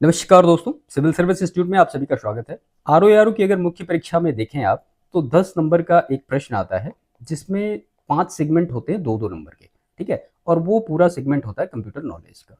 नमस्कार दोस्तों, civil service institute में आप सभी का स्वागत है। आरओ की अगर मुख्य परीक्षा में देखें आप, तो 10 नंबर का एक प्रश्न आता है, जिसमें 5 सेगमेंट होते हैं 2-2 नंबर के, ठीक है? और वो पूरा सेगमेंट होता है कंप्यूटर नॉलेज का।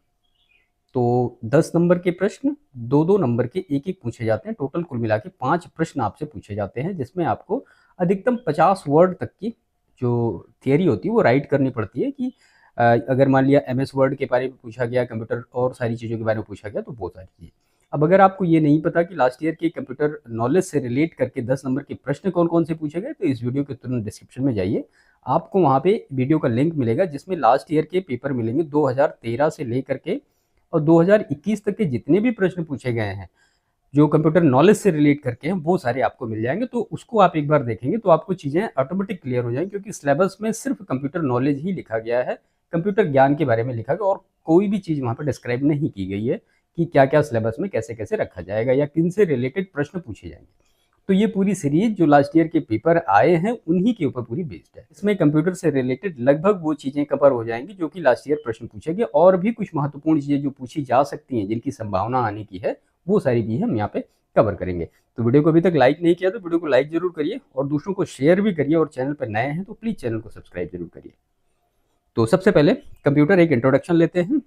तो 10 नंबर के प्रश्न 2-2 नंबर के एक-एक पूछे जाते हैं। टोटल कुल मिला के 5 प्रश्न आपसे पूछे जाते हैं, जिसमें आपको अधिकतम 50 वर्ड तक की जो थियरी होती है, वो राइट करनी पड़ती है कि अगर मान लिया एमएस वर्ड के बारे में पूछा गया, कंप्यूटर और सारी चीज़ों के बारे में पूछा गया, तो वो सारी चीज़ें। अब अगर आपको ये नहीं पता कि लास्ट ईयर के कंप्यूटर नॉलेज से रिलेट करके 10 नंबर के प्रश्न कौन-कौन से पूछे गए, तो इस वीडियो के तुरंत डिस्क्रिप्शन में जाइए। आपको वहाँ पे वीडियो का लिंक मिलेगा, जिसमें लास्ट ईयर के पेपर मिलेंगे 2013 से लेकर के और 2021 तक के जितने भी प्रश्न पूछे गए हैं, जो कंप्यूटर नॉलेज से रिलेट करके हैं, वो सारे आपको मिल जाएँगे। तो उसको आप एक बार देखेंगे तो आपको चीज़ें ऑटोमेटिक क्लियर हो जाएँगी, क्योंकि सिलेबस में सिर्फ कंप्यूटर नॉलेज ही लिखा गया है, कंप्यूटर ज्ञान के बारे में लिखा गया और कोई भी चीज़ वहाँ पे डिस्क्राइब नहीं की गई है कि क्या-क्या सिलेबस में कैसे-कैसे रखा जाएगा या किन से रिलेटेड प्रश्न पूछे जाएँगे। तो ये पूरी सीरीज़ जो लास्ट ईयर के पेपर आए हैं, उन्हीं के ऊपर पूरी बेस्ड है। इसमें कंप्यूटर से रिलेटेड लगभग वो चीज़ें कवर हो जाएँगी जो कि लास्ट ईयर प्रश्न पूछे गए, और भी कुछ महत्वपूर्ण चीज़ें जो पूछी जा सकती हैं, जिनकी संभावना आने की है, वो सारी भी हम यहाँ पे कवर करेंगे। तो वीडियो को अभी तक लाइक नहीं किया तो वीडियो को लाइक ज़रूर करिए और दूसरों को शेयर भी करिए, और चैनल पर नए हैं तो प्लीज़ चैनल को सब्सक्राइब ज़रूर करिए। तो सबसे पहले कंप्यूटर एक इंट्रोडक्शन लेते हैं।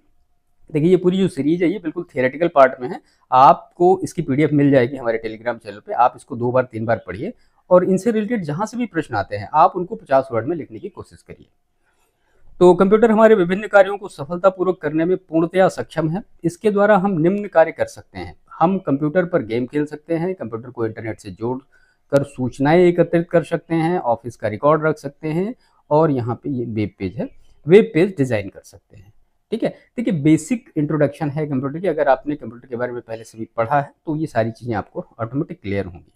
देखिए, ये पूरी जो सीरीज है, ये बिल्कुल थियोरेटिकल पार्ट में है। आपको इसकी पीडीएफ मिल जाएगी हमारे टेलीग्राम चैनल पे। आप इसको 2 बार 3 बार पढ़िए और इनसे रिलेटेड जहाँ से भी प्रश्न आते हैं, आप उनको 50 वर्ड में लिखने की कोशिश करिए। तो कंप्यूटर हमारे विभिन्न कार्यों को सफलतापूर्वक करने में पूर्णतया सक्षम है। इसके द्वारा हम निम्न कार्य कर सकते हैं। हम कंप्यूटर पर गेम खेल सकते हैं, कंप्यूटर को इंटरनेट से जोड़ कर सूचनाएं एकत्रित कर सकते हैं, ऑफिस का रिकॉर्ड रख सकते हैं, और यहाँ पे ये वेब पेज है, वेब पेज डिजाइन कर सकते हैं। ठीक है। देखिए, बेसिक इंट्रोडक्शन है कंप्यूटर की। अगर आपने कंप्यूटर के बारे में पहले से भी पढ़ा है तो ये सारी चीजें आपको ऑटोमेटिक क्लियर होंगी।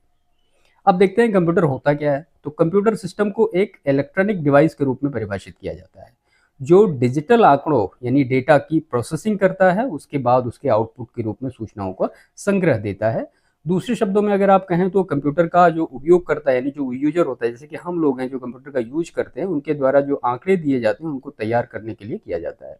अब देखते हैं कंप्यूटर होता क्या है। तो कंप्यूटर सिस्टम को एक इलेक्ट्रॉनिक डिवाइस के रूप में परिभाषित किया जाता है, जो डिजिटल आंकड़ों यानी डेटा की प्रोसेसिंग करता है, उसके बाद उसके आउटपुट के रूप में सूचनाओं का संग्रह देता है। दूसरे शब्दों में अगर आप कहें तो कंप्यूटर का जो उपयोग करता है, यानी जो यूजर होता है, जैसे कि हम लोग हैं जो कंप्यूटर का यूज करते हैं, उनके द्वारा जो आंकड़े दिए जाते हैं उनको तैयार करने के लिए किया जाता है।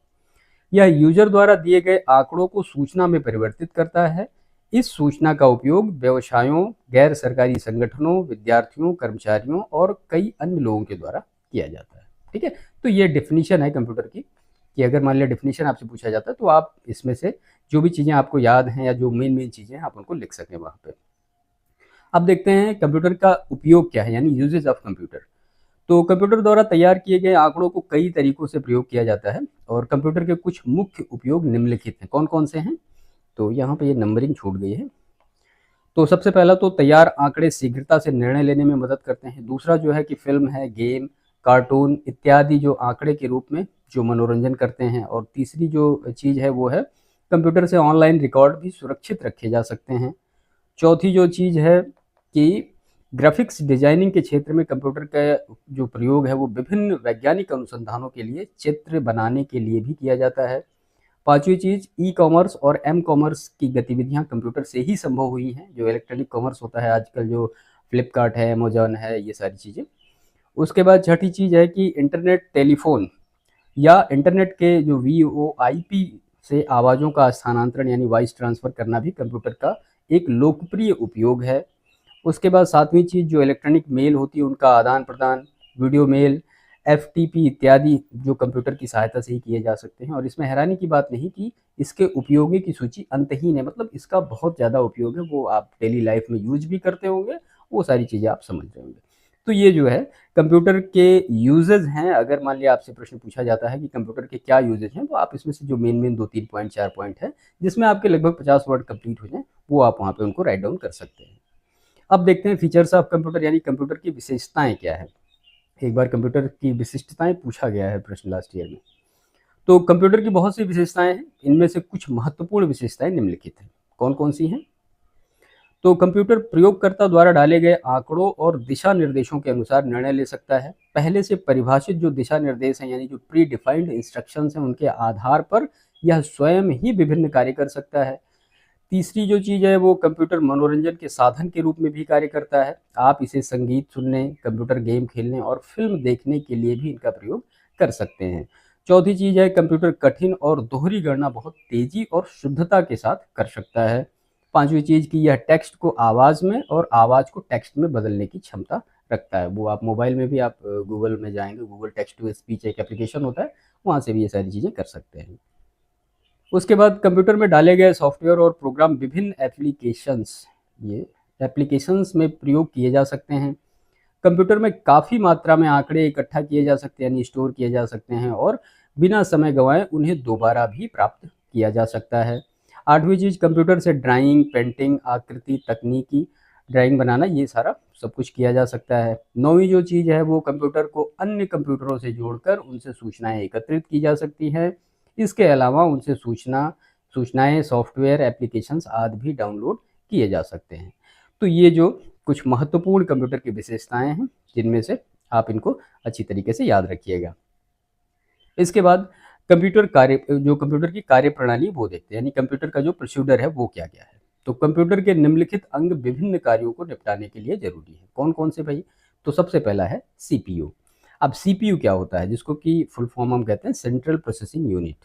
यह यूजर द्वारा दिए गए आंकड़ों को सूचना में परिवर्तित करता है। इस सूचना का उपयोग व्यवसायों, गैर सरकारी संगठनों, विद्यार्थियों, कर्मचारियों और कई अन्य लोगों के द्वारा किया जाता है। ठीक है। तो ये डेफिनेशन है कंप्यूटर की, कि अगर मान लिया डेफिनेशन आपसे पूछा जाता है तो आप इसमें से जो भी चीज़ें आपको याद हैं या जो मेन मेन चीज़ें हैं, आप उनको लिख सकें वहाँ पे। अब देखते हैं कंप्यूटर का उपयोग क्या है, यानी यूजेज ऑफ कंप्यूटर। तो कंप्यूटर द्वारा तैयार किए गए आंकड़ों को कई तरीकों से प्रयोग किया जाता है, और कंप्यूटर के कुछ मुख्य उपयोग निम्नलिखित हैं। कौन कौन से हैं? तो यहाँ पे ये नंबरिंग छूट गई है। तो सबसे पहला तो तैयार आंकड़े शीघ्रता से निर्णय लेने में मदद करते हैं। दूसरा जो है कि फिल्म है, गेम, कार्टून इत्यादि जो आंकड़े के रूप में जो मनोरंजन करते हैं। और तीसरी जो चीज़ है वो है कंप्यूटर से ऑनलाइन रिकॉर्ड भी सुरक्षित रखे जा सकते हैं। चौथी जो चीज़ है कि ग्राफिक्स डिजाइनिंग के क्षेत्र में कंप्यूटर का जो प्रयोग है वो विभिन्न वैज्ञानिक अनुसंधानों के लिए, चित्र बनाने के लिए भी किया जाता है। पांचवी चीज़, ई कॉमर्स और एम कॉमर्स की गतिविधियां कंप्यूटर से ही संभव हुई हैं। जो इलेक्ट्रॉनिक कॉमर्स होता है आजकल, जो फ्लिपकार्ट है, अमेजोन है, ये सारी चीज़ें। उसके बाद छठी चीज़ है कि इंटरनेट टेलीफोन या इंटरनेट के जो वीओआईपी से आवाज़ों का स्थानांतरण यानी वॉइस ट्रांसफ़र करना भी कंप्यूटर का एक लोकप्रिय उपयोग है। उसके बाद सातवीं चीज़, जो इलेक्ट्रॉनिक मेल होती है उनका आदान प्रदान, वीडियो मेल, एफटीपी इत्यादि जो कंप्यूटर की सहायता से ही किए जा सकते हैं। और इसमें हैरानी की बात नहीं कि इसके उपयोगों की सूची अंतहीन है, मतलब इसका बहुत ज़्यादा उपयोग है, वो आप डेली लाइफ में यूज भी करते होंगे, वो सारी चीज़ें आप समझ रहे होंगे। तो ये जो है कंप्यूटर के यूजेज हैं। अगर मान लिया आपसे प्रश्न पूछा जाता है कि कंप्यूटर के क्या यूजेज हैं, तो आप इसमें से जो मेन मेन 2-3 पॉइंट 4 पॉइंट है, जिसमें आपके लगभग 50 वर्ड कंप्लीट हो जाए, वो आप वहाँ पे उनको राइट डाउन कर सकते हैं। अब देखते हैं फीचर्स ऑफ कंप्यूटर, यानी कंप्यूटर की विशेषताएं क्या है। एक बार कंप्यूटर की विशिष्टताएं पूछा गया है प्रश्न लास्ट ईयर में। तो कंप्यूटर की बहुत सी विशेषताएं हैं, इनमें से कुछ महत्वपूर्ण विशेषताएं निम्नलिखित हैं। कौन कौन सी हैं? तो कंप्यूटर प्रयोगकर्ता द्वारा डाले गए आंकड़ों और दिशा निर्देशों के अनुसार निर्णय ले सकता है। पहले से परिभाषित जो दिशा निर्देश हैं, यानी जो प्री डिफाइंड इंस्ट्रक्शंस हैं, उनके आधार पर यह स्वयं ही विभिन्न कार्य कर सकता है। तीसरी जो चीज़ है वो कंप्यूटर मनोरंजन के साधन के रूप में भी कार्य करता है। आप इसे संगीत सुनने, कंप्यूटर गेम खेलने और फिल्म देखने के लिए भी इनका प्रयोग कर सकते हैं। चौथी चीज़ है कंप्यूटर कठिन और दोहरी गणना बहुत तेजी और शुद्धता के साथ कर सकता है। पांचवी चीज़ कि यह टेक्स्ट को आवाज़ में और आवाज़ को टेक्स्ट में बदलने की क्षमता रखता है। वो आप मोबाइल में भी आप गूगल में जाएंगे, गूगल टेक्स्ट टू स्पीच एक एप्लीकेशन होता है, वहाँ से भी ये सारी चीज़ें कर सकते हैं। उसके बाद कंप्यूटर में डाले गए सॉफ्टवेयर और प्रोग्राम विभिन्न एप्लीकेशंस में प्रयोग किए जा सकते हैं। कंप्यूटर में काफ़ी मात्रा में आंकड़े इकट्ठा किए जा सकते हैं, यानी स्टोर किए जा सकते हैं, और बिना समय गंवाए उन्हें दोबारा भी प्राप्त किया जा सकता है। आठवीं चीज़, कंप्यूटर से ड्राइंग, पेंटिंग, आकृति, तकनीकी ड्राइंग बनाना, ये सारा सब कुछ किया जा सकता है। नौवीं जो चीज़ है वो कंप्यूटर को अन्य कंप्यूटरों से जोड़कर उनसे सूचनाएं एकत्रित की जा सकती हैं। इसके अलावा उनसे सूचनाएं, सॉफ्टवेयर, एप्लीकेशंस आदि भी डाउनलोड किए जा सकते हैं। तो ये जो कुछ महत्वपूर्ण कंप्यूटर की विशेषताएं हैं, जिनमें से आप इनको अच्छी तरीके से याद रखिएगा। इसके बाद कंप्यूटर की कार्य प्रणाली वो देखते हैं, यानी कंप्यूटर का जो प्रोसीजर है वो क्या क्या है। तो कंप्यूटर के निम्नलिखित अंग विभिन्न कार्यों को निपटाने के लिए जरूरी है। कौन कौन से भाई? तो सबसे पहला है सीपीयू। अब सीपीयू क्या होता है, जिसको कि फुल फॉर्म हम कहते हैं सेंट्रल प्रोसेसिंग यूनिट।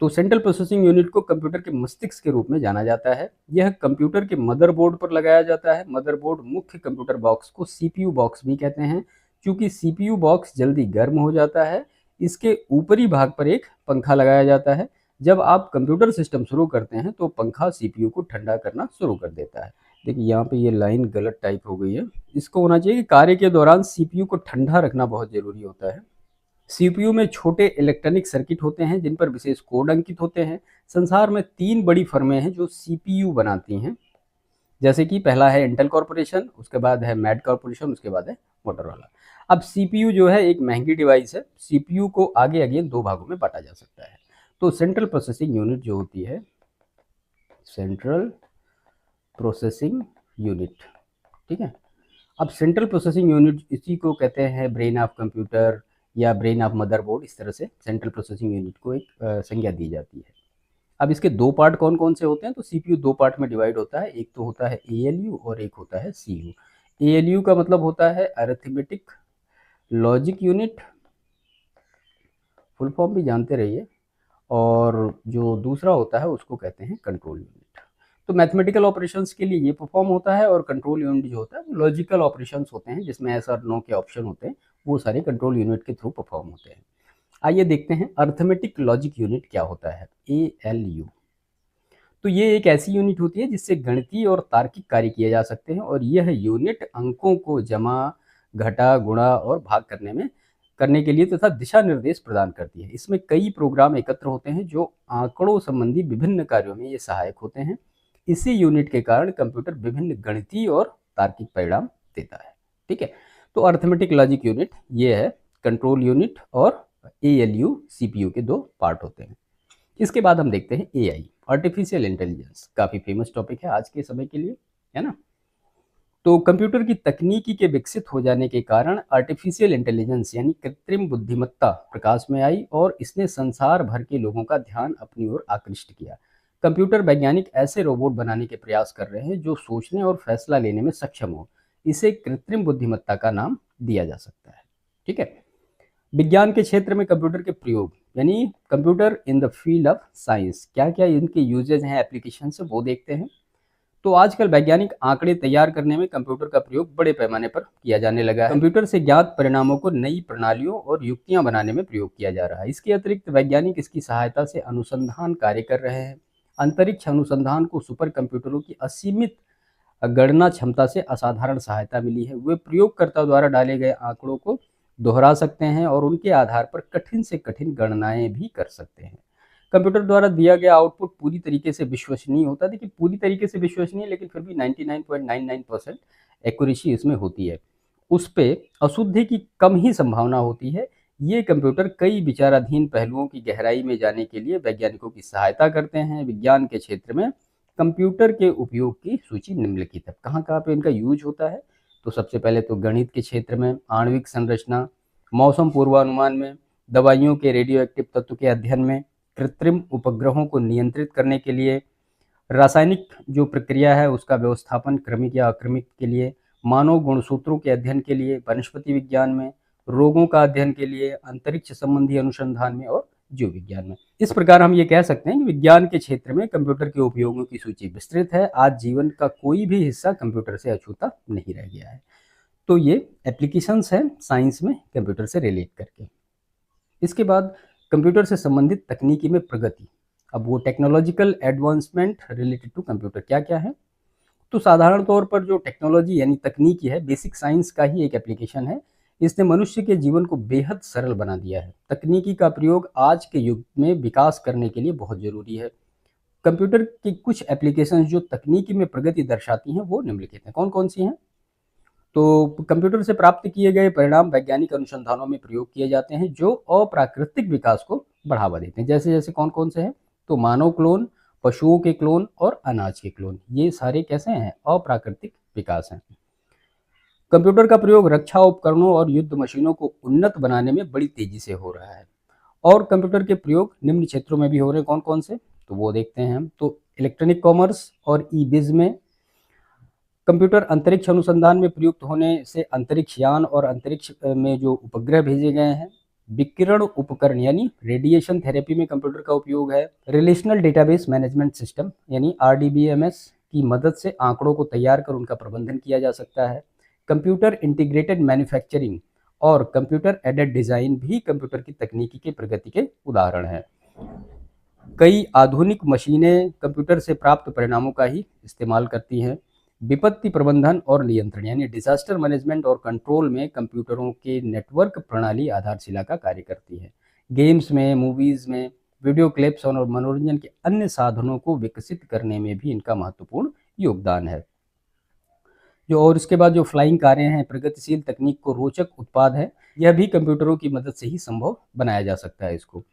तो सेंट्रल प्रोसेसिंग यूनिट को कंप्यूटर के मस्तिष्क के रूप में जाना जाता है। यह कंप्यूटर के मदरबोर्ड पर लगाया जाता है। मदरबोर्ड मुख्य कंप्यूटर बॉक्स को सीपीयू बॉक्स भी कहते हैं। क्योंकि सीपीयू बॉक्स जल्दी गर्म हो जाता है, इसके ऊपरी भाग पर एक पंखा लगाया जाता है। जब आप कंप्यूटर सिस्टम शुरू करते हैं तो पंखा सीपीयू को ठंडा करना शुरू कर देता है। देखिए यहाँ पे ये लाइन गलत टाइप हो गई है, इसको होना चाहिए कि कार्य के दौरान सीपीयू को ठंडा रखना बहुत जरूरी होता है। सीपीयू में छोटे इलेक्ट्रॉनिक सर्किट होते हैं जिन पर विशेष कोड अंकित होते हैं। संसार में 3 बड़ी फर्में हैं जो सीपीयू बनाती हैं, जैसे कि पहला है इंटेल कॉर्पोरेशन, उसके बाद है मैड कॉर्पोरेशन, उसके बाद है मोटोरोला। अब सीपीयू जो है एक महंगी डिवाइस है। सीपीयू को आगे आगे 2 भागों में बांटा जा सकता है। तो सेंट्रल प्रोसेसिंग यूनिट जो होती है, सेंट्रल प्रोसेसिंग यूनिट, ठीक है। अब सेंट्रल प्रोसेसिंग यूनिट, इसी को कहते हैं ब्रेन ऑफ कंप्यूटर या ब्रेन ऑफ मदरबोर्ड। इस तरह से सेंट्रल प्रोसेसिंग यूनिट को एक संज्ञा दी जाती है। अब इसके 2 पार्ट कौन कौन से होते हैं? तो सीपीयू 2 पार्ट में डिवाइड होता है। एक तो होता है एएलयू और एक होता है सीयू। एएलयू का मतलब होता है arithmetic logic unit, full form भी जानते रहिए, और जो दूसरा होता है उसको कहते हैं कंट्रोल यूनिट। तो मैथमेटिकल ऑपरेशंस के लिए ये परफॉर्म होता है, और कंट्रोल यूनिट जो होता है वो लॉजिकल ऑपरेशंस होते हैं, जिसमें एस और नो के ऑप्शन होते हैं, वो सारे कंट्रोल यूनिट के थ्रू परफॉर्म होते हैं। आइए देखते हैं अरिथमेटिक लॉजिक यूनिट क्या होता है, एएलयू। तो ये एक ऐसी यूनिट होती है जिससे गणितीय और तार्किक कार्य किए जा सकते हैं, और यह यूनिट अंकों को जमा, घटा, गुणा और भाग करने के लिए तथा दिशा निर्देश प्रदान करती है। इसमें कई प्रोग्राम एकत्र होते हैं जो आंकड़ों संबंधी विभिन्न कार्यों में ये सहायक होते हैं। इसी यूनिट के कारण कंप्यूटर विभिन्न गणितीय और तार्किक परिणाम देता है, ठीक है। तो अरिथमेटिक लॉजिक यूनिट ये है, कंट्रोल यूनिट और एएलयू सीपीयू के 2 पार्ट होते हैं। इसके बाद हम देखते हैं एआई, आर्टिफिशियल इंटेलिजेंस। काफ़ी फेमस टॉपिक है आज के समय के लिए, है ना। तो कंप्यूटर की तकनीकी के विकसित हो जाने के कारण आर्टिफिशियल इंटेलिजेंस यानी कृत्रिम बुद्धिमत्ता प्रकाश में आई, और इसने संसार भर के लोगों का ध्यान अपनी ओर आकृष्ट किया। कंप्यूटर वैज्ञानिक ऐसे रोबोट बनाने के प्रयास कर रहे हैं जो सोचने और फैसला लेने में सक्षम हो। इसे कृत्रिम बुद्धिमत्ता का नाम दिया जा सकता है, ठीक है। विज्ञान के क्षेत्र में कंप्यूटर के प्रयोग, यानी computer in the field of science, क्या क्या इनके यूजेज हैं, एप्लीकेशन से, वो देखते हैं। तो आजकल वैज्ञानिक आंकड़े तैयार करने में कंप्यूटर का प्रयोग बड़े पैमाने पर किया जाने लगा है। कंप्यूटर से ज्ञात परिणामों को नई प्रणालियों और युक्तियां बनाने में प्रयोग किया जा रहा है। इसके अतिरिक्त वैज्ञानिक इसकी सहायता से अनुसंधान कार्य कर रहे हैं। अंतरिक्ष अनुसंधान को सुपर कंप्यूटरों की असीमित गणना क्षमता से असाधारण सहायता मिली है। वे प्रयोगकर्ता द्वारा डाले गए आंकड़ों को दोहरा सकते हैं और उनके आधार पर कठिन से कठिन गणनाएं भी कर सकते हैं। कंप्यूटर द्वारा दिया गया आउटपुट पूरी तरीके से विश्वसनीय होता है। देखिए पूरी तरीके से विश्वसनीय, लेकिन फिर भी 99.99% एक्यूरेसी इसमें होती है। उस पे अशुद्धि की कम ही संभावना होती है। ये कंप्यूटर कई विचाराधीन पहलुओं की गहराई में जाने के लिए वैज्ञानिकों की सहायता करते हैं। विज्ञान के क्षेत्र में कंप्यूटर के उपयोग की सूची निम्नलिखित है। कहाँ कहाँ पे इनका यूज होता है? तो सबसे पहले तो गणित के क्षेत्र में, आणविक संरचना, मौसम पूर्वानुमान में, दवाइयों के रेडियो एक्टिव तत्व के अध्ययन में, कृत्रिम उपग्रहों को नियंत्रित करने के लिए, रासायनिक जो प्रक्रिया है उसका व्यवस्थापन क्रमिक या अक्रमिक के लिए, मानव गुणसूत्रों के अध्ययन के लिए, वनस्पति विज्ञान में, रोगों का अध्ययन के लिए, अंतरिक्ष संबंधी अनुसंधान में और जीव विज्ञान में। इस प्रकार हम ये कह सकते हैं कि विज्ञान के क्षेत्र में कंप्यूटर के उपयोगों की सूची विस्तृत है। आज जीवन का कोई भी हिस्सा कंप्यूटर से अछूता नहीं रह गया है। तो ये एप्लीकेशंस हैं साइंस में कंप्यूटर से रिलेट करके। इसके बाद कंप्यूटर से संबंधित तकनीकी में प्रगति। अब वो technological advancement related to computer क्या क्या है? तो साधारण तौर पर जो टेक्नोलॉजी यानी तकनीकी है, बेसिक साइंस का ही एक एप्लीकेशन है। इसने मनुष्य के जीवन को बेहद सरल बना दिया है। तकनीकी का प्रयोग आज के युग में विकास करने के लिए बहुत जरूरी है। कंप्यूटर की कुछ एप्लीकेशन जो तकनीकी में प्रगति दर्शाती हैं वो निम्नलिखित हैं। कौन कौन सी हैं? तो कंप्यूटर से प्राप्त किए गए परिणाम वैज्ञानिक अनुसंधानों में प्रयोग किए जाते हैं जो अप्राकृतिक विकास को बढ़ावा देते हैं। जैसे जैसे कौन कौन से हैं? तो मानव क्लोन, पशुओं के क्लोन और अनाज के क्लोन, ये सारे कैसे हैं? अप्राकृतिक विकास हैं। कंप्यूटर का प्रयोग रक्षा उपकरणों और युद्ध मशीनों को उन्नत बनाने में बड़ी तेजी से हो रहा है। और कंप्यूटर के प्रयोग निम्न क्षेत्रों में भी हो रहे हैं। कौन कौन से? तो वो देखते हैं हम। तो इलेक्ट्रॉनिक कॉमर्स और ई बिज में। कंप्यूटर अंतरिक्ष अनुसंधान में प्रयुक्त होने से अंतरिक्ष यान और अंतरिक्ष में जो उपग्रह भेजे गए हैं। विकिरण उपकरण यानी रेडिएशन थेरेपी में कंप्यूटर का उपयोग है। रिलेशनल डेटाबेस मैनेजमेंट सिस्टम यानी RDBMS की मदद से आंकड़ों को तैयार कर उनका प्रबंधन किया जा सकता है। कंप्यूटर इंटीग्रेटेड मैन्युफैक्चरिंग और कंप्यूटर एडेड डिजाइन भी कंप्यूटर की तकनीकी के प्रगति के उदाहरण हैं। कई आधुनिक मशीनें कंप्यूटर से प्राप्त परिणामों का ही इस्तेमाल करती हैं। विपत्ति प्रबंधन और नियंत्रण यानी डिजास्टर मैनेजमेंट और कंट्रोल में कंप्यूटरों के नेटवर्क प्रणाली आधारशिला का कार्य करती है। गेम्स में, मूवीज में, वीडियो क्लिप्स और मनोरंजन के अन्य साधनों को विकसित करने में भी इनका महत्वपूर्ण योगदान है। और इसके बाद जो फ्लाइंग कारें हैं, प्रगतिशील तकनीक को रोचक उत्पाद है। यह भी कंप्यूटरों की मदद से ही संभव बनाया जा सकता है। इसको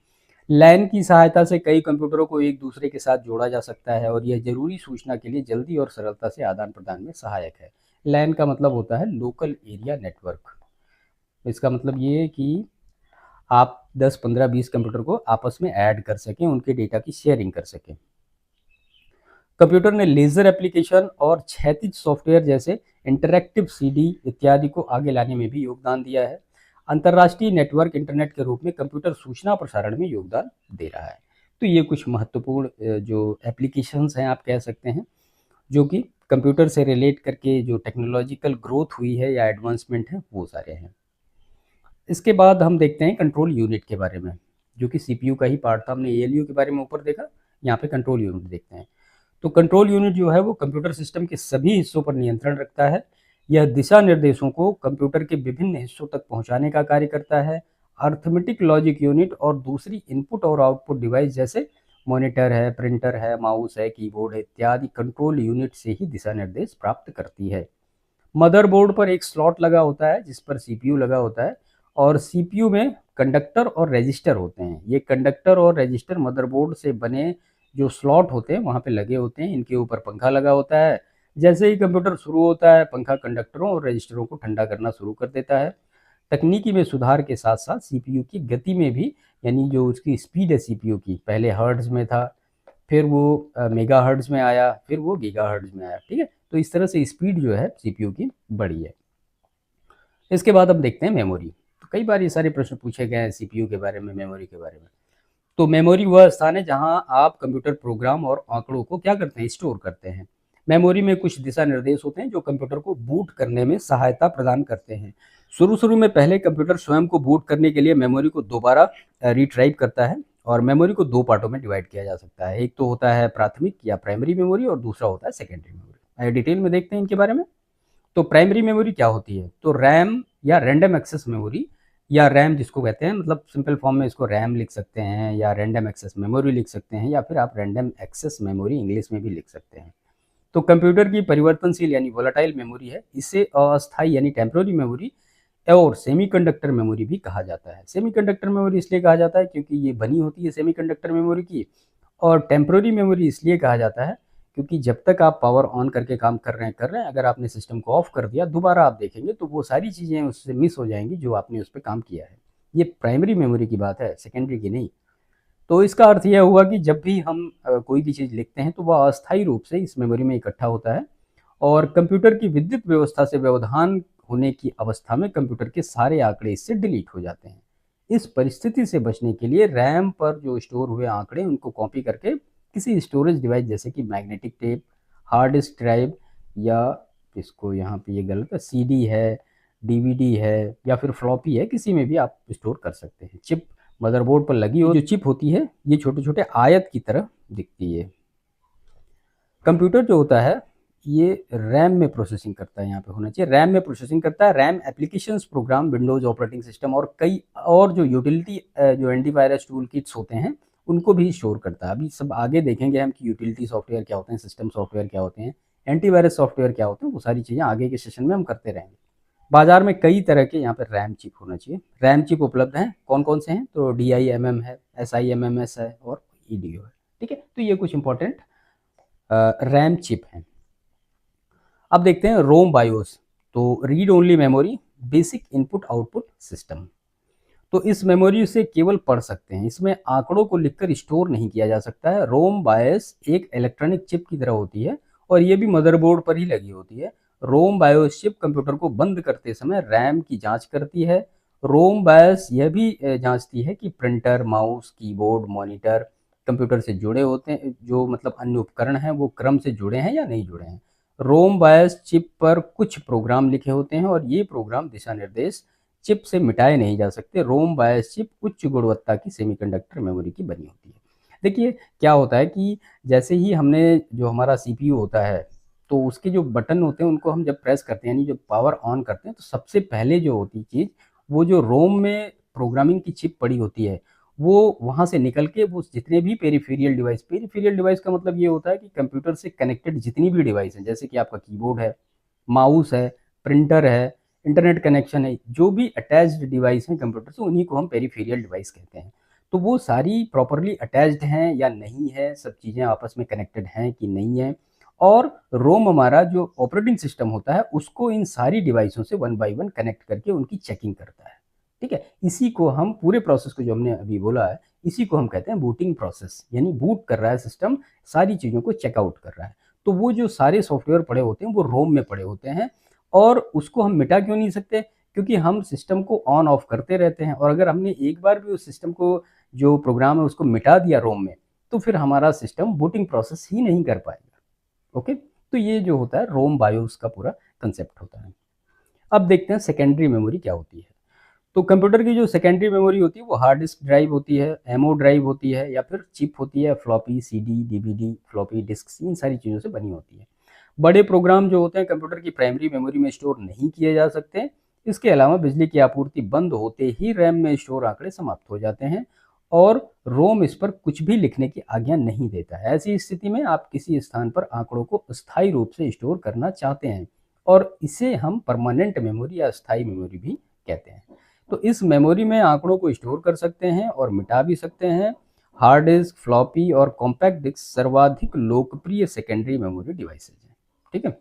लैन की सहायता से कई कंप्यूटरों को एक दूसरे के साथ जोड़ा जा सकता है और यह जरूरी सूचना के लिए जल्दी और सरलता से आदान प्रदान में सहायक है। लैन का मतलब होता है लोकल एरिया नेटवर्क। इसका मतलब ये है कि आप 10, 15, 20 कंप्यूटर को आपस में ऐड कर सकें, उनके डेटा की शेयरिंग कर सकें। कंप्यूटर ने लेजर एप्लीकेशन और क्षैतिज सॉफ्टवेयर जैसे इंटरैक्टिव CD इत्यादि को आगे लाने में भी योगदान दिया है। अंतर्राष्ट्रीय नेटवर्क इंटरनेट के रूप में कंप्यूटर सूचना प्रसारण में योगदान दे रहा है। तो ये कुछ महत्वपूर्ण जो एप्लीकेशंस हैं आप कह सकते हैं, जो कि कंप्यूटर से रिलेट करके जो टेक्नोलॉजिकल ग्रोथ हुई है या एडवांसमेंट है वो सारे हैं। इसके बाद हम देखते हैं कंट्रोल यूनिट के बारे में, जो कि CPU का ही पार्ट था। हमने ALU के बारे में ऊपर देखा, यहाँ पे कंट्रोल यूनिट देखते हैं। तो कंट्रोल यूनिट जो है वो कंप्यूटर सिस्टम के सभी हिस्सों पर नियंत्रण रखता है। यह दिशा निर्देशों को कंप्यूटर के विभिन्न हिस्सों तक पहुंचाने का कार्य करता है। अर्थमेटिक लॉजिक यूनिट और दूसरी इनपुट और आउटपुट डिवाइस जैसे मॉनिटर है, प्रिंटर है, माउस है, कीबोर्ड है इत्यादि कंट्रोल यूनिट से ही दिशा निर्देश प्राप्त करती है। मदरबोर्ड पर एक स्लॉट लगा होता है जिस पर CPU लगा होता है और CPU में कंडक्टर और रजिस्टर होते हैं। ये कंडक्टर और रजिस्टर मदरबोर्ड से बने जो स्लॉट होते हैं वहाँ पे लगे होते हैं। इनके ऊपर पंखा लगा होता है। जैसे ही कंप्यूटर शुरू होता है, पंखा कंडक्टरों और रजिस्टरों को ठंडा करना शुरू कर देता है। तकनीकी में सुधार के साथ साथ CPU की गति में भी, यानी जो उसकी स्पीड है CPU की, पहले हर्ट्ज में था, फिर वो मेगा हर्ट्ज में आया, फिर वो गीगा हर्ट्ज में आया। ठीक है, तो इस तरह से स्पीड जो है CPU की बढ़ी है। इसके बाद अब देखते हैं मेमोरी। तो कई बार ये सारे प्रश्न पूछे गए हैं CPU के बारे में, मेमोरी के बारे में। तो मेमोरी वह स्थान है जहां आप कंप्यूटर प्रोग्राम और आंकड़ों को क्या करते हैं? स्टोर करते हैं। मेमोरी में कुछ दिशा निर्देश होते हैं जो कंप्यूटर को बूट करने में सहायता प्रदान करते हैं। शुरू में पहले कंप्यूटर स्वयं को बूट करने के लिए मेमोरी को दोबारा रिट्राइव करता है और मेमोरी को दो पार्टों में डिवाइड किया जा सकता है। एक तो होता है प्राथमिक या प्राइमरी मेमोरी और दूसरा होता है सेकेंडरी मेमोरी। डिटेल में देखते हैं इनके बारे में। तो प्राइमरी मेमोरी क्या होती है? तो रैम या रैंडम एक्सेस मेमोरी या रैम जिसको कहते हैं, मतलब सिंपल फॉर्म में इसको रैम लिख सकते हैं या रैंडम एक्सेस मेमोरी लिख सकते हैं या फिर आप रैंडम एक्सेस मेमोरी इंग्लिश में भी लिख सकते हैं। तो कंप्यूटर की परिवर्तनशील यानी वोलेटाइल मेमोरी है। इसे अस्थायी यानी टेम्पररी मेमोरी और सेमीकंडक्टर मेमोरी भी कहा जाता है। सेमीकंडक्टर मेमोरी इसलिए कहा जाता है क्योंकि ये बनी होती है सेमीकंडक्टर मेमोरी की, और टेम्पररी मेमोरी इसलिए कहा जाता है क्योंकि जब तक आप पावर ऑन करके काम कर रहे हैं, अगर आपने सिस्टम को ऑफ कर दिया, दोबारा आप देखेंगे तो वो सारी चीज़ें उससे मिस हो जाएंगी जो आपने उस पर काम किया है। ये प्राइमरी मेमोरी की बात है, सेकेंडरी की नहीं। तो इसका अर्थ यह हुआ कि जब भी हम कोई भी चीज़ लिखते हैं तो वह अस्थायी रूप से इस मेमोरी में इकट्ठा होता है और कंप्यूटर की विद्युत व्यवस्था से व्यवधान होने की अवस्था में कंप्यूटर के सारे आंकड़े इससे डिलीट हो जाते हैं। इस परिस्थिति से बचने के लिए रैम पर जो स्टोर हुए आंकड़े उनको कॉपी करके किसी स्टोरेज डिवाइस जैसे कि magnetic tape, hard disk drive, या इसको यहाँ पे ये गलत है, सीडी है, डीवीडी है, या फिर फ्लॉपी है, किसी में भी आप स्टोर कर सकते हैं। चिप मदरबोर्ड पर लगी हो जो चिप होती है ये छोटे छोटे आयत की तरह दिखती है। कंप्यूटर जो होता है ये रैम में प्रोसेसिंग करता है, यहाँ पे होना चाहिए रैम में प्रोसेसिंग करता है। RAM applications, program, Windows operating system और कई और जो यूटिलिटी जो एंटीवायरस टूल किट्स होते हैं उनको भी स्टोर करता है। अभी सब आगे देखेंगे हम कि यूटिलिटी सॉफ्टवेयर क्या होते हैं, सिस्टम सॉफ्टवेयर क्या होते हैं, एंटीवायरस सॉफ्टवेयर क्या होते हैं, वो सारी चीज़ें आगे के सेशन में हम करते रहेंगे। बाजार में कई तरह के यहाँ पर रैम चिप होना चाहिए। रैम चिप उपलब्ध हैं, कौन कौन से हैं, तो DIMM है, SIMMS है और EDO है। ठीक है, तो ये कुछ इंपॉर्टेंट रैम चिप हैं। अब देखते हैं रोम बायोस। तो read only memory, basic input output system. तो इस मेमोरी से केवल पढ़ सकते हैं, इसमें आंकड़ों को लिखकर स्टोर नहीं किया जा सकता है। रोम बायोस एक इलेक्ट्रॉनिक चिप की तरह होती है और ये भी मदरबोर्ड पर ही लगी होती है। रोम बायोस चिप कंप्यूटर को बंद करते समय रैम की जांच करती है। रोम बायोस यह भी जांचती है कि printer, mouse, keyboard, monitor computer से जुड़े होते हैं, जो मतलब अन्य उपकरण हैं वो क्रम से जुड़े हैं या नहीं जुड़े हैं। रोम बायोस चिप पर कुछ प्रोग्राम लिखे होते हैं और ये प्रोग्राम दिशा निर्देश चिप से मिटाए नहीं जा सकते। रोम बायोस चिप उच्च गुणवत्ता की सेमीकंडक्टर मेमोरी की बनी होती है। देखिए क्या होता है कि जैसे ही हमने जो हमारा CPU होता है तो उसके जो बटन होते हैं उनको हम जब प्रेस करते हैं, यानी जब पावर ऑन करते हैं, तो सबसे पहले जो होती चीज़ वो जो रोम में प्रोग्रामिंग की चिप पड़ी होती है वो वहाँ से निकल के वो जितने भी पेरिफेरियल डिवाइस का मतलब ये होता है कि कंप्यूटर से कनेक्टेड जितनी भी डिवाइस हैं, जैसे कि आपका कीबोर्ड है, माउस है, प्रिंटर है, इंटरनेट कनेक्शन है, जो भी अटैच्ड डिवाइस हैं कंप्यूटर से उन्हीं को हम पेरिफेरियल डिवाइस कहते हैं। तो वो सारी प्रॉपरली अटैच्ड हैं या नहीं है, सब चीज़ें आपस में कनेक्टेड हैं कि नहीं है। और रोम हमारा जो ऑपरेटिंग सिस्टम होता है उसको इन सारी डिवाइसों से वन बाय वन कनेक्ट करके उनकी चेकिंग करता है। ठीक है, इसी को हम पूरे प्रोसेस को जो हमने अभी बोला है इसी को हम कहते हैं बूटिंग प्रोसेस, यानी बूट कर रहा है सिस्टम, सारी चीज़ों को चेकआउट कर रहा है। तो वो जो सारे सॉफ्टवेयर पड़े होते हैं वो रोम में पड़े होते हैं और उसको हम मिटा क्यों नहीं सकते, क्योंकि हम सिस्टम को ऑन ऑफ करते रहते हैं और अगर हमने एक बार भी उस सिस्टम को जो प्रोग्राम है उसको मिटा दिया रोम में तो फिर हमारा सिस्टम बूटिंग प्रोसेस ही नहीं कर पाएगा। ओके, तो ये जो होता है रोम बायोस का पूरा कंसेप्ट होता है। अब देखते हैं सेकेंडरी मेमोरी क्या होती है। तो कंप्यूटर की जो सेकेंडरी मेमोरी होती है वो हार्ड डिस्क ड्राइव होती है, एमओ ड्राइव होती है या फिर चिप होती है, floppy, CD, DVD, floppy disk, इन सारी चीज़ों से बनी होती है। बड़े प्रोग्राम जो होते हैं कंप्यूटर की प्राइमरी मेमोरी में स्टोर नहीं किए जा सकते। इसके अलावा बिजली की आपूर्ति बंद होते ही रैम में स्टोर आंकड़े समाप्त हो जाते हैं और रोम इस पर कुछ भी लिखने की आज्ञा नहीं देता है। ऐसी स्थिति में आप किसी स्थान पर आंकड़ों को स्थायी रूप से स्टोर करना चाहते हैं और इसे हम परमानेंट मेमोरी या स्थायी मेमोरी भी कहते हैं। तो इस मेमोरी में आंकड़ों को स्टोर कर सकते हैं और मिटा भी सकते हैं। हार्ड डिस्क, फ्लॉपी और कॉम्पैक्ट डिस्क सर्वाधिक लोकप्रिय सेकेंडरी मेमोरी डिवाइसेज हैं। ठीक है,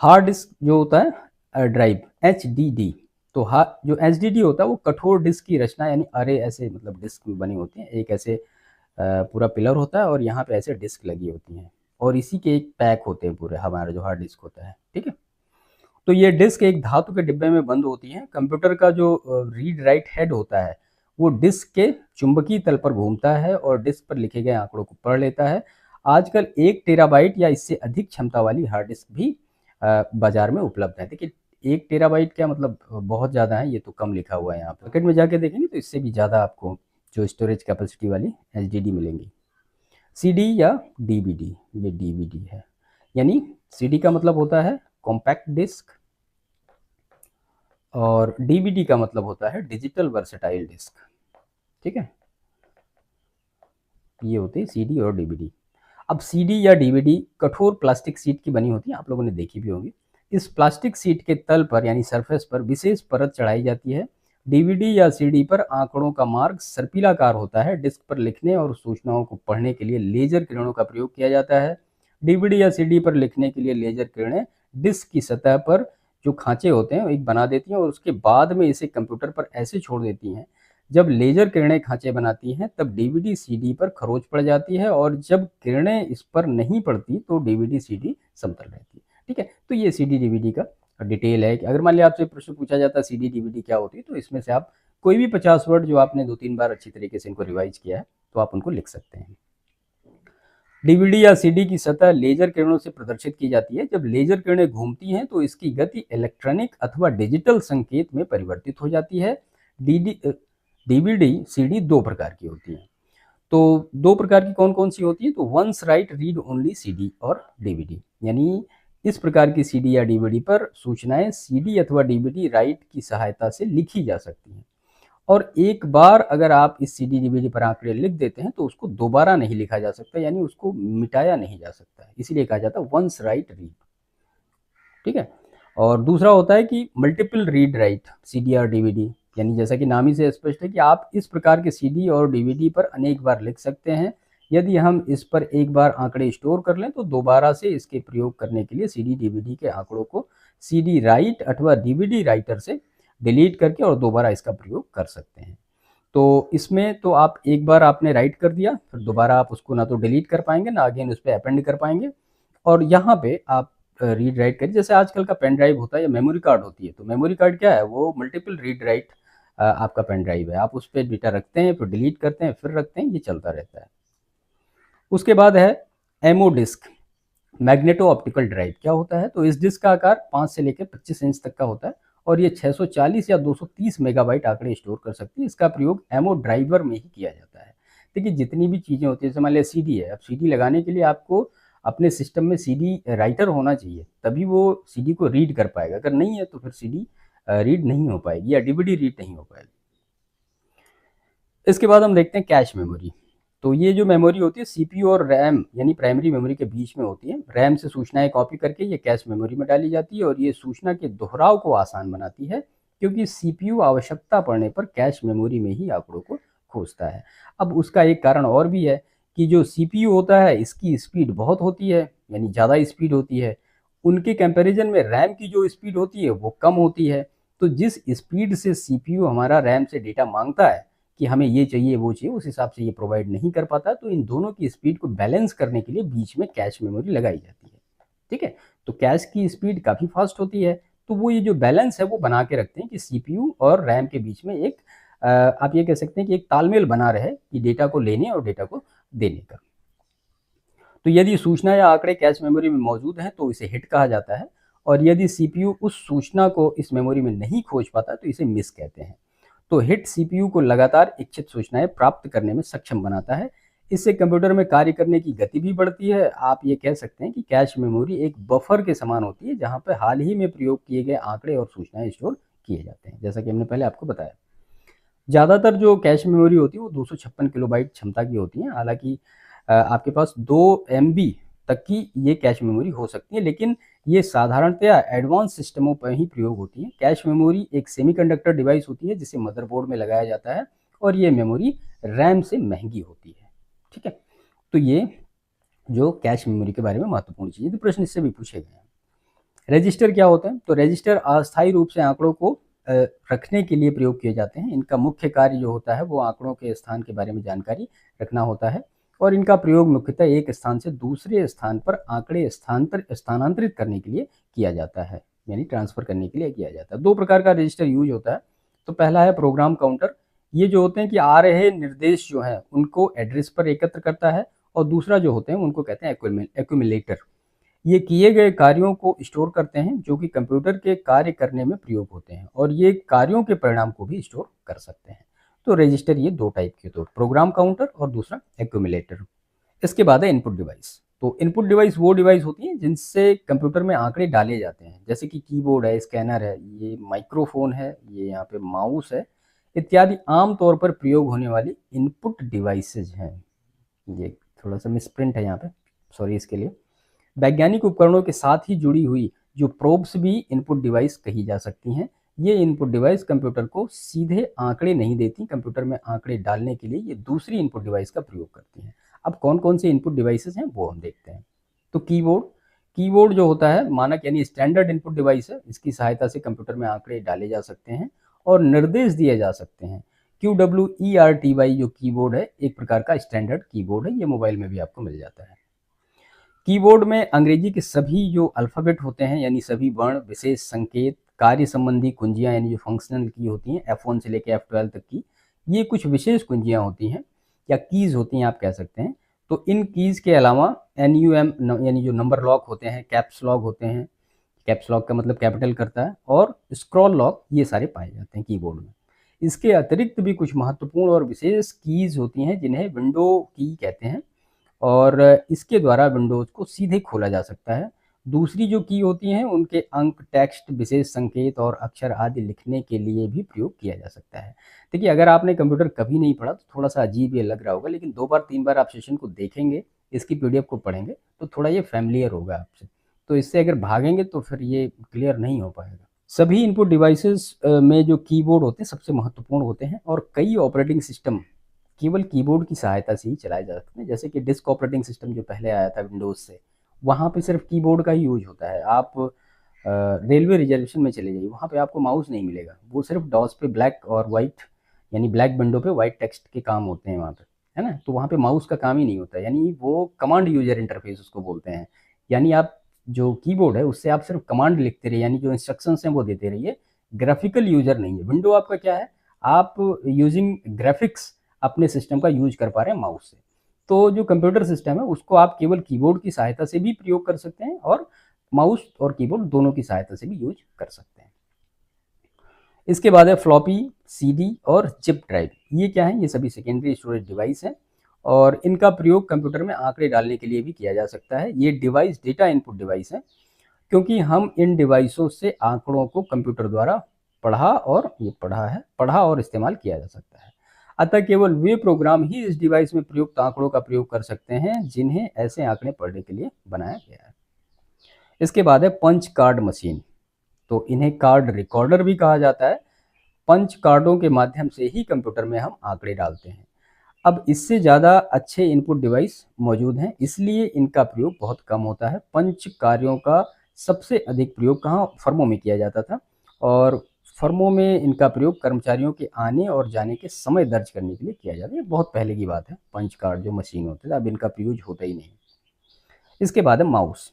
हार्ड डिस्क जो होता है ड्राइव, HDD, तो जो HDD होता है वो कठोर डिस्क की रचना, यानी अरे ऐसे मतलब डिस्क बनी होती है, एक ऐसे पूरा पिलर होता है और यहाँ पे ऐसे डिस्क लगी होती हैं और इसी के एक पैक होते हैं पूरे हमारा जो हार्ड डिस्क होता है। ठीक है, तो ये डिस्क एक धातु के डिब्बे में बंद होती है। कंप्यूटर का जो रीड राइट हेड होता है वो डिस्क के चुंबकीय तल पर घूमता है और डिस्क पर लिखे गए आंकड़ों को पढ़ लेता है। आजकल 1 टेराबाइट या इससे अधिक क्षमता वाली हार्ड डिस्क भी बाजार में उपलब्ध है। देखिए 1 टेराबाइट क्या मतलब बहुत ज़्यादा है, ये तो कम लिखा हुआ है यहाँ पर। मार्केट में जाके देखेंगे तो इससे भी ज़्यादा आपको जो स्टोरेज कैपेसिटी वाली HDD मिलेंगी। CD या DVD, ये DVD है, यानी CD का मतलब होता है कॉम्पैक्ट डिस्क और DVD का मतलब होता है डिजिटल वर्सेटाइल डिस्क। ठीक है, ये होते हैं CD और DVD। अब CD या DVD कठोर प्लास्टिक सीट की बनी होती है, आप लोगों ने देखी भी होगी। इस प्लास्टिक सीट के तल पर यानी सरफेस पर विशेष परत चढ़ाई जाती है। DVD या CD पर आंकड़ों का मार्ग सर्पिलाकार होता है। डिस्क पर लिखने और सूचनाओं को पढ़ने के लिए लेजर किरणों का प्रयोग किया जाता है। DVD या CD पर लिखने के लिए लेजर किरणें डिस्क की सतह पर जो खांचे होते हैं एक बना देती हैं और उसके बाद में इसे कंप्यूटर पर ऐसे छोड़ देती हैं। जब लेजर किरणें खांचे बनाती हैं तब DVD CD पर खरोंच पड़ जाती है और जब किरणें इस पर नहीं पड़ती तो DVD CD समतल रहती है। ठीक है, तो ये CD DVD का डिटेल है कि अगर मान लिया आपसे प्रश्न पूछा जाता है CD DVD क्या होती है, तो इसमें से आप कोई भी 50 वर्ड जो आपने 2-3 बार अच्छी तरीके से इनको रिवाइज किया है तो आप उनको लिख सकते हैं। डीवीडी या सीडी की सतह लेजर किरणों से प्रदर्शित की जाती है। जब लेजर किरणें घूमती हैं तो इसकी गति इलेक्ट्रॉनिक अथवा डिजिटल संकेत में परिवर्तित हो जाती है। डीवीडी सीडी दो प्रकार की होती हैं। तो दो प्रकार की कौन कौन सी होती है? तो once write read only CD और डीवीडी, यानी इस प्रकार की सीडी या डीवीडी पर सूचनाएं सीडी अथवा डीवीडी राइट की सहायता से लिखी जा सकती हैं। और एक बार अगर आप इस सीडी डीवीडी पर आंकड़े लिख देते हैं तो उसको दोबारा नहीं लिखा जा सकता, यानी उसको मिटाया नहीं जा सकता है, इसीलिए कहा जाता है वंस राइट रीड। ठीक है। और दूसरा होता है कि मल्टीपल रीड राइट सीडी और डीवीडी, यानी जैसा कि नाम ही से स्पष्ट है कि आप इस प्रकार के सीडी और डीवीडी पर अनेक बार लिख सकते हैं। यदि हम इस पर एक बार आंकड़े स्टोर कर लें तो दोबारा से इसके प्रयोग करने के लिए सीडी डीवीडी के आंकड़ों को सीडी राइट अथवा डीवीडी राइटर से डिलीट करके और दोबारा इसका प्रयोग कर सकते हैं। तो इसमें तो आप एक बार आपने राइट कर दिया, फिर दोबारा आप उसको ना तो डिलीट कर पाएंगे ना अगेन उस पर अपेंड कर पाएंगे। और यहाँ पे आप रीड राइट करिए, जैसे आजकल का पेन ड्राइव होता है या मेमोरी कार्ड होती है, तो मेमोरी कार्ड क्या है? वो मल्टीपल रीड राइट आपका पेन ड्राइव है। आप उस पर डेटा रखते हैं, फिर डिलीट करते हैं, फिर रखते हैं, ये चलता रहता है। उसके बाद है MO disk, magneto optical drive. क्या होता है? तो इस डिस्क का आकार 5 से लेकर 25 इंच तक का होता है और ये 640 या 230 मेगाबाइट आंकड़े स्टोर कर सकती है। इसका प्रयोग एमओ ड्राइवर में ही किया जाता है। देखिए जितनी भी चीज़ें होती है, जैसे मान लिया सीडी है, अब सीडी लगाने के लिए आपको अपने सिस्टम में सीडी राइटर होना चाहिए, तभी वो सीडी को रीड कर पाएगा। अगर नहीं है तो फिर सीडी रीड नहीं हो पाएगी या डीवीडी रीड नहीं हो पाएगी। इसके बाद हम देखते हैं कैश मेमोरी। तो ये जो मेमोरी होती है सीपीयू और रैम यानी प्राइमरी मेमोरी के बीच में होती है। रैम से सूचनाएं कॉपी करके ये कैश मेमोरी में डाली जाती है और ये सूचना के दोहराव को आसान बनाती है, क्योंकि सीपीयू आवश्यकता पड़ने पर कैश मेमोरी में ही आंकड़ों को खोजता है। अब उसका एक कारण और भी है कि जो सीपीयू होता है इसकी स्पीड बहुत होती है, यानी ज़्यादा स्पीड होती है। उनके कंपैरिजन में रैम की जो स्पीड होती है वो कम होती है। तो जिस स्पीड से सीपीयू हमारा रैम से डेटा मांगता है कि हमें ये चाहिए वो चाहिए, उस हिसाब से ये प्रोवाइड नहीं कर पाता। तो इन दोनों की स्पीड को बैलेंस करने के लिए बीच में कैश मेमोरी लगाई जाती है। ठीक है। तो कैश की स्पीड काफ़ी फास्ट होती है, तो वो ये जो बैलेंस है वो बना के रखते हैं कि सीपीयू और रैम के बीच में एक आप ये कह सकते हैं कि एक तालमेल बना रहे कि डेटा को लेने और डेटा को देने का। तो यदि सूचना या आंकड़े कैश मेमोरी में मौजूद हैं तो इसे हिट कहा जाता है, और यदि सीपीयू उस सूचना को इस मेमोरी में नहीं खोज पाता तो इसे मिस कहते हैं। तो हिट सीपीयू को लगातार इच्छित सूचनाएं प्राप्त करने में सक्षम बनाता है। इससे कंप्यूटर में कार्य करने की गति भी बढ़ती है। आप ये कह सकते हैं कि कैश मेमोरी एक बफर के समान होती है, जहां पर हाल ही में प्रयोग किए गए आंकड़े और सूचनाएं स्टोर किए जाते हैं, जैसा कि हमने पहले आपको बताया। ज़्यादातर जो कैश मेमोरी होती है वो 256 किलोबाइट क्षमता की होती है। हालांकि आपके पास 2 MB तक की ये कैश मेमोरी हो सकती है, लेकिन ये साधारणतया एडवांस सिस्टमों पर ही प्रयोग होती है। कैश मेमोरी एक सेमीकंडक्टर डिवाइस होती है जिसे मदरबोर्ड में लगाया जाता है, और ये मेमोरी रैम से महंगी होती है। ठीक है। तो ये जो कैश मेमोरी के बारे में महत्वपूर्ण चीज़ है, तो प्रश्न इससे भी पूछे गए हैं। रजिस्टर क्या होता है? तो रजिस्टर अस्थायी रूप से आंकड़ों को रखने के लिए प्रयोग किए जाते हैं। इनका मुख्य कार्य जो होता है वो आंकड़ों के स्थान के बारे में जानकारी रखना होता है, और इनका प्रयोग मुख्यतः एक स्थान से दूसरे स्थान पर आंकड़े स्थानांतरित करने के लिए किया जाता है, यानी ट्रांसफर करने के लिए किया जाता है। दो प्रकार का रजिस्टर यूज होता है। तो पहला है प्रोग्राम काउंटर, ये जो होते हैं कि आ रहे निर्देश जो हैं उनको एड्रेस पर एकत्र करता है, और दूसरा जो होते हैं उनको कहते हैं एक्यूमुलेटर। ये किए गए कार्यों को स्टोर करते हैं जो कि कंप्यूटर के कार्य करने में प्रयोग होते हैं, और ये कार्यों के परिणाम को भी स्टोर कर सकते हैं। तो रजिस्टर ये दो टाइप के होते हैं, प्रोग्राम काउंटर और दूसरा एक्यूमुलेटर। इसके बाद है इनपुट डिवाइस। तो इनपुट डिवाइस वो डिवाइस होती है जिनसे कंप्यूटर में आंकड़े डाले जाते हैं, जैसे कि कीबोर्ड है, स्कैनर है, ये माइक्रोफोन है, ये यहाँ पे माउस है इत्यादि आमतौर पर प्रयोग होने वाली इनपुट डिवाइसेज हैं। ये थोड़ा सा मिसप्रिंट है यहाँ पे, सॉरी इसके लिए। वैज्ञानिक उपकरणों के साथ ही जुड़ी हुई जो प्रोब्स भी इनपुट डिवाइस कही जा सकती हैं। ये इनपुट डिवाइस कंप्यूटर को सीधे आंकड़े नहीं देती, कंप्यूटर में आंकड़े डालने के लिए ये दूसरी इनपुट डिवाइस का प्रयोग करती हैं। अब कौन कौन से इनपुट डिवाइसेस हैं वो हम देखते हैं। तो कीबोर्ड जो होता है मानक यानी स्टैंडर्ड इनपुट डिवाइस है। इसकी सहायता से कंप्यूटर में आंकड़े डाले जा सकते हैं और निर्देश दिए जा सकते हैं। QWERTY जो कीबोर्ड है एक प्रकार का स्टैंडर्ड कीबोर्ड है, ये मोबाइल में भी आपको मिल जाता है। कीबोर्ड में अंग्रेजी के सभी जो अल्फ़ाबेट होते हैं, यानी सभी वर्ण, विशेष संकेत, कार्य संबंधी कुंजियाँ, यानी जो फंक्शनल की होती हैं F1 से लेकर F12 तक की, ये कुछ विशेष कुंजियाँ होती हैं या कीज़ होती हैं, आप कह सकते हैं। तो इन कीज़ के अलावा NUM यानी जो नंबर लॉक होते हैं, कैप्स लॉक होते हैं, कैप्स लॉक का मतलब कैपिटल करता है, और स्क्रॉल लॉक, ये सारे पाए जाते हैं कीबोर्ड में। इसके अतिरिक्त भी कुछ महत्वपूर्ण और विशेष कीज़ होती हैं जिन्हें विंडो की कहते हैं, और इसके द्वारा विंडोज़ को सीधे खोला जा सकता है। दूसरी जो की होती हैं उनके अंक, टेक्स्ट, विशेष संकेत और अक्षर आदि लिखने के लिए भी प्रयोग किया जा सकता है। देखिए, अगर आपने कंप्यूटर कभी नहीं पढ़ा तो थोड़ा सा अजीब ये लग रहा होगा, लेकिन 2 बार 3 बार आप सेशन को देखेंगे, इसकी पीडीएफ को पढ़ेंगे तो थोड़ा ये फ़ैमिलियर होगा आपसे। तो इससे अगर भागेंगे तो फिर ये क्लियर नहीं हो पाएगा। सभी इनपुट डिवाइसेस में जो कीबोर्ड होते हैं सबसे महत्वपूर्ण होते हैं, और कई ऑपरेटिंग सिस्टम केवल कीबोर्ड की सहायता से ही चलाए जा सकते हैं। जैसे कि डिस्क ऑपरेटिंग सिस्टम जो पहले आया था विंडोज़ से, वहाँ पे सिर्फ कीबोर्ड का ही यूज होता है। आप रेलवे रिजर्वेशन में चले जाइए, वहाँ पे आपको माउस नहीं मिलेगा, वो सिर्फ डॉस पे ब्लैक और वाइट, यानी ब्लैक विंडो पे वाइट टेक्स्ट के काम होते हैं वहाँ पे, है ना। तो वहाँ पे माउस का काम ही नहीं होता, यानी वो कमांड यूजर इंटरफेस उसको बोलते हैं। यानी आप जो कीबोर्ड है उससे आप सिर्फ कमांड लिखते रहिए, यानी जो इंस्ट्रक्शंस हैं वो देते रहिए, ग्राफिकल यूजर नहीं है। विंडो आपका क्या है, आप यूजिंग ग्राफिक्स अपने सिस्टम का यूज कर पा रहे हैं माउस से। तो जो कंप्यूटर सिस्टम है उसको आप केवल कीबोर्ड की सहायता से भी प्रयोग कर सकते हैं, और माउस और कीबोर्ड दोनों की सहायता से भी यूज कर सकते हैं। इसके बाद है फ्लॉपी, सीडी और चिप ड्राइव। ये क्या है, ये सभी सेकेंडरी स्टोरेज डिवाइस हैं, और इनका प्रयोग कंप्यूटर में आंकड़े डालने के लिए भी किया जा सकता है। ये डिवाइस डेटा इनपुट डिवाइस है, क्योंकि हम इन डिवाइसों से आंकड़ों को कंप्यूटर द्वारा पढ़ा और इस्तेमाल किया जा सकता है। अतः केवल वे प्रोग्राम ही इस डिवाइस में प्रयुक्त आंकड़ों का प्रयोग कर सकते हैं जिन्हें ऐसे आंकड़े पढ़ने के लिए बनाया गया है। इसके बाद है पंच कार्ड मशीन। तो इन्हें कार्ड रिकॉर्डर भी कहा जाता है। पंच कार्डों के माध्यम से ही कंप्यूटर में हम आंकड़े डालते हैं। अब इससे ज़्यादा अच्छे इनपुट डिवाइस मौजूद हैं, इसलिए इनका प्रयोग बहुत कम होता है। पंच कार्यों का सबसे अधिक प्रयोग कहाँ, फर्मों में किया जाता था, और फर्मों में इनका प्रयोग कर्मचारियों के आने और जाने के समय दर्ज करने के लिए किया जाता है। ये बहुत पहले की बात है, पंच कार्ड जो मशीन होते थे, अब इनका प्रयोग होता ही नहीं। इसके बाद है माउस।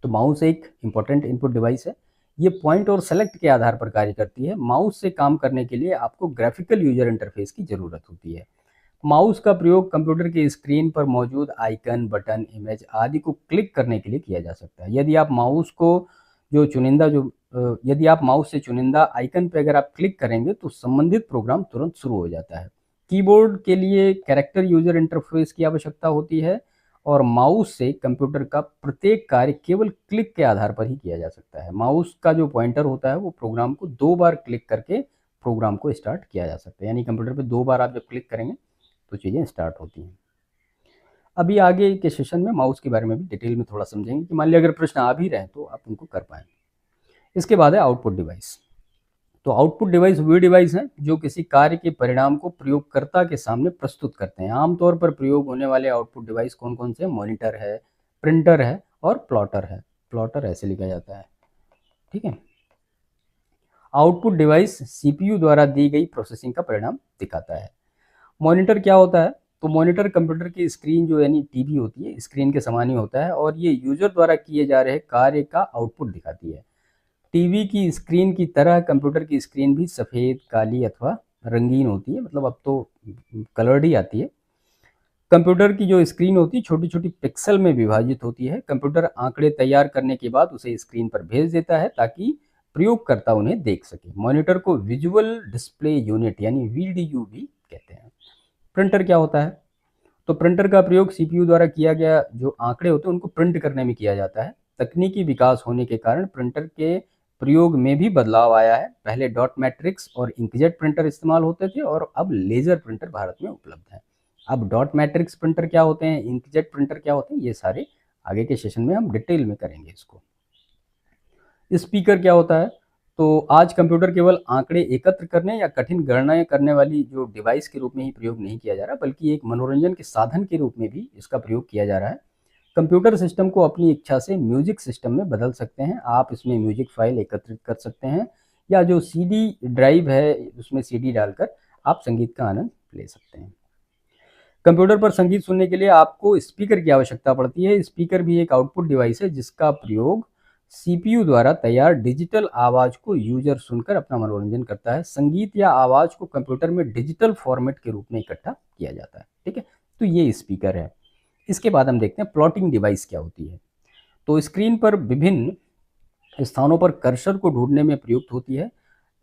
तो माउस एक इम्पोर्टेंट इनपुट डिवाइस है। ये पॉइंट और सेलेक्ट के आधार पर कार्य करती है। माउस से काम करने के लिए आपको ग्राफिकल यूजर इंटरफेस की ज़रूरत होती है। माउस का प्रयोग कंप्यूटर की स्क्रीन पर मौजूद आइकन, बटन, इमेज आदि को क्लिक करने के लिए किया जा सकता है। यदि आप माउस से चुनिंदा आइकन पर अगर आप क्लिक करेंगे तो संबंधित प्रोग्राम तुरंत शुरू हो जाता है। कीबोर्ड के लिए कैरेक्टर यूजर इंटरफेस की आवश्यकता होती है, और माउस से कंप्यूटर का प्रत्येक कार्य केवल क्लिक के आधार पर ही किया जा सकता है। माउस का जो पॉइंटर होता है वो प्रोग्राम को 2 बार क्लिक करके प्रोग्राम को स्टार्ट किया जा सकता है, यानी कंप्यूटर पे 2 बार आप जब क्लिक करेंगे तो चीज़ें स्टार्ट होती हैं। अभी आगे के सेशन में माउस के बारे में भी डिटेल में थोड़ा समझेंगे कि मान लिया अगर प्रश्न आ भी रहे तो आप उनको कर पाएँ। इसके बाद है आउटपुट डिवाइस। तो आउटपुट डिवाइस वे डिवाइस हैं जो किसी कार्य के परिणाम को प्रयोगकर्ता के सामने प्रस्तुत करते हैं। आमतौर पर प्रयोग होने वाले आउटपुट डिवाइस कौन कौन से हैं? मॉनिटर है, प्रिंटर है और प्लॉटर है। प्लॉटर ऐसे लिखा जाता है, ठीक है। आउटपुट डिवाइस सीपीयू द्वारा दी गई प्रोसेसिंग का परिणाम दिखाता है। मॉनिटर क्या होता है? तो मॉनिटर कंप्यूटर की स्क्रीन जो यानी टीवी होती है, स्क्रीन के समान ही होता है, और ये यूजर द्वारा किए जा रहे कार्य का आउटपुट दिखाती है। टीवी की स्क्रीन की तरह कंप्यूटर की स्क्रीन भी सफ़ेद, काली अथवा रंगीन होती है, मतलब अब तो कलर्ड ही आती है। कंप्यूटर की जो स्क्रीन होती है छोटी छोटी पिक्सल में विभाजित होती है। कंप्यूटर आंकड़े तैयार करने के बाद उसे स्क्रीन पर भेज देता है ताकि प्रयोगकर्ता उन्हें देख सके। मॉनिटर को विजुअल डिस्प्ले यूनिट यानी वीडीयू भी कहते हैं। प्रिंटर क्या होता है? तो प्रिंटर का प्रयोग सीपीयू द्वारा किया गया जो आंकड़े होते हैं उनको प्रिंट करने में किया जाता है। तकनीकी विकास होने के कारण प्रिंटर के प्रयोग में भी बदलाव आया है। पहले डॉट मैट्रिक्स और इंकजेट प्रिंटर इस्तेमाल होते थे, और अब लेजर प्रिंटर भारत में उपलब्ध है। अब डॉट मैट्रिक्स प्रिंटर क्या होते हैं, इंकजेट प्रिंटर क्या होते हैं, ये सारे आगे के सेशन में हम डिटेल में करेंगे इसको। स्पीकर क्या होता है? तो आज कंप्यूटर केवल आंकड़े एकत्र करने या कठिन गणनाएं करने वाली जो डिवाइस के रूप में ही प्रयोग नहीं किया जा रहा, बल्कि एक मनोरंजन के साधन के रूप में भी इसका प्रयोग किया जा रहा है। कंप्यूटर सिस्टम को अपनी इच्छा से म्यूजिक सिस्टम में बदल सकते हैं। आप इसमें म्यूजिक फाइल एकत्रित कर सकते हैं, या जो सीडी ड्राइव है उसमें सीडी डालकर आप संगीत का आनंद ले सकते हैं। कंप्यूटर पर संगीत सुनने के लिए आपको स्पीकर की आवश्यकता पड़ती है। स्पीकर भी एक आउटपुट डिवाइस है जिसका प्रयोग सीपीयू द्वारा तैयार डिजिटल आवाज को यूजर सुनकर अपना मनोरंजन करता है। संगीत या आवाज को कंप्यूटर में डिजिटल फॉर्मेट के रूप में इकट्ठा किया जाता है। ठीक है, तो ये स्पीकर है। इसके बाद हम देखते हैं प्लॉटिंग डिवाइस क्या होती है। तो स्क्रीन पर विभिन्न स्थानों पर कर्सर को ढूंढने में प्रयुक्त होती है।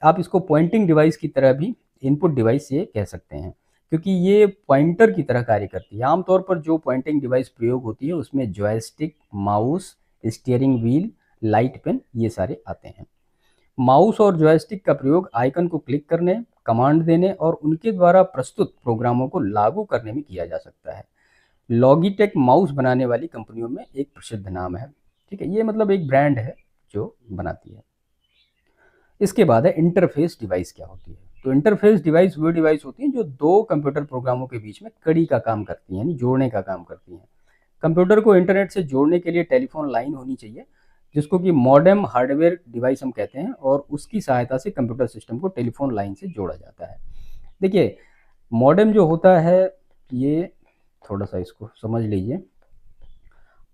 आप इसको पॉइंटिंग डिवाइस की तरह भी, इनपुट डिवाइस ये कह सकते हैं, क्योंकि ये पॉइंटर की तरह कार्य करती है। आमतौर पर जो पॉइंटिंग डिवाइस प्रयोग होती है उसमें joystick, mouse, steering wheel, light pen ये सारे आते हैं। माउस और जॉयस्टिक का प्रयोग आइकन को क्लिक करने, कमांड देने और उनके द्वारा प्रस्तुत प्रोग्रामों को लागू करने में किया जा सकता है। लॉगिटेक माउस बनाने वाली कंपनियों में एक प्रसिद्ध नाम है। ठीक है, ये मतलब एक ब्रांड है जो बनाती है। इसके बाद है इंटरफेस डिवाइस क्या होती है। तो इंटरफेस डिवाइस वो डिवाइस होती हैं जो दो कंप्यूटर प्रोग्रामों के बीच में कड़ी का काम करती हैं, यानी जोड़ने का काम करती हैं। कंप्यूटर को इंटरनेट से जोड़ने के लिए टेलीफोन लाइन होनी चाहिए, जिसको कि मॉडेम हार्डवेयर डिवाइस हम कहते हैं, और उसकी सहायता से कंप्यूटर सिस्टम को टेलीफोन लाइन से जोड़ा जाता है। देखिए, मॉडेम जो होता है, ये थोड़ा सा इसको समझ लीजिए।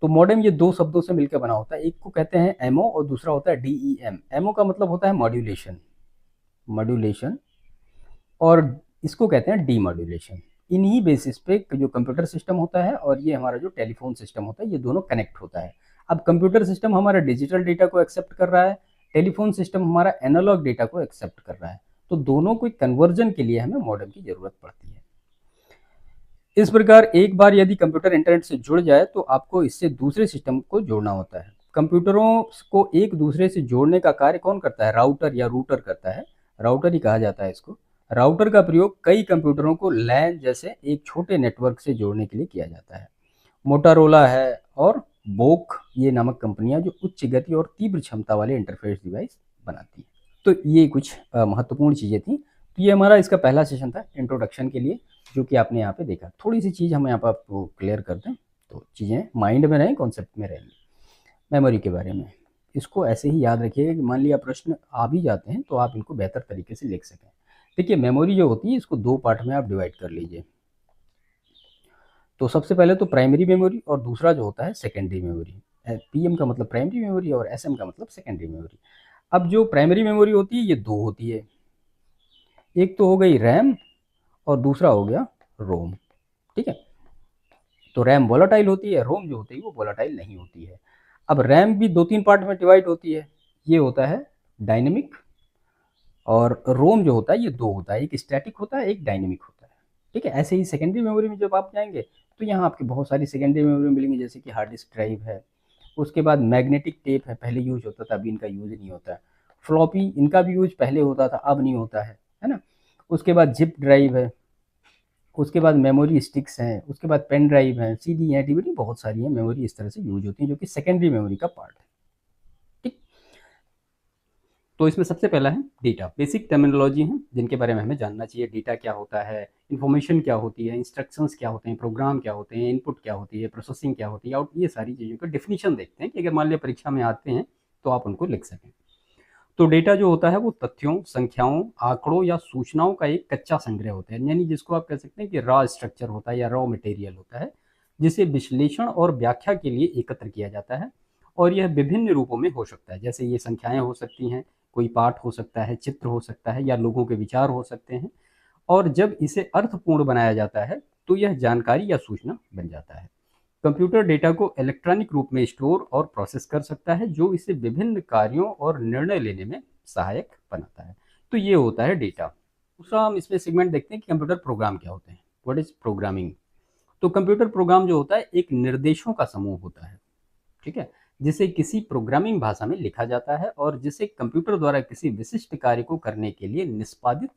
तो मॉडेम ये दो शब्दों से मिलकर बना होता है। एक को कहते हैं एमओ और दूसरा होता है डीईएम। एमओ का मतलब होता है मॉड्यूलेशन, और इसको कहते हैं डीमॉड्यूलेशन। इन्हीं बेसिस पे जो कंप्यूटर सिस्टम होता है और ये हमारा जो टेलीफोन सिस्टम होता है, ये दोनों कनेक्ट होता है। अब कंप्यूटर सिस्टम हमारा डिजिटल डेटा को एक्सेप्ट कर रहा है, टेलीफोन सिस्टम हमारा एनालॉग डेटा को एक्सेप्ट कर रहा है। तो दोनों को कन्वर्जन के लिए हमें मॉडेम की जरूरत पड़ती है। इस प्रकार एक बार यदि कंप्यूटर इंटरनेट से जुड़ जाए तो आपको इससे दूसरे सिस्टम को जोड़ना होता है। कंप्यूटरों को एक दूसरे से जोड़ने का कार्य कौन करता है? राउटर या रूटर करता है। राउटर ही कहा जाता है इसको। राउटर का प्रयोग कई कंप्यूटरों को लैन जैसे एक छोटे नेटवर्क से जोड़ने के लिए किया जाता है। मोटोरोला है और बोक ये नामक कंपनियां जो उच्च गति और तीव्र क्षमता वाले इंटरफेस डिवाइस बनाती है। तो ये कुछ महत्वपूर्ण चीज़ें थी। तो ये हमारा इसका पहला सेशन था इंट्रोडक्शन के लिए, जो कि आपने यहाँ पे देखा। थोड़ी सी चीज़ हम यहाँ पर आपको क्लियर कर दें तो चीज़ें माइंड में रहें, कॉन्सेप्ट में रहेंगी। मेमोरी के बारे में इसको ऐसे ही याद रखिएगा कि मान लिया प्रश्न आ भी जाते हैं तो आप इनको बेहतर तरीके से लिख सकें। देखिए, मेमोरी जो होती है इसको दो पार्ट में आप डिवाइड कर लीजिए। तो सबसे पहले तो प्राइमरी मेमोरी और दूसरा जो होता है सेकेंडरी मेमोरी। पीएम का मतलब प्राइमरी मेमोरी और एसएम का मतलब सेकेंडरी मेमोरी। अब जो प्राइमरी मेमोरी होती है ये दो होती है, एक तो हो गई रैम और दूसरा हो गया रोम। ठीक है, तो रैम वोलाटाइल होती है, रोम जो होती है वो वोलाटाइल नहीं होती है। अब रैम भी दो तीन पार्ट में डिवाइड होती है। ये होता है डायनेमिक, और रोम जो होता है ये दो होता है, एक स्टैटिक होता है, एक डायनेमिक होता है। ठीक है, ऐसे ही सेकेंडरी मेमोरी में जब आप जाएंगे तो यहाँ आपके बहुत सारी सेकेंडरी मेमोरी मिलेंगी, जैसे कि हार्ड डिस्क ड्राइव है। उसके बाद मैग्नेटिक टेप है, पहले यूज होता था, अभी इनका यूज नहीं होता है। फ्लॉपी, इनका भी यूज पहले होता था, अब नहीं होता है ना। उसके बाद जिप ड्राइव है, उसके बाद मेमोरी स्टिक्स हैं, उसके बाद पेन ड्राइव है, सीडी है, डीवीडी, बहुत सारी है मेमोरी इस तरह से यूज होती है, जो कि सेकेंडरी मेमोरी का पार्ट है। ठीक, तो इसमें सबसे पहला है डेटा। बेसिक टर्मिनोलॉजी है जिनके बारे में हमें जानना चाहिए। डेटा क्या होता है, इन्फॉर्मेशन क्या होती है, इंस्ट्रक्शंस क्या होते हैं, प्रोग्राम क्या होते हैं, इनपुट क्या होती है, प्रोसेसिंग क्या होती है, आउट, ये सारी चीज़ों का डेफिनेशन देखते हैं कि अगर मान लिया परीक्षा में आते हैं तो आप उनको लिख सकें। तो डेटा जो होता है वो तथ्यों, संख्याओं, आंकड़ों या सूचनाओं का एक कच्चा संग्रह होता है, यानी जिसको आप कह सकते हैं कि रॉ स्ट्रक्चर होता है या रॉ मटेरियल होता है, जिसे विश्लेषण और व्याख्या के लिए एकत्र किया जाता है। और यह विभिन्न रूपों में हो सकता है, जैसे ये संख्याएं हो सकती हैं, कोई पाठ हो सकता है, चित्र हो सकता है, या लोगों के विचार हो सकते हैं। और जब इसे अर्थपूर्ण बनाया जाता है तो यह जानकारी या सूचना बन जाता है। कंप्यूटर डेटा को इलेक्ट्रॉनिक रूप में स्टोर और प्रोसेस कर सकता है, जो इसे विभिन्न कार्यों और निर्णय लेने में सहायक बनाता है। तो ये होता है डेटा। दूसरा हम इसमें सेगमेंट देखते हैं कि कंप्यूटर प्रोग्राम क्या होते हैं। What is programming? तो कंप्यूटर प्रोग्राम जो होता है एक निर्देशों का समूह होता है, ठीक है, जिसे किसी प्रोग्रामिंग भाषा में लिखा जाता है और जिसे कंप्यूटर द्वारा किसी विशिष्ट कार्य को करने के लिए निष्पादित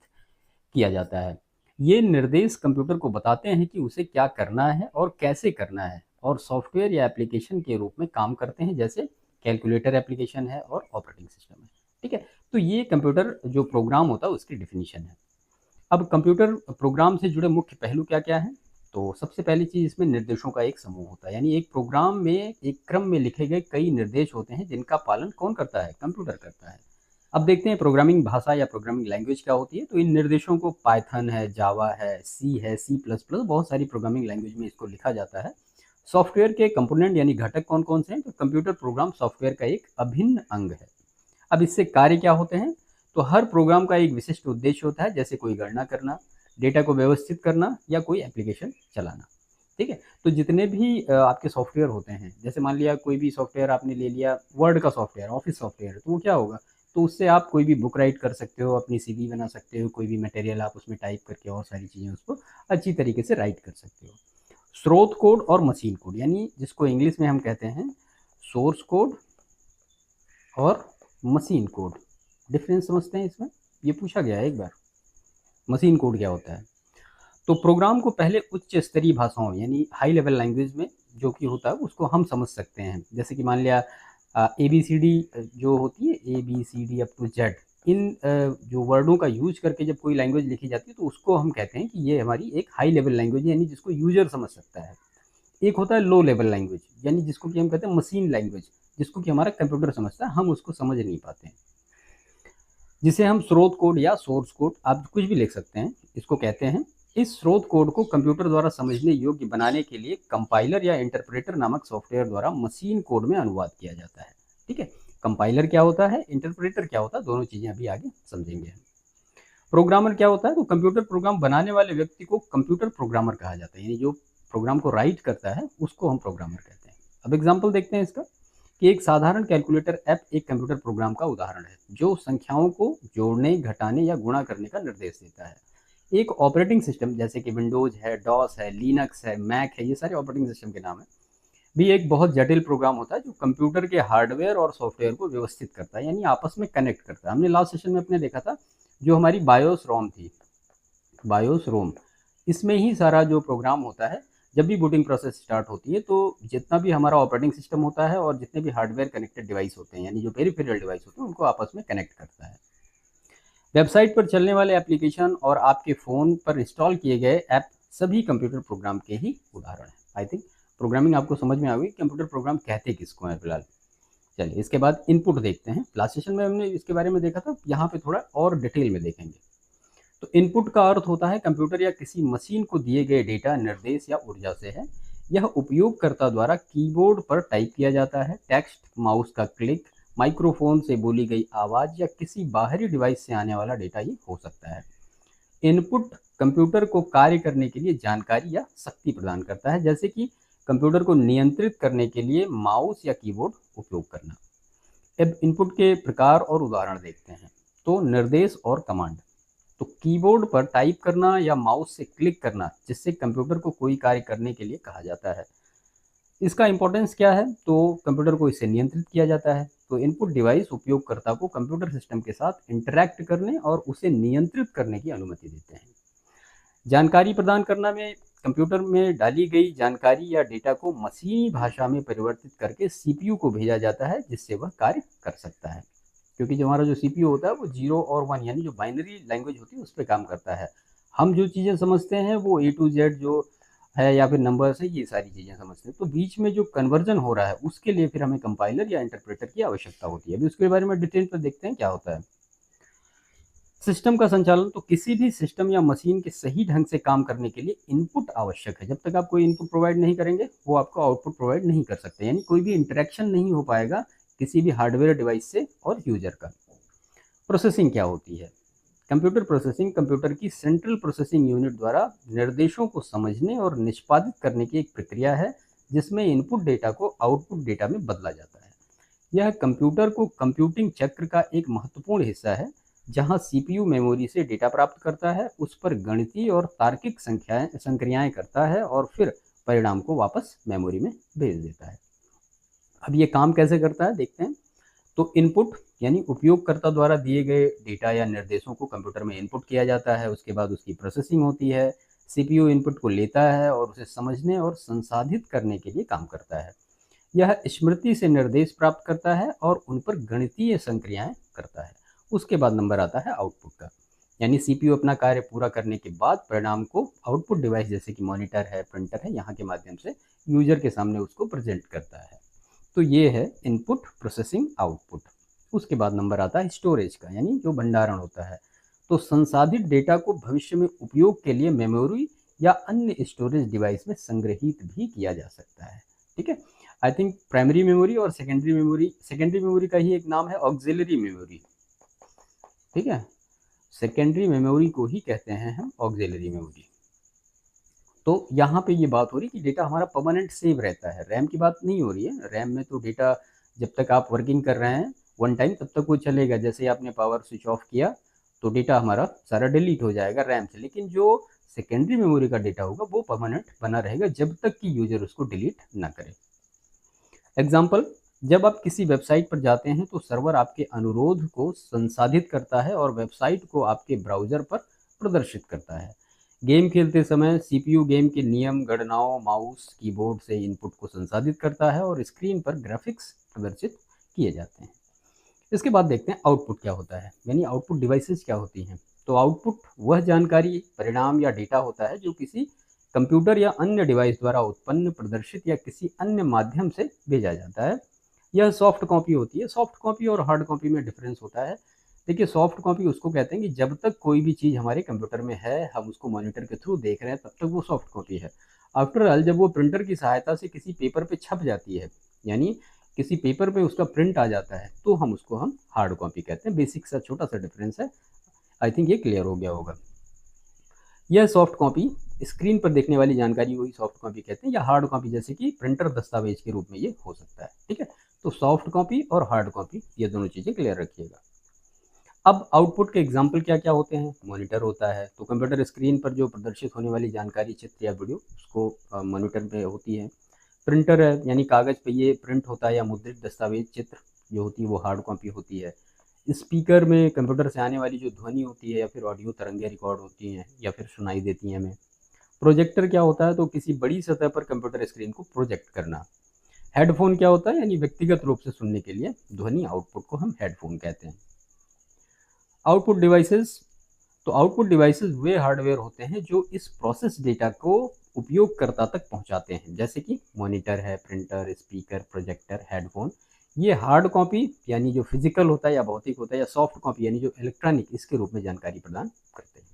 किया जाता है। ये निर्देश कंप्यूटर को बताते हैं कि उसे क्या करना है और कैसे करना है, और सॉफ्टवेयर या एप्लीकेशन के रूप में काम करते हैं, जैसे कैलकुलेटर एप्लीकेशन है और ऑपरेटिंग सिस्टम है। ठीक है, तो ये कंप्यूटर जो प्रोग्राम होता है उसकी डिफिनीशन है। अब कंप्यूटर प्रोग्राम से जुड़े मुख्य पहलू क्या क्या है? तो सबसे पहली चीज़, इसमें निर्देशों का एक समूह होता है, यानी एक प्रोग्राम में एक क्रम में लिखे गए कई निर्देश होते हैं जिनका पालन कौन करता है? कंप्यूटर करता है। अब देखते हैं प्रोग्रामिंग भाषा या प्रोग्रामिंग लैंग्वेज क्या होती है। तो इन निर्देशों को पाइथन है, जावा है, सी है, सी प्लस प्लस, बहुत सारी प्रोग्रामिंग लैंग्वेज में इसको लिखा जाता है। सॉफ्टवेयर के कंपोनेंट यानी घटक कौन कौन से हैं? तो कंप्यूटर प्रोग्राम सॉफ्टवेयर का एक अभिन्न अंग है। अब इससे कार्य क्या होते हैं? तो हर प्रोग्राम का एक विशिष्ट उद्देश्य होता है, जैसे कोई गणना करना, डेटा को व्यवस्थित करना या कोई एप्लीकेशन चलाना। ठीक है, तो जितने भी आपके सॉफ्टवेयर होते हैं, जैसे मान लिया कोई भी सॉफ्टवेयर आपने ले लिया, वर्ड का सॉफ्टवेयर, ऑफिस सॉफ्टवेयर, तो वो क्या होगा? तो उससे आप कोई भी बुक राइट कर सकते हो, अपनी सीवी बना सकते हो, कोई भी मटेरियल आप उसमें टाइप करके और सारी चीज़ें उसको अच्छी तरीके से राइट कर सकते हो। स्रोत कोड और मशीन कोड, यानी जिसको इंग्लिश में हम कहते हैं सोर्स कोड और मशीन कोड। डिफरेंस समझते हैं इसमें? ये पूछा गया है एक बार, मशीन कोड क्या होता है? तो प्रोग्राम को पहले उच्च स्तरीय भाषाओं यानी हाई लेवल लैंग्वेज में जो कि होता है उसको हम समझ सकते हैं। जैसे कि मान लिया ABCD जो होती है, ABCD अप टू जेड, इन जो वर्डों का यूज करके जब कोई लैंग्वेज लिखी जाती है तो उसको हम कहते हैं कि ये हमारी एक हाई लेवल लैंग्वेज है, यानी जिसको यूजर समझ सकता है। एक होता है लो लेवल लैंग्वेज, यानी जिसको कि हम कहते हैं मशीन लैंग्वेज, जिसको कि हमारा कंप्यूटर समझता है, हम उसको समझ नहीं पाते हैं, जिसे हम स्रोत कोड या सोर्स कोड, आप कुछ भी लिख सकते हैं, इसको कहते हैं। इस स्रोत कोड को कंप्यूटर द्वारा समझने योग्य बनाने के लिए कंपाइलर या इंटरप्रेटर नामक सॉफ्टवेयर द्वारा मशीन कोड में अनुवाद किया जाता है। ठीक है, कंपाइलर क्या होता है, इंटरप्रेटर क्या होता है, दोनों चीजें अभी आगे समझेंगे। प्रोग्रामर क्या होता है? तो कंप्यूटर प्रोग्राम बनाने वाले व्यक्ति को कंप्यूटर प्रोग्रामर कहा जाता है, यानी जो प्रोग्राम को राइट करता है उसको हम प्रोग्रामर कहते हैं। अब एग्जाम्पल देखते हैं इसका, कि एक साधारण कैलकुलेटर ऐप एक कंप्यूटर प्रोग्राम का उदाहरण है जो संख्याओं को जोड़ने, घटाने या गुणा करने का निर्देश देता है। एक ऑपरेटिंग सिस्टम जैसे कि विंडोज है, डॉस है, लिनक्स है, मैक है, ये सारे ऑपरेटिंग सिस्टम के नाम है, भी एक बहुत जटिल प्रोग्राम होता है जो कंप्यूटर के हार्डवेयर और सॉफ्टवेयर को व्यवस्थित करता है, यानी आपस में कनेक्ट करता है। हमने लास्ट सेशन में अपने देखा था जो हमारी बायोस रोम थी, बायोस रोम, इसमें ही सारा जो प्रोग्राम होता है, जब भी बूटिंग प्रोसेस स्टार्ट होती है तो जितना भी हमारा ऑपरेटिंग सिस्टम होता है और जितने भी हार्डवेयर कनेक्टेड डिवाइस होते हैं, यानी जो पेरिफेरल डिवाइस होते हैं, उनको आपस में कनेक्ट करता है। वेबसाइट पर चलने वाले एप्लीकेशन और आपके फ़ोन पर इंस्टॉल किए गए ऐप सभी कंप्यूटर प्रोग्राम के ही उदाहरण हैं। आई थिंक प्रोग्रामिंग आपको समझ में आ गई, कंप्यूटर प्रोग्राम कहते किसको हैं फिलहाल। चलिए इसके बाद इनपुट देखते हैं। लास्ट सेशन में हमने इसके बारे में देखा था, यहाँ पे थोड़ा और डिटेल में देखेंगे। तो इनपुट का अर्थ होता है कंप्यूटर या किसी मशीन को दिए गए डेटा, निर्देश या ऊर्जा से है। यह उपयोगकर्ता द्वारा कीबोर्ड पर टाइप किया जाता है। टेक्स्ट, माउस का क्लिक, माइक्रोफोन से बोली गई आवाज़ या किसी बाहरी डिवाइस से आने वाला डेटा ही हो सकता है। इनपुट कंप्यूटर को कार्य करने के लिए जानकारी या शक्ति प्रदान करता है, जैसे कि कंप्यूटर को नियंत्रित करने के लिए माउस या कीबोर्ड उपयोग करना। अब इनपुट के प्रकार और उदाहरण देखते हैं। तो निर्देश और कमांड, तो कीबोर्ड पर टाइप करना या माउस से क्लिक करना जिससे कंप्यूटर को कोई कार्य करने के लिए कहा जाता है। इसका इंपॉर्टेंस क्या है? तो कंप्यूटर को इससे नियंत्रित किया जाता है। तो इनपुट डिवाइस उपयोगकर्ता को कंप्यूटर सिस्टम के साथ इंटरैक्ट करने और उसे नियंत्रित करने की अनुमति देते हैं। जानकारी प्रदान करना में कंप्यूटर में डाली गई जानकारी या डेटा को मशीनी भाषा में परिवर्तित करके सीपीयू को भेजा जाता है, जिससे वह कार्य कर सकता है। क्योंकि जो हमारा जो सीपीयू होता है वो 0 और 1 यानी जो बाइनरी लैंग्वेज होती है उस पर काम करता है। हम जो चीज़ें समझते हैं वो A to Z जो है या फिर नंबर्स है, ये सारी चीज़ें समझते हैं। तो बीच में जो कन्वर्जन हो रहा है उसके लिए फिर हमें कंपाइलर या इंटरप्रेटर की आवश्यकता होती है। अभी उसके बारे में डिटेल पर देखते हैं क्या होता है। सिस्टम का संचालन, तो किसी भी सिस्टम या मशीन के सही ढंग से काम करने के लिए इनपुट आवश्यक है। जब तक आप कोई इनपुट प्रोवाइड नहीं करेंगे वो आपको आउटपुट प्रोवाइड नहीं कर सकते, यानी कोई भी इंटरेक्शन नहीं हो पाएगा किसी भी हार्डवेयर डिवाइस से और यूजर का। प्रोसेसिंग क्या होती है? कंप्यूटर प्रोसेसिंग कंप्यूटर की सेंट्रल प्रोसेसिंग यूनिट द्वारा निर्देशों को समझने और निष्पादित करने की एक प्रक्रिया है जिसमें इनपुट डेटा को आउटपुट डेटा में बदला जाता है। यह कंप्यूटर को कंप्यूटिंग चक्र का एक महत्वपूर्ण हिस्सा है, जहां सीपीयू मेमोरी से डेटा प्राप्त करता है, उस पर गणितीय और तार्किक संक्रियाएं करता है और फिर परिणाम को वापस मेमोरी में भेज देता है। अब ये काम कैसे करता है देखते हैं। तो इनपुट यानी उपयोगकर्ता द्वारा दिए गए डेटा या निर्देशों को कंप्यूटर में इनपुट किया जाता है, उसके बाद उसकी प्रोसेसिंग होती है। सीपीयू इनपुट को लेता है और उसे समझने और संसाधित करने के लिए काम करता है। यह स्मृति से निर्देश प्राप्त करता है और उन पर गणितीय संक्रियाएं करता है। उसके बाद नंबर आता है आउटपुट का, यानी सीपीयू अपना कार्य पूरा करने के बाद परिणाम को आउटपुट डिवाइस जैसे कि मॉनिटर है, प्रिंटर है, यहाँ के माध्यम से यूजर के सामने उसको प्रेजेंट करता है। तो ये है इनपुट, प्रोसेसिंग, आउटपुट। उसके बाद नंबर आता है स्टोरेज का, यानी जो भंडारण होता है। तो संसाधित डेटा को भविष्य में उपयोग के लिए मेमोरी या अन्य स्टोरेज डिवाइस में संग्रहित भी किया जा सकता है। ठीक है, आई थिंक प्राइमरी मेमोरी और सेकेंडरी मेमोरी का ही एक नाम है ऑक्सिलरी मेमोरी। ठीक है, सेकेंडरी मेमोरी को ही कहते हैं हम ऑक्सिलरी मेमोरी। तो यहाँ पे ये बात हो रही कि डेटा हमारा परमानेंट सेव रहता है, रैम की बात नहीं हो रही है। रैम में तो डेटा जब तक आप वर्किंग कर रहे हैं वन टाइम तब तक वो चलेगा, जैसे आपने पावर स्विच ऑफ किया तो डेटा हमारा सारा डिलीट हो जाएगा रैम से। लेकिन जो सेकेंडरी मेमोरी का डेटा होगा वो परमानेंट बना रहेगा जब तक कि यूजर उसको डिलीट ना करे। एग्जाम्पल, जब आप किसी वेबसाइट पर जाते हैं तो सर्वर आपके अनुरोध को संसाधित करता है और वेबसाइट को आपके ब्राउजर पर प्रदर्शित करता है। गेम खेलते समय सीपीयू गेम के नियम, गणनाओं, माउस, कीबोर्ड से इनपुट को संसाधित करता है और स्क्रीन पर ग्राफिक्स प्रदर्शित किए जाते हैं। इसके बाद देखते हैं आउटपुट क्या होता है, यानी आउटपुट डिवाइसेस क्या होती हैं। तो आउटपुट वह जानकारी, परिणाम या डेटा होता है जो किसी कंप्यूटर या अन्य डिवाइस द्वारा उत्पन्न, प्रदर्शित या किसी अन्य माध्यम से भेजा जाता है। यह सॉफ्ट कॉपी होती है। सॉफ्ट कॉपी और हार्ड कॉपी में डिफरेंस होता है। देखिए, सॉफ्ट कॉपी उसको कहते हैं कि जब तक कोई भी चीज़ हमारे कंप्यूटर में है, हम उसको मॉनिटर के थ्रू देख रहे हैं, तब तक वो सॉफ्ट कॉपी है। आफ्टर ऑल, जब वो प्रिंटर की सहायता से किसी पेपर पे छप जाती है, यानी किसी पेपर पे उसका प्रिंट आ जाता है, तो हम हार्ड कॉपी कहते हैं। बेसिक सा छोटा सा डिफरेंस है। आई थिंक ये क्लियर हो गया होगा। यह सॉफ्ट कॉपी, स्क्रीन पर देखने वाली जानकारी को ही सॉफ्ट कॉपी कहते हैं, या हार्ड कॉपी जैसे कि प्रिंटर दस्तावेज के रूप में ये हो सकता है। ठीक है, तो सॉफ्ट कॉपी और हार्ड कॉपी ये दोनों चीज़ें क्लियर रखिएगा। अब आउटपुट के एग्जाम्पल क्या क्या होते हैं। मॉनिटर होता है, तो कंप्यूटर स्क्रीन पर जो प्रदर्शित होने वाली जानकारी, चित्र या वीडियो, उसको मॉनिटर पे होती है। प्रिंटर है, यानी कागज़ पे ये प्रिंट होता है या मुद्रित दस्तावेज, चित्र जो होती है वो हार्ड कॉपी होती है। स्पीकर में कंप्यूटर से आने वाली जो ध्वनि होती है या फिर ऑडियो तरंगें रिकॉर्ड होती हैं या फिर सुनाई देती हैं हमें। प्रोजेक्टर क्या होता है, तो किसी बड़ी सतह पर कंप्यूटर स्क्रीन को प्रोजेक्ट करना। हेडफोन क्या होता है, यानी व्यक्तिगत रूप से सुनने के लिए ध्वनि आउटपुट को हम हेडफोन कहते हैं। आउटपुट डिवाइसेस, तो आउटपुट डिवाइसेस वे हार्डवेयर होते हैं जो इस प्रोसेस डेटा को उपयोगकर्ता तक पहुंचाते हैं, जैसे कि मॉनिटर है, प्रिंटर, स्पीकर, प्रोजेक्टर, हेडफोन। ये हार्ड कॉपी यानी जो फिजिकल होता है या भौतिक होता है, या सॉफ्ट कॉपी यानी जो इलेक्ट्रॉनिक, इसके रूप में जानकारी प्रदान करते हैं।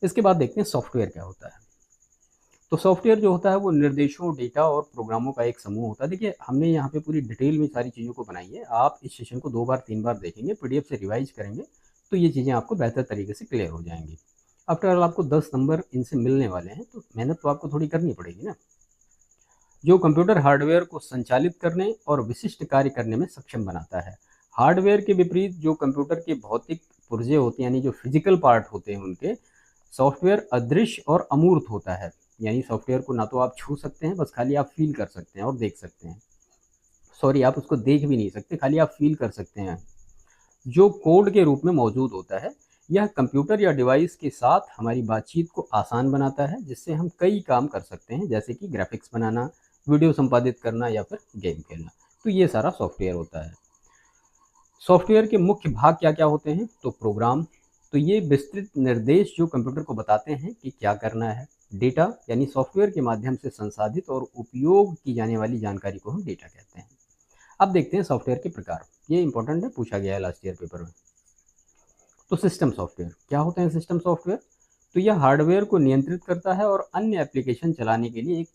इसके बाद देखते हैं सॉफ्टवेयर क्या होता है। तो सॉफ्टवेयर जो होता है वो निर्देशों, डेटा और प्रोग्रामों का एक समूह होता है। देखिए, हमने यहाँ पे पूरी डिटेल में सारी चीज़ों को बनाई है। आप इस सेशन को 2 बार 3 बार देखेंगे, पीडीएफ से रिवाइज करेंगे तो ये चीज़ें आपको बेहतर तरीके से क्लियर हो जाएंगी। आफ्टर ऑल आपको 10 नंबर इनसे मिलने वाले हैं, तो मेहनत तो आपको थोड़ी करनी पड़ेगी ना। जो कंप्यूटर हार्डवेयर को संचालित करने और विशिष्ट कार्य करने में सक्षम बनाता है। हार्डवेयर के विपरीत जो कंप्यूटर के भौतिक पुर्जे होते हैं, यानी जो फिजिकल पार्ट होते हैं उनके, सॉफ्टवेयर अदृश्य और अमूर्त होता है। यानी सॉफ्टवेयर को ना तो आप छू सकते हैं, बस खाली आप फील कर सकते हैं और देख सकते हैं। सॉरी, आप उसको देख भी नहीं सकते, खाली आप फील कर सकते हैं। जो कोड के रूप में मौजूद होता है, यह कंप्यूटर या डिवाइस के साथ हमारी बातचीत को आसान बनाता है, जिससे हम कई काम कर सकते हैं, जैसे कि ग्राफिक्स बनाना, वीडियो संपादित करना या फिर गेम खेलना। तो ये सारा सॉफ्टवेयर होता है। सॉफ्टवेयर के मुख्य भाग क्या क्या होते हैं, तो प्रोग्राम, तो ये विस्तृत निर्देश जो कंप्यूटर को बताते हैं कि क्या करना है। डेटा, यानी सॉफ्टवेयर के माध्यम से संसाधित और उपयोग की जाने वाली जानकारी को हम डेटा कहते हैं। अब देखते हैं सॉफ्टवेयर के प्रकार। ये इंपॉर्टेंट है, पूछा गया है लास्ट ईयर पेपर में। तो सिस्टम सॉफ्टवेयर क्या होते हैं। सिस्टम सॉफ्टवेयर, तो यह हार्डवेयर को नियंत्रित करता है और अन्य एप्लीकेशन चलाने के लिए एक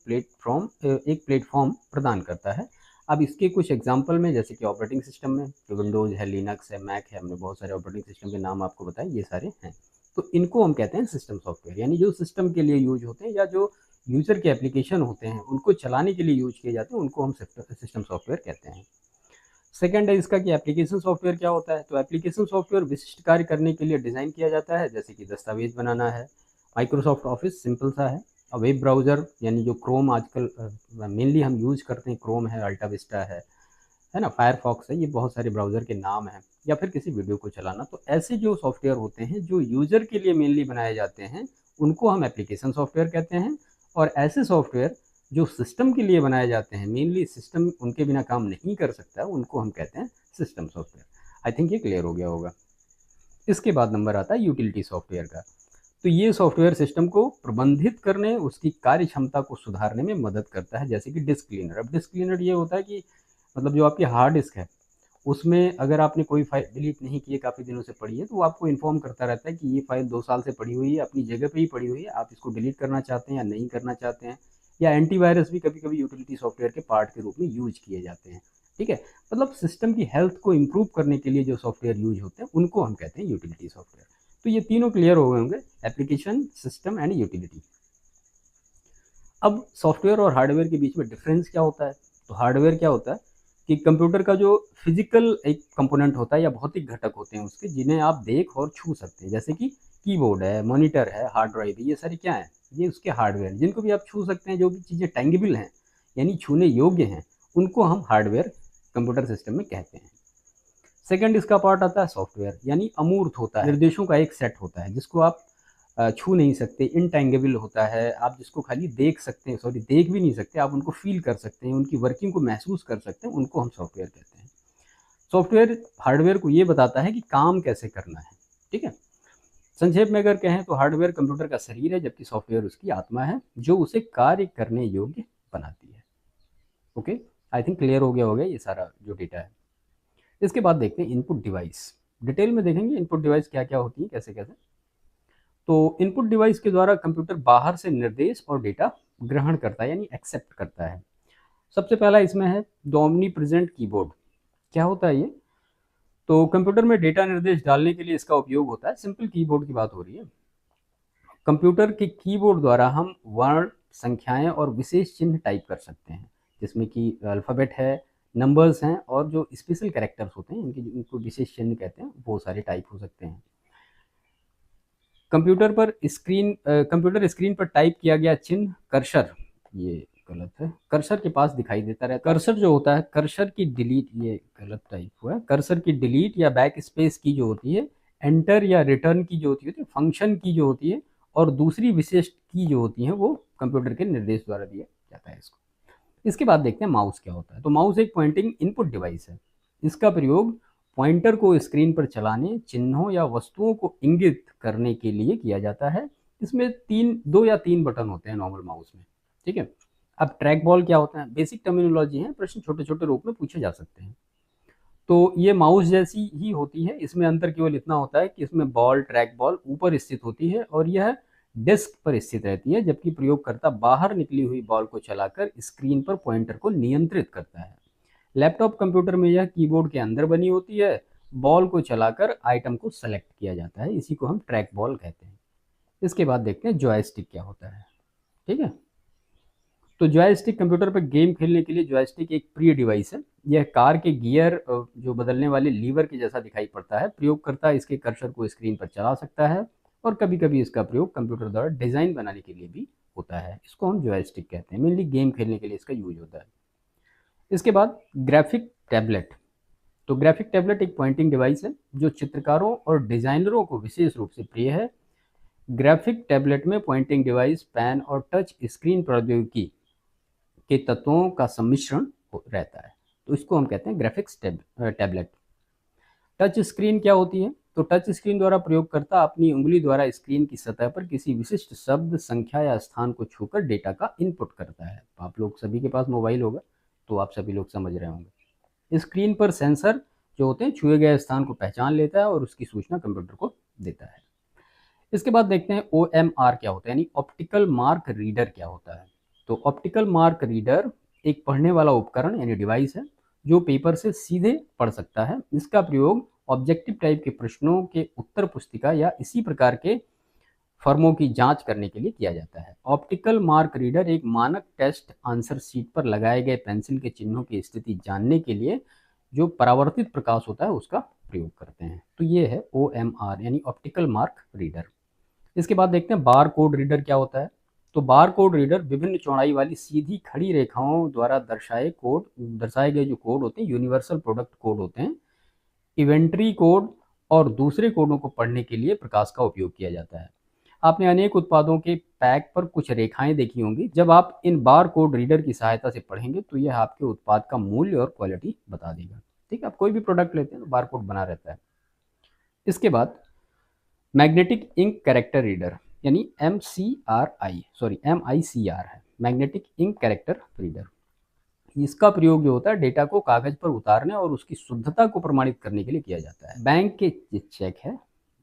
प्लेटफॉर्म प्रदान करता है। अब इसके कुछ एग्जांपल में, जैसे कि ऑपरेटिंग सिस्टम में तो विंडोज़ है, लिनक्स है, मैक है, हमने बहुत सारे ऑपरेटिंग सिस्टम के नाम आपको बताए, ये सारे हैं। तो इनको हम कहते हैं सिस्टम सॉफ्टवेयर, यानी जो सिस्टम के लिए यूज होते हैं या जो यूजर के एप्लीकेशन होते हैं उनको चलाने के लिए यूज किए जाते हैं, उनको हम सिस्टम सॉफ्टवेयर कहते हैं। सेकंड है इसका कि एप्लीकेशन सॉफ्टवेयर क्या होता है। तो एप्लीकेशन सॉफ्टवेयर विशिष्ट कार्य करने के लिए डिज़ाइन किया जाता है, जैसे कि दस्तावेज बनाना है। माइक्रोसॉफ्ट ऑफिस सिंपल सा है। और वेब ब्राउज़र, यानी जो क्रोम आजकल मेनली हम यूज करते हैं, क्रोम है, अल्टा विस्टा है ना, फायरफॉक्स है, ये बहुत सारे ब्राउज़र के नाम हैं। या फिर किसी वीडियो को चलाना। तो ऐसे जो सॉफ्टवेयर होते हैं जो यूज़र के लिए मेनली बनाए जाते हैं, उनको हम एप्लीकेशन सॉफ्टवेयर कहते हैं। और ऐसे सॉफ्टवेयर जो सिस्टम के लिए बनाए जाते हैं, मेनली सिस्टम उनके बिना काम नहीं कर सकता, उनको हम कहते हैं सिस्टम सॉफ्टवेयर। आई थिंक ये क्लियर हो गया होगा। इसके बाद नंबर आता है यूटिलिटी सॉफ्टवेयर का। तो ये सॉफ्टवेयर सिस्टम को प्रबंधित करने, उसकी कार्य क्षमता को सुधारने में मदद करता है, जैसे कि डिस्क क्लीनर। अब डिस्क क्लीनर ये होता है कि मतलब जो आपकी हार्ड डिस्क है उसमें अगर आपने कोई फाइल डिलीट नहीं की है, काफ़ी दिनों से पड़ी है, तो वो आपको इन्फॉर्म करता रहता है कि ये फाइल 2 साल से पड़ी हुई है, अपनी जगह पे ही पड़ी हुई है, आप इसको डिलीट करना चाहते हैं या नहीं करना चाहते हैं। या एंटीवायरस भी कभी-कभी यूटिलिटी सॉफ्टवेयर के पार्ट के रूप में यूज़ किए जाते हैं, ठीक है? मतलब सिस्टम की हेल्थ को इम्प्रूव करने के लिए जो सॉफ्टवेयर यूज़ होते हैं, उनको हम कहते हैं यूटिलिटी सॉफ्टवेयर। तो ये तीनों क्लियर हो गए होंगे, एप्लीकेशन, सिस्टम एंड यूटिलिटी। अब सॉफ्टवेयर और हार्डवेयर के बीच में डिफरेंस क्या होता है? तो हार्डवेयर क्या होता है कि कंप्यूटर का जो फिजिकल एक कंपोनेंट होता है या भौतिक घटक होते हैं उसके, जिन्हें आप देख और छू सकते हैं, जैसे कि कीबोर्ड है, मॉनिटर है, हार्ड ड्राइव है, ये सारे क्या हैं? ये उसके हार्डवेयर, जिनको भी आप छू सकते हैं, जो भी चीज़ें टेंगिबल हैं यानी छूने योग्य हैं, उनको हम हार्डवेयर कंप्यूटर सिस्टम में कहते हैं। सेकंड इसका पार्ट आता है सॉफ्टवेयर, यानी अमूर्त होता है, निर्देशों का एक सेट होता है जिसको आप छू नहीं सकते, इनटेंगिबल होता है, आप जिसको खाली देख सकते हैं, सॉरी देख भी नहीं सकते, आप उनको फील कर सकते हैं, उनकी वर्किंग को महसूस कर सकते हैं, उनको हम सॉफ्टवेयर कहते हैं। सॉफ्टवेयर हार्डवेयर को ये बताता है कि काम कैसे करना है, ठीक है? संक्षेप में अगर कहें तो हार्डवेयर कंप्यूटर का शरीर है, जबकि सॉफ्टवेयर उसकी आत्मा है, जो उसे कार्य करने योग्य बनाती है। ओके, आई थिंक क्लियर हो गया होगा ये सारा जो डेटा है। इसके बाद देखते हैं इनपुट डिवाइस। डिटेल में देखेंगे इनपुट डिवाइस क्या क्या होती है, कैसे कैसे। तो इनपुट डिवाइस के द्वारा कंप्यूटर बाहर से निर्देश और डेटा ग्रहण करता है, यानी एक्सेप्ट करता है। सबसे पहला इसमें है ओमनी प्रेजेंट कीबोर्ड। क्या होता है ये? तो कंप्यूटर में डेटा निर्देश डालने के लिए इसका उपयोग होता है। सिंपल कीबोर्ड की बात हो रही है। कंप्यूटर के कीबोर्ड द्वारा हम वर्ण, संख्याएं और विशेष चिन्ह टाइप कर सकते हैं, जिसमें कि अल्फ़ाबेट है, नंबर्स हैं, और जो स्पेशल कैरेक्टर्स होते हैं इनको विशेष चिन्ह कहते हैं, वो सारे टाइप हो सकते हैं। कंप्यूटर स्क्रीन पर टाइप किया गया चिन्ह कर्सर, ये गलत है, कर्सर के पास दिखाई देता रहता है। कर्सर जो होता है, कर्सर की डिलीट, ये गलत टाइप हुआ है, कर्सर की डिलीट या बैक स्पेस की जो होती है, एंटर या रिटर्न की जो होती है, फंक्शन की जो होती है, और दूसरी विशेष की जो होती है, वो कंप्यूटर के निर्देश द्वारा दिया जाता है इसको। इसके बाद देखते हैं माउस क्या होता है। तो माउस एक पॉइंटिंग इनपुट डिवाइस है। इसका प्रयोग पॉइंटर को स्क्रीन पर चलाने, चिन्हों या वस्तुओं को इंगित करने के लिए किया जाता है। इसमें दो या तीन बटन होते हैं नॉर्मल माउस में, ठीक है। अब ट्रैक बॉल क्या होता है? बेसिक टर्मिनोलॉजी है, प्रश्न छोटे छोटे रूप में पूछे जा सकते हैं। तो ये माउस जैसी ही होती है, इसमें अंतर केवल इतना होता है कि इसमें बॉल, ट्रैक बॉल ऊपर स्थित होती है और यह डेस्क पर स्थित रहती है, जबकि प्रयोगकर्ता बाहर निकली हुई बॉल को चलाकर स्क्रीन पर पॉइंटर को नियंत्रित करता है। लैपटॉप कंप्यूटर में यह कीबोर्ड के अंदर बनी होती है। बॉल को चलाकर आइटम को सेलेक्ट किया जाता है, इसी को हम ट्रैक बॉल कहते हैं। इसके बाद देखते हैं जॉयस्टिक क्या होता है, ठीक है। तो जॉयस्टिक कंप्यूटर पर गेम खेलने के लिए जॉयस्टिक एक प्रिय डिवाइस है। यह कार के गियर जो बदलने वाले लीवर के जैसा दिखाई पड़ता है। प्रयोगकर्ता इसके कर्सर को स्क्रीन पर चला सकता है और कभी कभी इसका प्रयोग कंप्यूटर द्वारा डिज़ाइन बनाने के लिए भी होता है। इसको हम जॉयस्टिक कहते हैं। मेनली गेम खेलने के लिए इसका यूज होता है। इसके बाद ग्राफिक टैबलेट। तो ग्राफिक टैबलेट एक पॉइंटिंग डिवाइस है जो चित्रकारों और डिजाइनरों को विशेष रूप से प्रिय है। ग्राफिक टैबलेट में पॉइंटिंग डिवाइस, पेन और टच स्क्रीन प्रौद्योगिकी के तत्वों का सम्मिश्रण रहता है। तो इसको हम कहते हैं ग्राफिक्स टैबलेट। टच स्क्रीन क्या होती है? तो टच स्क्रीन द्वारा प्रयोगकर्ता अपनी उंगली द्वारा स्क्रीन की सतह पर किसी विशिष्ट शब्द, संख्या या स्थान को छूकर डेटा का इनपुट करता है। आप लोग सभी के पास मोबाइल होगा, तो आप सभी लोग समझ रहे होंगे। स्क्रीन पर सेंसर जो होते हैं छुए गए स्थान को पहचान लेता है और उसकी सूचना कंप्यूटर को देता है। इसके बाद देखते हैं OMR क्या होता है, यानी ऑप्टिकल मार्क रीडर क्या होता है। तो ऑप्टिकल मार्क रीडर एक पढ़ने वाला उपकरण यानी डिवाइस है जो पेपर से सीधे पढ़ सकता है। इसका प्रयोग ऑब्जेक्टिव टाइप के प्रश्नों के उत्तर पुस्तिका या इसी प्रकार के फर्मों की जांच करने के लिए किया जाता है। ऑप्टिकल मार्क रीडर एक मानक टेस्ट आंसर शीट पर लगाए गए पेंसिल के चिन्हों की स्थिति जानने के लिए जो परावर्तित प्रकाश होता है उसका प्रयोग करते हैं। तो ये है OMR यानी ऑप्टिकल मार्क रीडर। इसके बाद देखते हैं बार कोड रीडर क्या होता है। तो बार कोड रीडर विभिन्न चौड़ाई वाली सीधी खड़ी रेखाओं द्वारा दर्शाए गए जो कोड होते हैं, यूनिवर्सल प्रोडक्ट कोड होते हैं, इवेंट्री कोड और दूसरे कोडों को पढ़ने के लिए प्रकाश का उपयोग किया जाता है। आपने अनेक उत्पादों के पैक पर कुछ रेखाएं देखी होंगी। जब आप इन बार कोड रीडर की सहायता से पढ़ेंगे तो यह आपके उत्पाद का मूल्य और क्वालिटी बता देगा। ठीक है, आप कोई भी प्रोडक्ट लेते हैं तो बार कोड बना रहता है। इसके बाद मैग्नेटिक इंक कैरेक्टर रीडर यानी MICR है, मैग्नेटिक इंक कैरेक्टर रीडर। इसका प्रयोग जो होता है डेटा को कागज पर उतारने और उसकी शुद्धता को प्रमाणित करने के लिए किया जाता है। बैंक के चेक है,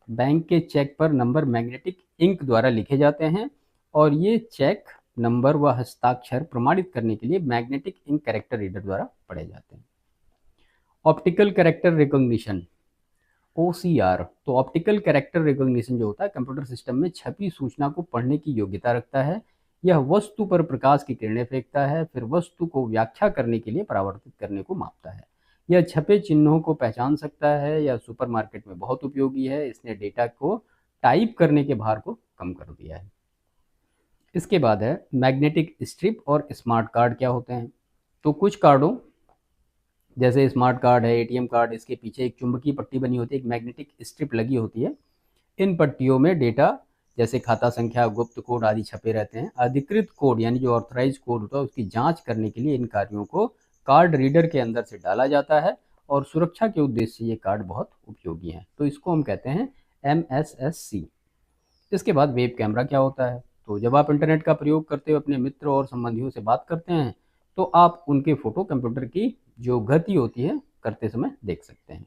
बैंक के चेक पर नंबर मैग्नेटिक इंक द्वारा लिखे जाते हैं और ये चेक नंबर व हस्ताक्षर प्रमाणित करने के लिए मैग्नेटिक इंक कैरेक्टर रीडर द्वारा पढ़े जाते हैं। ऑप्टिकल कैरेक्टर रिकॉग्निशन OCR, तो ऑप्टिकल कैरेक्टर रिकॉग्निशन जो होता है कंप्यूटर सिस्टम में छपी सूचना को पढ़ने की योग्यता रखता है। यह वस्तु पर प्रकाश की किरणें फेंकता है, फिर वस्तु को व्याख्या करने के लिए परावर्तित करने को मापता है। यह छपे चिन्हों को पहचान सकता है। यह सुपरमार्केट में बहुत उपयोगी है। इसने डेटा को टाइप करने के भार को कम कर दिया है। इसके बाद है मैग्नेटिक स्ट्रिप और स्मार्ट कार्ड क्या होते हैं। तो कुछ कार्डों जैसे स्मार्ट कार्ड है, ATM कार्ड, इसके पीछे एक चुंबकीय पट्टी बनी होती है, एक मैग्नेटिक स्ट्रिप लगी होती है। इन पट्टियों में डेटा जैसे खाता संख्या, गुप्त कोड आदि छपे रहते हैं। अधिकृत कोड यानी जो ऑथराइज कोड होता है उसकी जांच करने के लिए इन कार्यों को कार्ड रीडर के अंदर से डाला जाता है और सुरक्षा के उद्देश्य से ये कार्ड बहुत उपयोगी हैं। तो इसको हम कहते हैं MSSC। इसके बाद वेब कैमरा क्या होता है। तो जब आप इंटरनेट का प्रयोग करते हुए अपने मित्र और संबंधियों से बात करते हैं तो आप उनके फोटो कंप्यूटर की जो गति होती है करते समय देख सकते हैं।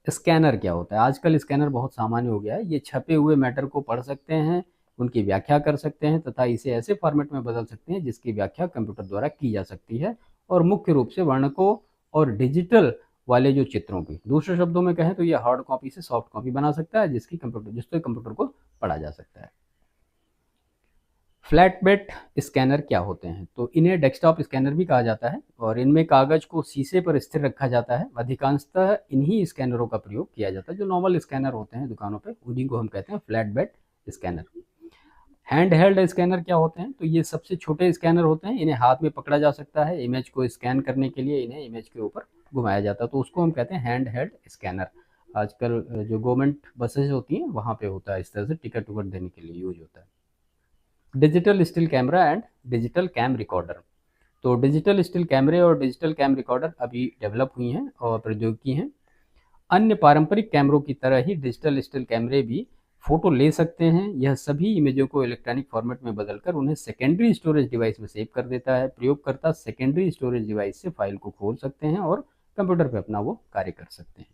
स्कैनर क्या होता है। आजकल स्कैनर बहुत सामान्य हो गया है। ये छपे हुए मैटर को पढ़ सकते हैं, उनकी व्याख्या कर सकते हैं तथा इसे ऐसे फॉर्मेट में बदल सकते हैं जिसकी व्याख्या कंप्यूटर द्वारा की जा सकती है और मुख्य रूप से वर्णकों और डिजिटल वाले जो चित्रों की, दूसरे शब्दों में कहें तो ये हार्ड कॉपी से सॉफ्ट कॉपी बना सकता है जिससे कंप्यूटर को पढ़ा जा सकता है। फ्लैट बेड स्कैनर क्या होते हैं। तो इन्हें डेस्कटॉप स्कैनर भी कहा जाता है और इनमें कागज को शीशे पर स्थिर रखा जाता है। अधिकांशतः इन्हीं स्कैनरों का प्रयोग किया जाता है। जो नॉर्मल स्कैनर होते हैं दुकानों पे उन्हीं को हम कहते हैं flat bed scanner. Hand held scanner क्या होते हैं। तो ये सबसे छोटे स्कैनर होते हैं। इन्हें हाथ में पकड़ा जा सकता है। इमेज को स्कैन करने के लिए इन्हें इमेज के ऊपर घुमाया जाता है, तो उसको हम कहते हैं हैंड हेल्ड स्कैनर। आजकल जो गवर्नमेंट बसेज होती हैं वहाँ पे होता है, इस तरह से टिकट उकट देने के लिए यूज होता है। Digital still camera and digital cam recorder. तो डिजिटल स्टिल कैमरे और डिजिटल कैम रिकॉर्डर अभी डेवलप हुई हैं और प्रौद्योगिकी हैं। अन्य पारंपरिक कैमरों की तरह ही डिजिटल स्टिल कैमरे भी फोटो ले सकते हैं। यह सभी इमेजों को इलेक्ट्रॉनिक फॉर्मेट में बदलकर उन्हें सेकेंडरी स्टोरेज डिवाइस में सेव कर देता है। प्रयोगकर्ता सेकेंडरी स्टोरेज डिवाइस से फाइल को खोल सकते हैं और कंप्यूटर पर अपना वो कार्य कर सकते हैं।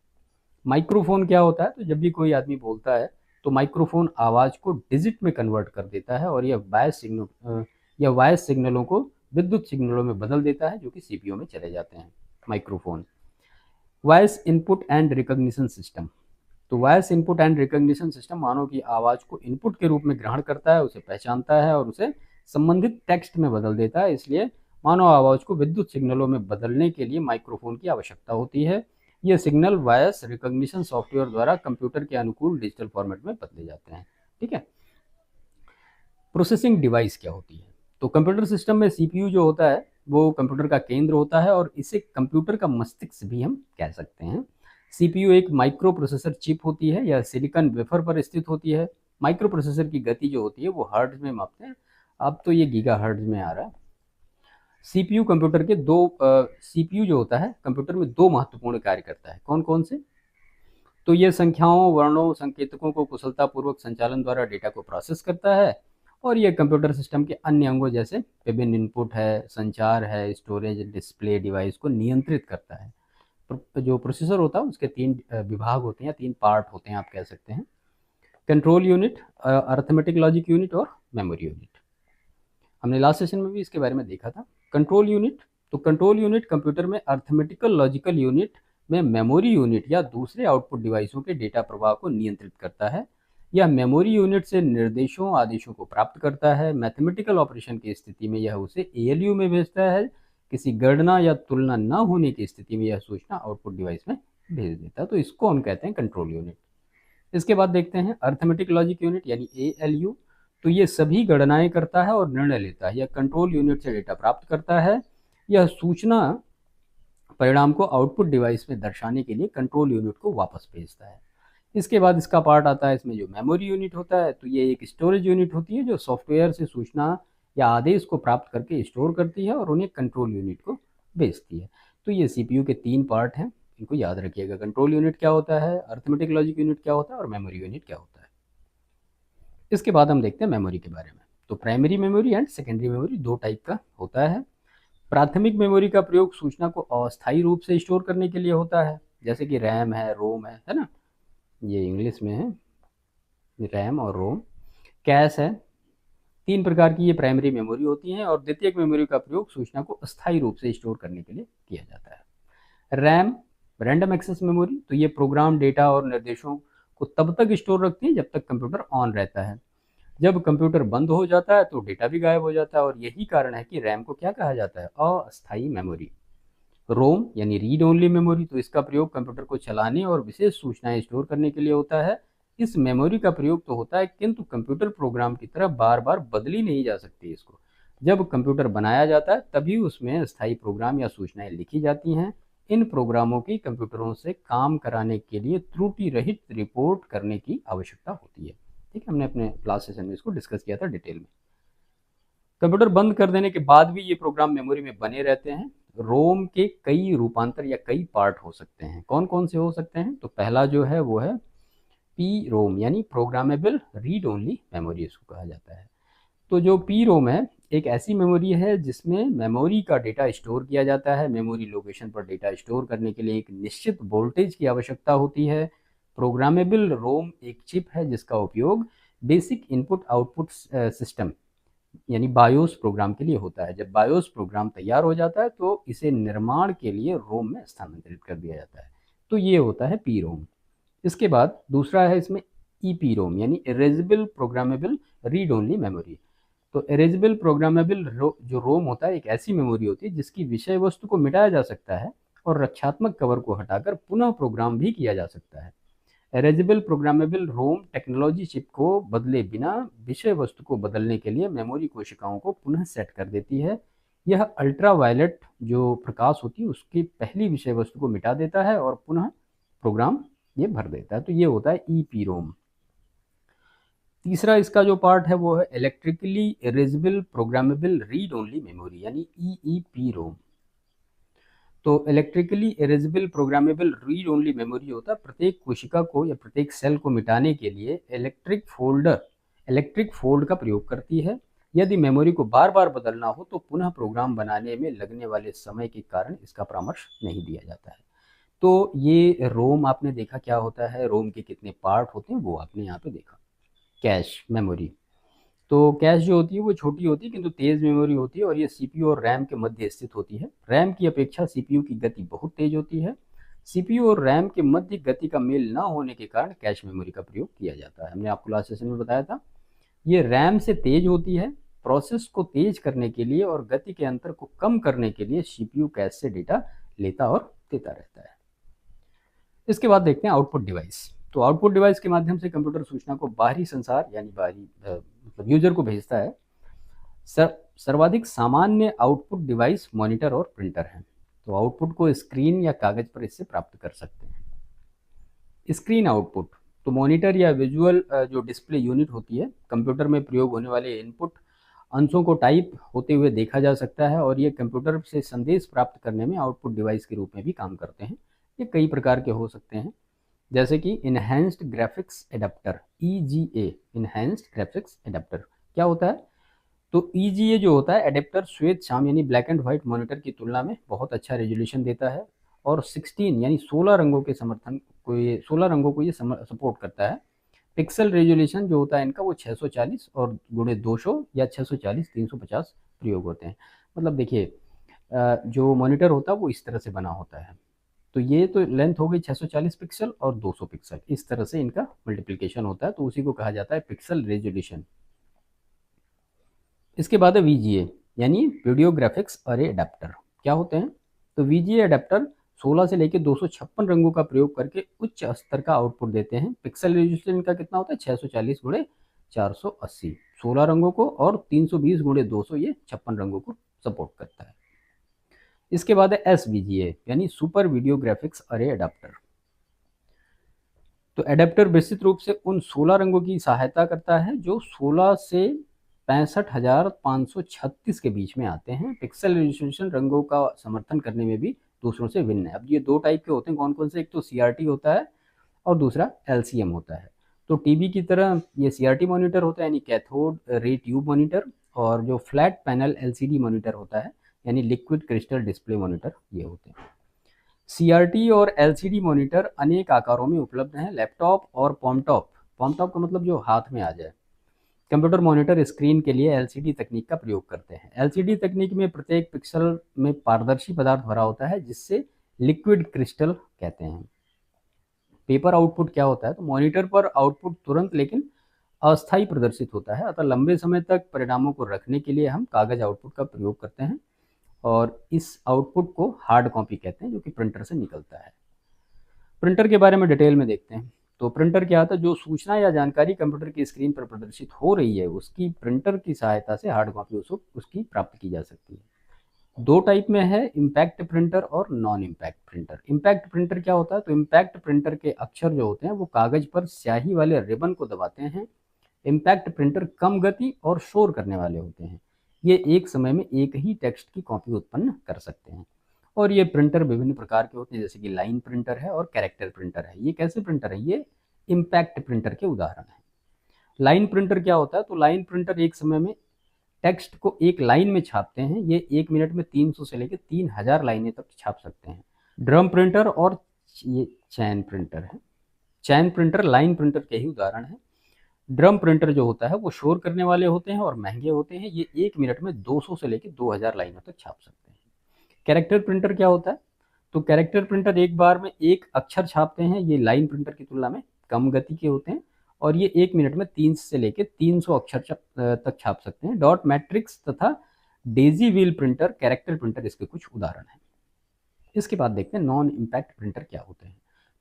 माइक्रोफोन क्या होता है। तो जब भी कोई आदमी बोलता है तो माइक्रोफोन आवाज़ को डिजिट में कन्वर्ट कर देता है और यह वॉइस सिग्नलों को विद्युत सिग्नलों में बदल देता है जो कि CPU में चले जाते हैं। Microphone. Voice input and recognition system. तो voice input and recognition system मानव की आवाज़ को इनपुट के रूप में ग्रहण करता है, उसे पहचानता है और उसे संबंधित टेक्स्ट में बदल देता है। इसलिए मानव आवाज़ को विद्युत सिग्नलों में बदलने के लिए माइक्रोफोन की आवश्यकता होती है। ये सिग्नल वॉइस रिकॉग्निशन सॉफ्टवेयर द्वारा कंप्यूटर के अनुकूल डिजिटल फॉर्मेट में बदले जाते हैं। ठीक है। प्रोसेसिंग डिवाइस क्या होती है। तो कंप्यूटर सिस्टम में CPU जो होता है वो कंप्यूटर का केंद्र होता है और इसे कंप्यूटर का मस्तिष्क भी हम कह सकते हैं। CPU एक माइक्रो प्रोसेसर चिप होती है। यह सिलिकॉन वेफर पर स्थित होती है। माइक्रो प्रोसेसर की गति जो होती है वो हर्ट्ज में मापते हैं। अब तो ये गीगा हर्ट्ज में आ रहा है। CPU जो होता है कंप्यूटर में दो महत्वपूर्ण कार्य करता है। कौन कौन से। तो ये संख्याओं, वर्णों, संकेतकों को कुशलतापूर्वक संचालन द्वारा डेटा को प्रोसेस करता है और ये कंप्यूटर सिस्टम के अन्य अंगों जैसे विभिन्न इनपुट है, संचार है, स्टोरेज, डिस्प्ले डिवाइस को नियंत्रित करता है। जो प्रोसेसर होता है उसके 3 विभाग होते हैं, 3 पार्ट होते हैं आप कह सकते हैं। Control unit, arithmetic logic unit और मेमोरी यूनिट। हमने लास्ट सेशन में भी इसके बारे में देखा था। कंट्रोल यूनिट, तो कंट्रोल यूनिट कंप्यूटर में अरिथमेटिकल लॉजिकल यूनिट में मेमोरी यूनिट या दूसरे आउटपुट डिवाइसों के डेटा प्रवाह को नियंत्रित करता है। यह मेमोरी यूनिट से निर्देशों, आदेशों को प्राप्त करता है। मैथमेटिकल ऑपरेशन की स्थिति में यह उसे ALU में भेजता है। किसी गणना या तुलना न होने की स्थिति में यह सूचना आउटपुट डिवाइस में भेज देता है। तो इसको हम कहते हैं कंट्रोल यूनिट। इसके बाद देखते हैं अरिथमेटिक लॉजिक यूनिट यानी ALU। तो ये सभी गणनाएं करता है और निर्णय लेता है। यह कंट्रोल यूनिट से डेटा प्राप्त करता है। यह सूचना परिणाम को आउटपुट डिवाइस में दर्शाने के लिए कंट्रोल यूनिट को वापस भेजता है। इसके बाद इसका पार्ट आता है इसमें जो मेमोरी यूनिट होता है। तो ये एक स्टोरेज यूनिट होती है जो सॉफ्टवेयर से सूचना या आदेश को प्राप्त करके स्टोर करती है और उन्हें कंट्रोल यूनिट को भेजती है। तो ये CPU के 3 पार्ट हैं, इनको याद रखिएगा। कंट्रोल यूनिट क्या होता है, अरिथमेटिक लॉजिक यूनिट क्या होता है और मेमोरी यूनिट क्या होता है। इसके बाद हम देखते हैं मेमोरी के बारे में। तो primary memory and secondary memory 2 type का होता है। प्राथमिक मेमोरी का प्रयोग सूचना को अस्थायी रूप से स्टोर करने के लिए होता है, जैसे कि रैम है, रोम है ना, ये इंग्लिश में है, रैम और रोम। कैश है। तीन प्रकार की ये प्राइमरी मेमोरी होती हैं और द्वितीयक मेमोरी का प्रयोग सूचना को अस्थायी रूप से स्टोर करने के लिए किया जाता है। रैम, रैंडम एक्सेस मेमोरी, तो ये प्रोग्राम, डेटा और निर्देशों को तब तक स्टोर रखती है जब तक कंप्यूटर ऑन रहता है। जब कंप्यूटर बंद हो जाता है तो डेटा भी गायब हो जाता है और यही कारण है कि रैम को क्या कहा जाता है, अस्थायी मेमोरी। रोम यानी रीड ओनली मेमोरी, तो इसका प्रयोग कंप्यूटर को चलाने और विशेष सूचनाएं स्टोर करने के लिए होता है। इस मेमोरी का प्रयोग तो होता है किंतु कंप्यूटर प्रोग्राम की तरह बार बार बदली नहीं जा सकती इसको। जब कंप्यूटर बनाया जाता है तभी उसमें स्थायी प्रोग्राम या सूचनाएं लिखी जाती हैं। इन प्रोग्रामों की कंप्यूटरों से काम कराने के लिए त्रुटि रहित रिपोर्ट करने की आवश्यकता होती है। ठीक है, हमने अपने क्लास सेशन में इसको डिस्कस किया था डिटेल में। कंप्यूटर बंद कर देने के बाद भी ये प्रोग्राम मेमोरी में बने रहते हैं। रोम के कई रूपांतर या कई पार्ट हो सकते हैं। कौन कौन से हो सकते हैं? तो पहला जो है वो है पी रोम, यानी प्रोग्रामेबल रीड ओनली मेमोरी इसको कहा जाता है। तो जो पी रोम है एक ऐसी मेमोरी है जिसमें मेमोरी का डेटा स्टोर किया जाता है। मेमोरी लोकेशन पर डेटा स्टोर करने के लिए एक निश्चित वोल्टेज की आवश्यकता होती है। प्रोग्रामेबल रोम एक चिप है जिसका उपयोग बेसिक इनपुट आउटपुट सिस्टम यानी बायोस प्रोग्राम के लिए होता है। जब बायोस प्रोग्राम तैयार हो जाता है तो इसे निर्माण के लिए रोम में स्थानांतरित कर दिया जाता है। तो ये होता है पी रोम। इसके बाद दूसरा है इसमें ई पी रोम, यानी erasable programmable read only memory. तो इरेजेबल प्रोग्रामेबल जो रोम होता है एक ऐसी मेमोरी होती है जिसकी विषय वस्तु को मिटाया जा सकता है और रक्षात्मक कवर को हटाकर पुनः प्रोग्राम भी किया जा सकता है। इरेजेबल प्रोग्रामेबल रोम टेक्नोलॉजी चिप को बदले बिना विषय वस्तु को बदलने के लिए मेमोरी कोशिकाओं को पुनः सेट कर देती है। यह अल्ट्रावायलेट जो प्रकाश होती है उसकी पहली विषय वस्तु को मिटा देता है और पुनः प्रोग्राम ये भर देता है। तो ये होता है ई पी रोम। तीसरा इसका जो पार्ट है वो है electrically erasable programmable read only memory, यानी ई ई पी रोम। तो electrically erasable programmable read only memory होता है प्रत्येक कोशिका को या प्रत्येक सेल को मिटाने के लिए इलेक्ट्रिक फोल्ड का प्रयोग करती है। यदि मेमोरी को बार बार बदलना हो तो पुनः प्रोग्राम बनाने में लगने वाले समय के कारण इसका परामर्श नहीं दिया जाता है। तो ये रोम आपने देखा क्या होता है, रोम के कितने पार्ट होते हैं वो आपने यहाँ पे देखा। कैश मेमोरी, तो कैश जो होती है वो छोटी होती है किंतु तेज मेमोरी होती है और ये सीपीयू और रैम के मध्य स्थित होती है। रैम की अपेक्षा सीपीयू की गति बहुत तेज होती है। सीपीयू और रैम के मध्य गति का मेल न होने के कारण कैश मेमोरी का प्रयोग किया जाता है। हमने आपको लास्ट सेशन में बताया था। ये रैम से तेज होती है। प्रोसेस को तेज करने के लिए और गति के अंतर को कम करने के लिए सीपीयू कैश से डेटा लेता और देता रहता है। इसके बाद देखते हैं आउटपुट डिवाइस। तो आउटपुट डिवाइस के माध्यम से कंप्यूटर सूचना को बाहरी संसार यानी बाहरी मतलब यूजर को भेजता है। सर्वाधिक सामान्य आउटपुट डिवाइस मॉनिटर और प्रिंटर हैं। तो आउटपुट को स्क्रीन या कागज पर इससे प्राप्त कर सकते हैं। स्क्रीन आउटपुट, तो मॉनिटर या विजुअल जो डिस्प्ले यूनिट होती है कंप्यूटर में प्रयोग होने वाले इनपुट अंशों को टाइप होते हुए देखा जा सकता है और ये कंप्यूटर से संदेश प्राप्त करने में आउटपुट डिवाइस के रूप में भी काम करते हैं। ये कई प्रकार के हो सकते हैं जैसे कि enhanced graphics adapter, EGA, enhanced graphics adapter क्या होता है? तो EGA जो होता है एडेप्टर श्वेत श्याम यानी ब्लैक एंड व्हाइट मॉनिटर की तुलना में बहुत अच्छा रेजोल्यूशन देता है और 16 यानी 16 रंगों के समर्थन को ये 16 रंगों को ये सपोर्ट करता है। पिक्सल रेजोल्यूशन जो होता है इनका वो 640 और गुणे 200 या 640 350 प्रयोग होते हैं। मतलब देखिए जो मॉनिटर होता है वो इस तरह से बना होता है। तो ये तो लेंथ हो गई 640 पिक्सल और 200 पिक्सल, इस तरह से इनका मल्टीप्लिकेशन होता है तो उसी को कहा जाता है पिक्सल रेजोल्यूशन। इसके बाद है VGA यानी वीडियो ग्राफिक्स अरे अडेप्टर। क्या होते हैं? तो VGA अडेप्टर 16 से लेकर 256 रंगों का प्रयोग करके उच्च स्तर का आउटपुट देते हैं। पिक्सल रेजोल्यूशन इनका कितना होता है? 640 गुणे 480, 16 रंगों को, और 320 गुणे 200 ये 56 रंगों को सपोर्ट करता है। इसके बाद है SVGA यानी सुपर वीडियो ग्राफिक्स अरे अडेप्टर। तो एडेप्टर विस्तृत रूप से उन 16 रंगों की सहायता करता है जो 16 से 65,536 के बीच में आते हैं। पिक्सल रेजोल्यूशन रंगों का समर्थन करने में भी दूसरों से भिन्न है। अब ये दो टाइप के होते हैं, कौन कौन से? एक तो CRT होता है और दूसरा LCM होता है। तो टीवी की तरह ये CRT मॉनिटर होता है यानी कैथोड रे ट्यूब मॉनिटर, और जो फ्लैट पैनल LCD मॉनिटर होता है यानी लिक्विड क्रिस्टल डिस्प्ले मॉनिटर ये होते हैं। CRT और LCD मॉनिटर अनेक आकारों में उपलब्ध हैं। लैपटॉप और पॉमटॉप, पॉमटॉप का मतलब जो हाथ में आ जाए, कंप्यूटर मॉनिटर स्क्रीन के लिए LCD तकनीक का प्रयोग करते हैं। LCD तकनीक में प्रत्येक पिक्सल में पारदर्शी पदार्थ भरा होता है जिससे लिक्विड क्रिस्टल कहते हैं। पेपर आउटपुट क्या होता है, तो मॉनिटर पर आउटपुट तुरंत लेकिन अस्थायी प्रदर्शित होता है, अतः लंबे समय तक परिणामों को रखने के लिए हम कागज आउटपुट का प्रयोग करते हैं और इस आउटपुट को हार्ड कॉपी कहते हैं जो कि प्रिंटर से निकलता है। प्रिंटर के बारे में डिटेल में देखते हैं। तो प्रिंटर क्या होता है, जो सूचना या जानकारी कंप्यूटर की स्क्रीन पर प्रदर्शित हो रही है उसकी प्रिंटर की सहायता से हार्ड कॉपी उसकी प्राप्त की जा सकती है। दो टाइप में है, इम्पैक्ट प्रिंटर और non impact printer. Impact printer क्या होता है, तो इम्पैक्ट प्रिंटर के अक्षर जो होते हैं वो कागज पर स्याही वाले रिबन को दबाते हैं। इम्पैक्ट प्रिंटर कम गति और शोर करने वाले होते हैं। ये एक समय में एक ही टेक्स्ट की कॉपी उत्पन्न कर सकते हैं और ये प्रिंटर विभिन्न प्रकार के होते हैं, जैसे कि लाइन प्रिंटर है और कैरेक्टर प्रिंटर है। ये कैसे प्रिंटर है, ये इम्पैक्ट प्रिंटर के उदाहरण है। लाइन प्रिंटर क्या होता है, तो लाइन प्रिंटर एक समय में टेक्स्ट को एक लाइन में छापते हैं। ये एक मिनट में 300 से लेकर 3000 लाइनें तक छाप सकते हैं। ड्रम प्रिंटर और ये चैन प्रिंटर है। चैन प्रिंटर लाइन प्रिंटर के ही उदाहरण है। ड्रम प्रिंटर जो होता है वो शोर करने वाले होते हैं और महंगे होते हैं। ये एक मिनट में 200 से लेकर 2000 लाइनों तक छाप सकते हैं। कैरेक्टर प्रिंटर क्या होता है, तो कैरेक्टर प्रिंटर एक बार में एक अक्षर छापते हैं। ये लाइन प्रिंटर की तुलना में कम गति के होते हैं और ये एक मिनट में 3 से लेकर 300 अक्षर तक छाप सकते हैं। डॉट मैट्रिक्स तथा Daisy wheel printer, character printer इसके कुछ उदाहरण हैं। इसके बाद देखते हैं नॉन इम्पैक्ट प्रिंटर क्या होते हैं।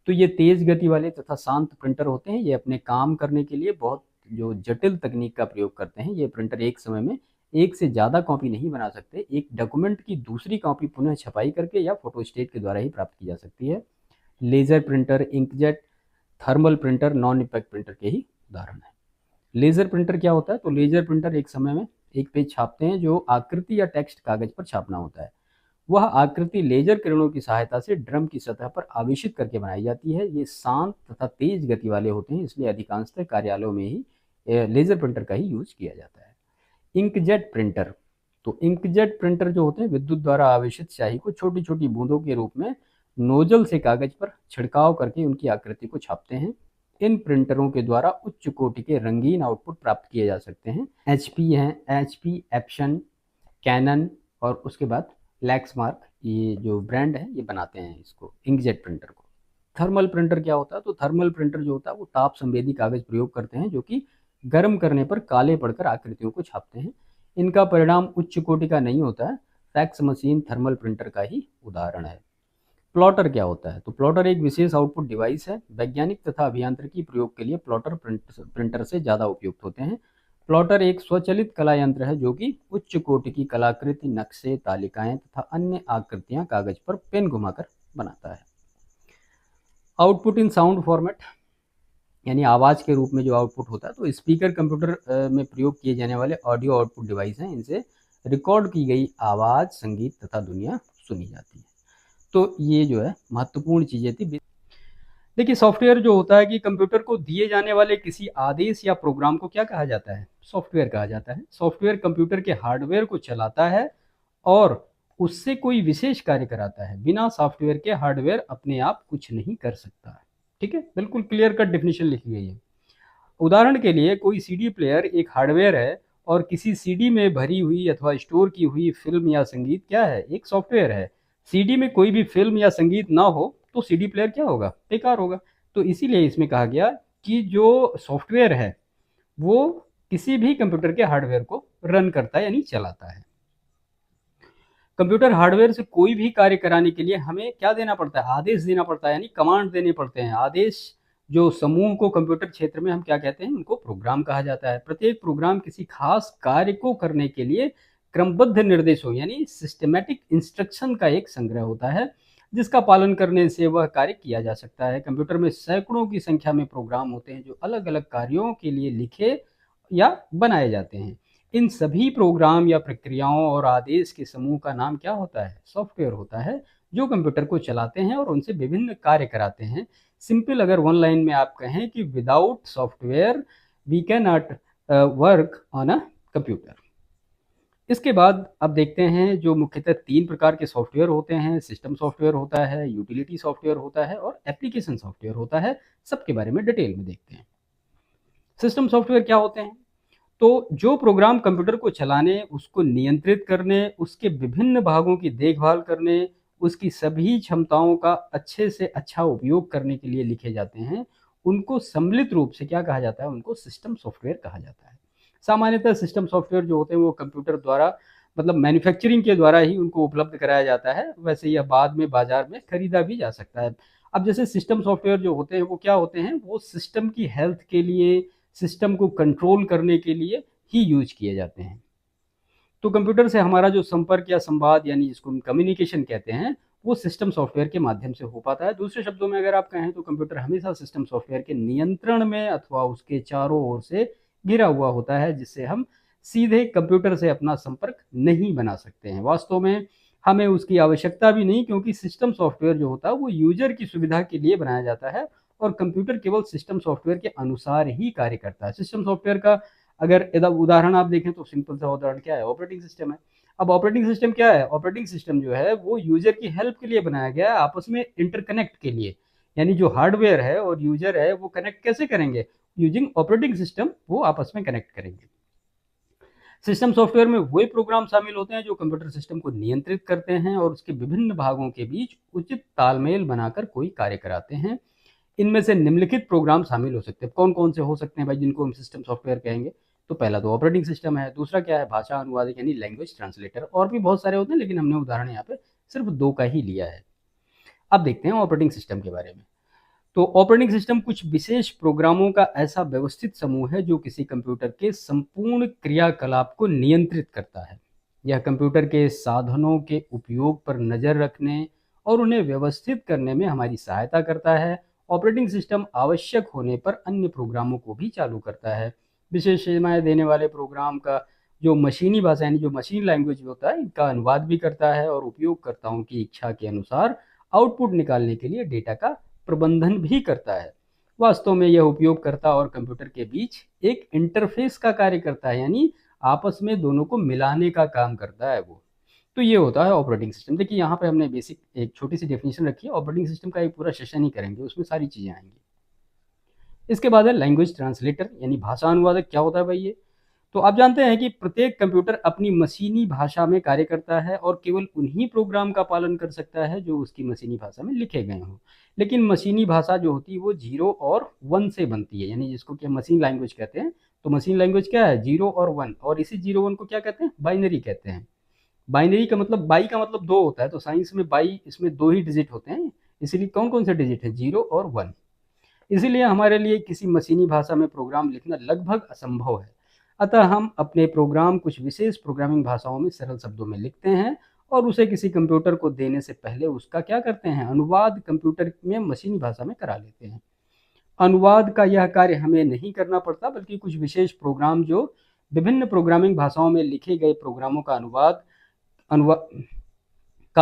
तो ये तेज गति वाले तथा शांत प्रिंटर होते हैं। ये अपने काम करने के लिए बहुत जो जटिल तकनीक का प्रयोग करते हैं। ये प्रिंटर एक समय में एक से ज़्यादा कॉपी नहीं बना सकते। एक डॉक्यूमेंट की दूसरी कॉपी पुनः छपाई करके या फोटोस्टेट के द्वारा ही प्राप्त की जा सकती है। Laser printer, inkjet, thermal printer non impact printer के ही उदाहरण है। लेज़र प्रिंटर क्या होता है, तो लेज़र प्रिंटर एक समय में एक पेज छापते हैं। जो आकृति या टेक्स्ट कागज पर छापना होता है वह आकृति लेजर किरणों की सहायता से ड्रम की सतह पर आवेशित करके बनाई जाती है। ये शांत तथा तेज गति वाले होते हैं, इसलिए अधिकांशतः कार्यालयों में ही लेजर प्रिंटर का ही यूज किया जाता है। इंकजेट प्रिंटर, तो इंकजेट प्रिंटर जो होते हैं विद्युत द्वारा आवेशित स्याही को छोटी छोटी बूंदों के रूप में नोजल से कागज पर छिड़काव करके उनकी आकृति को छापते हैं। इन प्रिंटरों के द्वारा उच्च कोटि के रंगीन आउटपुट प्राप्त किए जा सकते हैं। HP हैं, HP, एप्सन, कैनन और उसके बाद लैक्समार्क, ये जो ब्रांड है ये बनाते हैं इसको इंकजेट प्रिंटर को। थर्मल प्रिंटर क्या होता है, तो थर्मल प्रिंटर जो होता है वो ताप संवेदी कागज प्रयोग करते हैं जो कि गर्म करने पर काले पड़कर आकृतियों को छापते हैं। इनका परिणाम उच्च कोटि का नहीं होता है। फैक्स मशीन थर्मल प्रिंटर का ही उदाहरण है। प्लॉटर क्या होता है, तो प्लॉटर एक विशेष आउटपुट डिवाइस है। वैज्ञानिक तथा अभियांत्रिकी प्रयोग के लिए प्लॉटर प्रिंटर से ज़्यादा उपयुक्त होते हैं। प्लॉटर एक स्वचालित कला यंत्र है जो कि उच्च कोटि की कलाकृति, नक्शे, तालिकाएं तथा अन्य आकृतियां कागज पर पेन घुमाकर बनाता है। आउटपुट इन साउंड फॉर्मेट, यानी आवाज के रूप में जो आउटपुट होता है, तो स्पीकर कंप्यूटर में प्रयोग किए जाने वाले ऑडियो आउटपुट डिवाइस हैं। इनसे रिकॉर्ड की गई आवाज, संगीत तथा दुनिया सुनी जाती है। तो ये जो है महत्वपूर्ण चीजें थी। देखिए सॉफ्टवेयर जो होता है कि कंप्यूटर को दिए जाने वाले किसी आदेश या प्रोग्राम को क्या कहा जाता है, सॉफ्टवेयर कहा जाता है। सॉफ्टवेयर कंप्यूटर के हार्डवेयर को चलाता है और उससे कोई विशेष कार्य कराता है। बिना सॉफ्टवेयर के हार्डवेयर अपने आप कुछ नहीं कर सकता है। ठीक है, बिल्कुल क्लियर कट डेफिनेशन लिखी गई है। उदाहरण के लिए कोई CD प्लेयर एक हार्डवेयर है और किसी CD में भरी हुई अथवा स्टोर की हुई फिल्म या संगीत क्या है, एक सॉफ्टवेयर है। CD में कोई भी फिल्म या संगीत ना हो तो CD प्लेयर क्या होगा, बेकार होगा। तो इसीलिए इसमें कहा गया कि जो सॉफ्टवेयर है वो किसी भी कंप्यूटर के हार्डवेयर को रन करता है यानी चलाता है। कंप्यूटर हार्डवेयर से कोई भी कार्य कराने के लिए हमें क्या देना पड़ता है, आदेश देना पड़ता है, यानी कमांड देने पड़ते हैं। आदेश जो समूह को कंप्यूटर क्षेत्र में हम क्या कहते हैं, उनको प्रोग्राम कहा जाता है। प्रत्येक प्रोग्राम किसी खास कार्य को करने के लिए क्रमबद्ध निर्देशों यानी सिस्टमैटिक इंस्ट्रक्शन का एक संग्रह होता है जिसका पालन करने से वह कार्य किया जा सकता है। कंप्यूटर में सैकड़ों की संख्या में प्रोग्राम होते हैं जो अलग अलग कार्यों के लिए लिखे या बनाए जाते हैं। इन सभी प्रोग्राम या प्रक्रियाओं और आदेश के समूह का नाम क्या होता है, सॉफ्टवेयर होता है, जो कंप्यूटर को चलाते हैं और उनसे विभिन्न कार्य कराते हैं। सिंपल अगर वन लाइन में आप कहें कि without software we can not work on a computer. इसके बाद अब देखते हैं जो मुख्यतः 3 प्रकार के सॉफ्टवेयर होते हैं, सिस्टम सॉफ्टवेयर होता है, यूटिलिटी सॉफ्टवेयर होता है और एप्लीकेशन सॉफ्टवेयर होता है। सबके बारे में डिटेल में देखते हैं। सिस्टम सॉफ्टवेयर क्या होते हैं? तो जो प्रोग्राम कंप्यूटर को चलाने, उसको नियंत्रित करने, उसके विभिन्न भागों की देखभाल करने, उसकी सभी क्षमताओं का अच्छे से अच्छा उपयोग करने के लिए लिखे जाते हैं, उनको सम्मिलित रूप से क्या कहा जाता है? उनको सिस्टम सॉफ्टवेयर कहा जाता है। सामान्यतः सिस्टम सॉफ्टवेयर जो होते हैं वो कंप्यूटर द्वारा मतलब मैन्युफैक्चरिंग के द्वारा ही उनको उपलब्ध कराया जाता है। वैसे यह बाद में बाजार में खरीदा भी जा सकता है। अब जैसे सिस्टम सॉफ्टवेयर जो होते हैं वो क्या होते हैं? वो सिस्टम की हेल्थ के लिए, सिस्टम को कंट्रोल करने के लिए ही यूज किए जाते हैं। तो कंप्यूटर से हमारा जो संपर्क या संवाद यानी जिसको हम कम्युनिकेशन कहते हैं, वो सिस्टम सॉफ्टवेयर के माध्यम से हो पाता है। दूसरे शब्दों में अगर आप कहें तो कंप्यूटर हमेशा सिस्टम सॉफ्टवेयर के नियंत्रण में अथवा उसके चारों ओर से घिरा हुआ होता है, जिससे हम सीधे कंप्यूटर से अपना संपर्क नहीं बना सकते हैं। वास्तव में हमें उसकी आवश्यकता भी नहीं, क्योंकि सिस्टम सॉफ्टवेयर जो होता है वो यूजर की सुविधा के लिए बनाया जाता है और कंप्यूटर केवल सिस्टम सॉफ्टवेयर के अनुसार ही कार्य करता है। सिस्टम सॉफ्टवेयर का अगर उदाहरण आप देखें तो सिंपल सा उदाहरण क्या है? ऑपरेटिंग सिस्टम है। अब ऑपरेटिंग सिस्टम क्या है? ऑपरेटिंग सिस्टम जो है वो यूजर की हेल्प के लिए बनाया गया है, आपस में इंटरकनेक्ट के लिए। यानी जो हार्डवेयर है और यूजर है वो कनेक्ट कैसे करेंगे? यूजिंग ऑपरेटिंग सिस्टम वो आपस में कनेक्ट करेंगे। सिस्टम सॉफ्टवेयर में वही प्रोग्राम शामिल होते हैं जो कंप्यूटर सिस्टम को नियंत्रित करते हैं और उसके विभिन्न भागों के बीच उचित तालमेल बनाकर कोई कार्य कराते हैं। इनमें से निम्नलिखित प्रोग्राम शामिल हो सकते हैं। कौन कौन से हो सकते हैं भाई जिनको हम सिस्टम सॉफ्टवेयर कहेंगे? तो पहला तो ऑपरेटिंग सिस्टम है, दूसरा क्या है? भाषा अनुवादक यानी लैंग्वेज ट्रांसलेटर। और भी बहुत सारे होते हैं लेकिन हमने उदाहरण यहाँ पे सिर्फ 2 का ही लिया है। अब देखते हैं ऑपरेटिंग सिस्टम के बारे में। तो ऑपरेटिंग सिस्टम कुछ विशेष प्रोग्रामों का ऐसा व्यवस्थित समूह है जो किसी कंप्यूटर के संपूर्ण क्रियाकलाप को नियंत्रित करता है। यह कंप्यूटर के साधनों के उपयोग पर नजर रखने और उन्हें व्यवस्थित करने में हमारी सहायता करता है। ऑपरेटिंग सिस्टम आवश्यक होने पर अन्य प्रोग्रामों को भी चालू करता है। विशेष सेवाएं देने वाले प्रोग्राम का जो मशीनी भाषा यानी जो मशीन लैंग्वेज होता है, इनका अनुवाद भी करता है और उपयोगकर्ताओं की इच्छा के अनुसार आउटपुट निकालने के लिए डेटा का प्रबंधन भी करता है। वास्तव में यह उपयोगकर्ता और कंप्यूटर के बीच एक इंटरफेस का कार्य करता है, यानी आपस में दोनों को मिलाने का काम करता है वो। तो ये होता है ऑपरेटिंग सिस्टम। देखिए यहाँ पे हमने बेसिक एक छोटी सी डेफिनेशन रखी है। ऑपरेटिंग सिस्टम का एक पूरा सेशन ही करेंगे, उसमें सारी चीजें आएंगी। इसके बाद है लैंग्वेज ट्रांसलेटर यानी भाषा अनुवादक। क्या होता है भाई ये? तो आप जानते हैं कि प्रत्येक कंप्यूटर अपनी मशीनी भाषा में कार्य करता है और केवल उन्हीं प्रोग्राम का पालन कर सकता है जो उसकी मशीनी भाषा में लिखे गए हों। लेकिन मशीनी भाषा जो होती है वो 0 और 1 से बनती है, यानी जिसको क्या मशीन लैंग्वेज कहते हैं। तो मशीन लैंग्वेज क्या है? 0 और 1, और इसी 0 1 को क्या कहते हैं? बाइनरी कहते हैं। बाइनरी का मतलब बाई का मतलब 2 होता है, तो साइंस में बाई इसमें 2 ही डिजिट होते हैं। इसीलिए कौन कौन से डिजिट है? 0 और 1। इसीलिए हमारे लिए किसी मशीनी भाषा में प्रोग्राम लिखना लगभग असंभव है। अतः हम अपने प्रोग्राम कुछ विशेष प्रोग्रामिंग भाषाओं में सरल शब्दों में लिखते हैं और उसे किसी कंप्यूटर को देने से पहले उसका क्या करते हैं? अनुवाद कंप्यूटर में मशीनी भाषा में करा लेते हैं। अनुवाद का यह कार्य हमें नहीं करना पड़ता, बल्कि कुछ विशेष प्रोग्राम जो विभिन्न प्रोग्रामिंग भाषाओं में लिखे गए प्रोग्रामों का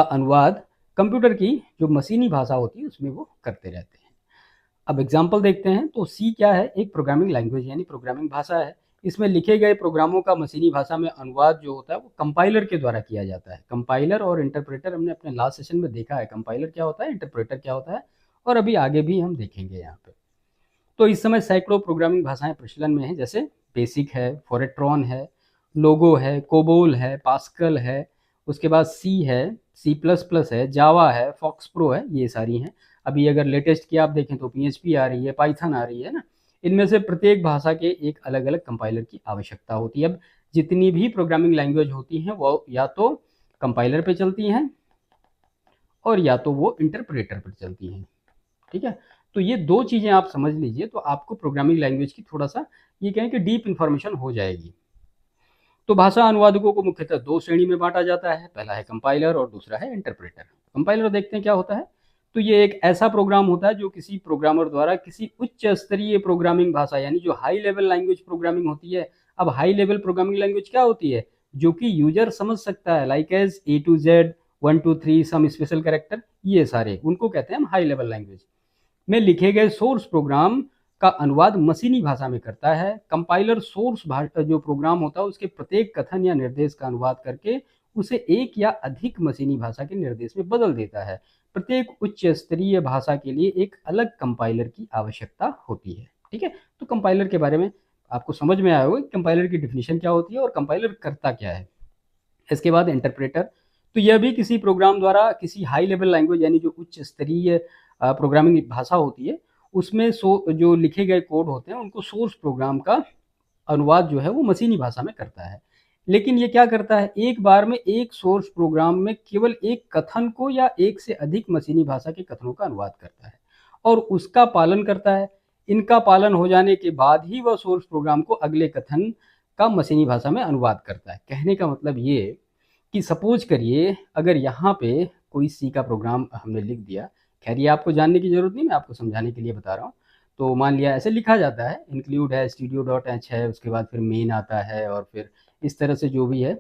अनुवाद कंप्यूटर की जो मशीनी भाषा होती है उसमें वो करते रहते हैं। अब एग्जाम्पल देखते हैं। तो सी क्या है? एक प्रोग्रामिंग लैंग्वेज यानी प्रोग्रामिंग भाषा है। इसमें लिखे गए प्रोग्रामों का मशीनी भाषा में अनुवाद जो होता है वो कंपाइलर के द्वारा किया जाता है। कंपाइलर और इंटरप्रेटर हमने अपने लास्ट सेशन में देखा है। कंपाइलर क्या होता है, इंटरप्रेटर क्या होता है, और अभी आगे भी हम देखेंगे यहाँ पे। तो इस समय सैकड़ों प्रोग्रामिंग भाषाएं प्रचलन में हैं, जैसे बेसिक है, फोरेट्रॉन है, लोगो है, कोबोल है, पास्कल है, उसके बाद सी है, C++ है, जावा है, फॉक्स प्रो है, ये सारी हैं। अभी अगर लेटेस्ट की आप देखें तो PHP आ रही है, पाइथन आ रही है ना। इनमें से प्रत्येक भाषा के एक अलग अलग कंपाइलर की आवश्यकता होती है। अब जितनी भी प्रोग्रामिंग लैंग्वेज होती हैं वो या तो कंपाइलर पे चलती हैं और या तो वो इंटरप्रेटर पर चलती हैं। ठीक है, तो ये 2 चीज़ें आप समझ लीजिए तो आपको प्रोग्रामिंग लैंग्वेज की थोड़ा सा ये कहें कि डीप इन्फॉर्मेशन हो जाएगी। तो भाषा अनुवादकों को मुख्यतः 2 श्रेणी में बांटा जाता है। पहला है कंपाइलर और दूसरा है इंटरप्रेटर। कंपाइलर देखते हैं क्या होता है। तो ये एक ऐसा प्रोग्राम होता है जो किसी प्रोग्रामर द्वारा किसी उच्च स्तरीय प्रोग्रामिंग भाषा यानी जो हाई लेवल लैंग्वेज प्रोग्रामिंग होती है। अब हाई लेवल प्रोग्रामिंग लैंग्वेज क्या होती है? जो कि यूजर समझ सकता है, like as A to Z 1 2 3 some special character, ये सारे उनको कहते हैं हम हाई लेवल लैंग्वेज। में लिखे गए सोर्स प्रोग्राम का अनुवाद मशीनी भाषा में करता है। कंपाइलर सोर्स जो प्रोग्राम होता है उसके प्रत्येक कथन या निर्देश का अनुवाद करके उसे एक या अधिक मशीनी भाषा के निर्देश में बदल देता है। प्रत्येक उच्च स्तरीय भाषा के लिए एक अलग कंपाइलर की आवश्यकता होती है। ठीक है, तो कंपाइलर के बारे में आपको समझ में आया होगा कि कंपाइलर की डिफिनीशन क्या होती है और कंपाइलर करता क्या है। इसके बाद इंटरप्रेटर, तो यह भी किसी प्रोग्राम द्वारा किसी हाई लेवल लैंग्वेज यानी जो उच्च स्तरीय प्रोग्रामिंग भाषा होती है उसमें जो लिखे गए कोड होते हैं उनको सोर्स प्रोग्राम का अनुवाद जो है वो मशीनी भाषा में करता है। लेकिन ये क्या करता है, एक बार में एक सोर्स प्रोग्राम में केवल एक कथन को या एक से अधिक मशीनी भाषा के कथनों का अनुवाद करता है और उसका पालन करता है। इनका पालन हो जाने के बाद ही वह सोर्स प्रोग्राम को अगले कथन का मशीनी भाषा में अनुवाद करता है। कहने का मतलब ये कि सपोज करिए अगर यहाँ पे कोई सी का प्रोग्राम हमने लिख दिया, खैर ये आपको जानने की जरूरत नहीं, मैं आपको समझाने के लिए बता रहा हूँ। तो मान लिया ऐसे लिखा जाता है, इंक्लूड है, studio.h है, उसके बाद फिर मेन आता है और फिर इस तरह से जो भी है।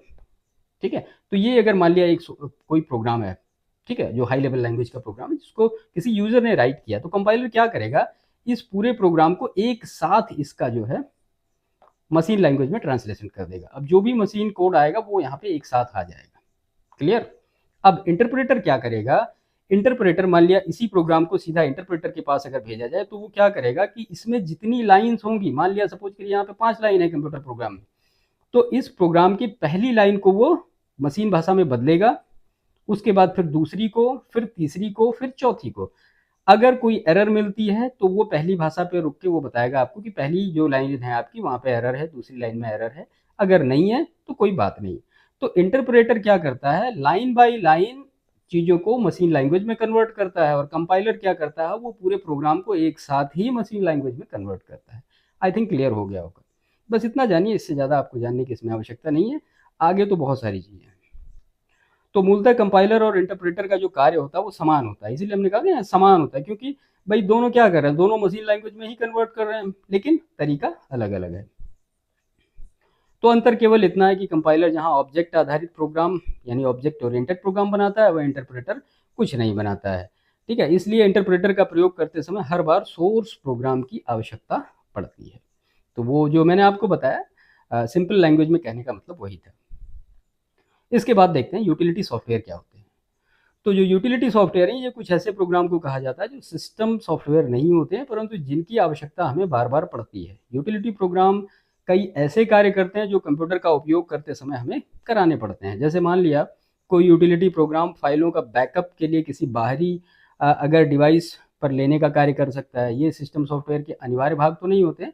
ठीक है, तो ये अगर मान लिया एक कोई प्रोग्राम है, ठीक है, जो हाई लेवल लैंग्वेज का प्रोग्राम है जिसको किसी यूजर ने राइट किया, तो कंपाइलर क्या करेगा, इस पूरे प्रोग्राम को एक साथ इसका जो है मशीन लैंग्वेज में ट्रांसलेशन कर देगा। अब जो भी मशीन कोड आएगा वो यहाँ पे एक साथ आ जाएगा। क्लियर। अब इंटरप्रेटर क्या करेगा, इंटरप्रेटर मान लिया इसी प्रोग्राम को सीधा इंटरप्रेटर के पास अगर भेजा जाए तो वो क्या करेगा कि इसमें जितनी लाइंस होंगी, मान लिया सपोज करिए यहाँ पे 5 लाइन है कंप्यूटर प्रोग्राम में, तो इस प्रोग्राम की पहली लाइन को वो मशीन भाषा में बदलेगा, उसके बाद फिर दूसरी को, फिर तीसरी को, फिर चौथी को। अगर कोई एरर मिलती है तो वो पहली भाषा पे रुक के वो बताएगा आपको कि पहली जो लाइन है आपकी वहाँ पे एरर है, दूसरी लाइन में एरर है, अगर नहीं है तो कोई बात नहीं। तो इंटरप्रेटर क्या करता है, लाइन बाय लाइन चीज़ों को मशीन लैंग्वेज में कन्वर्ट करता है और कंपाइलर क्या करता है, वो पूरे प्रोग्राम को एक साथ ही मशीन लैंग्वेज में कन्वर्ट करता है। आई थिंक क्लियर हो गया होगा। बस इतना जानिए, इससे ज़्यादा आपको जानने की इसमें आवश्यकता नहीं है, आगे तो बहुत सारी चीज़ें हैं। तो मूलतः कंपाइलर और इंटरप्रेटर का जो कार्य होता है वो समान होता है, इसीलिए हमने कहा कि समान होता है, क्योंकि भाई दोनों क्या कर रहे हैं, दोनों मशीन लैंग्वेज में ही कन्वर्ट कर रहे हैं, लेकिन तरीका अलग अलग है। तो अंतर केवल इतना है कि कंपाइलर जहां ऑब्जेक्ट आधारित प्रोग्राम यानी ऑब्जेक्ट ओरिएंटेड प्रोग्राम बनाता है, वह इंटरप्रेटर कुछ नहीं बनाता है। ठीक है, इसलिए इंटरप्रेटर का प्रयोग करते समय हर बार सोर्स प्रोग्राम की आवश्यकता पड़ती है। तो वो जो मैंने आपको बताया सिंपल लैंग्वेज में कहने का मतलब वही था। इसके बाद देखते हैं यूटिलिटी सॉफ्टवेयर क्या होते हैं। तो जो यूटिलिटी सॉफ्टवेयर है ये कुछ ऐसे प्रोग्राम को कहा जाता है जो सिस्टम सॉफ्टवेयर नहीं होते हैं परंतु जिनकी आवश्यकता हमें बार बार पड़ती है। यूटिलिटी प्रोग्राम कई ऐसे कार्य करते हैं जो कंप्यूटर का उपयोग करते समय हमें कराने पड़ते हैं। जैसे मान लिया कोई यूटिलिटी प्रोग्राम फाइलों का बैकअप के लिए किसी बाहरी अगर डिवाइस पर लेने का कार्य कर सकता है। ये सिस्टम सॉफ्टवेयर के अनिवार्य भाग तो नहीं होते,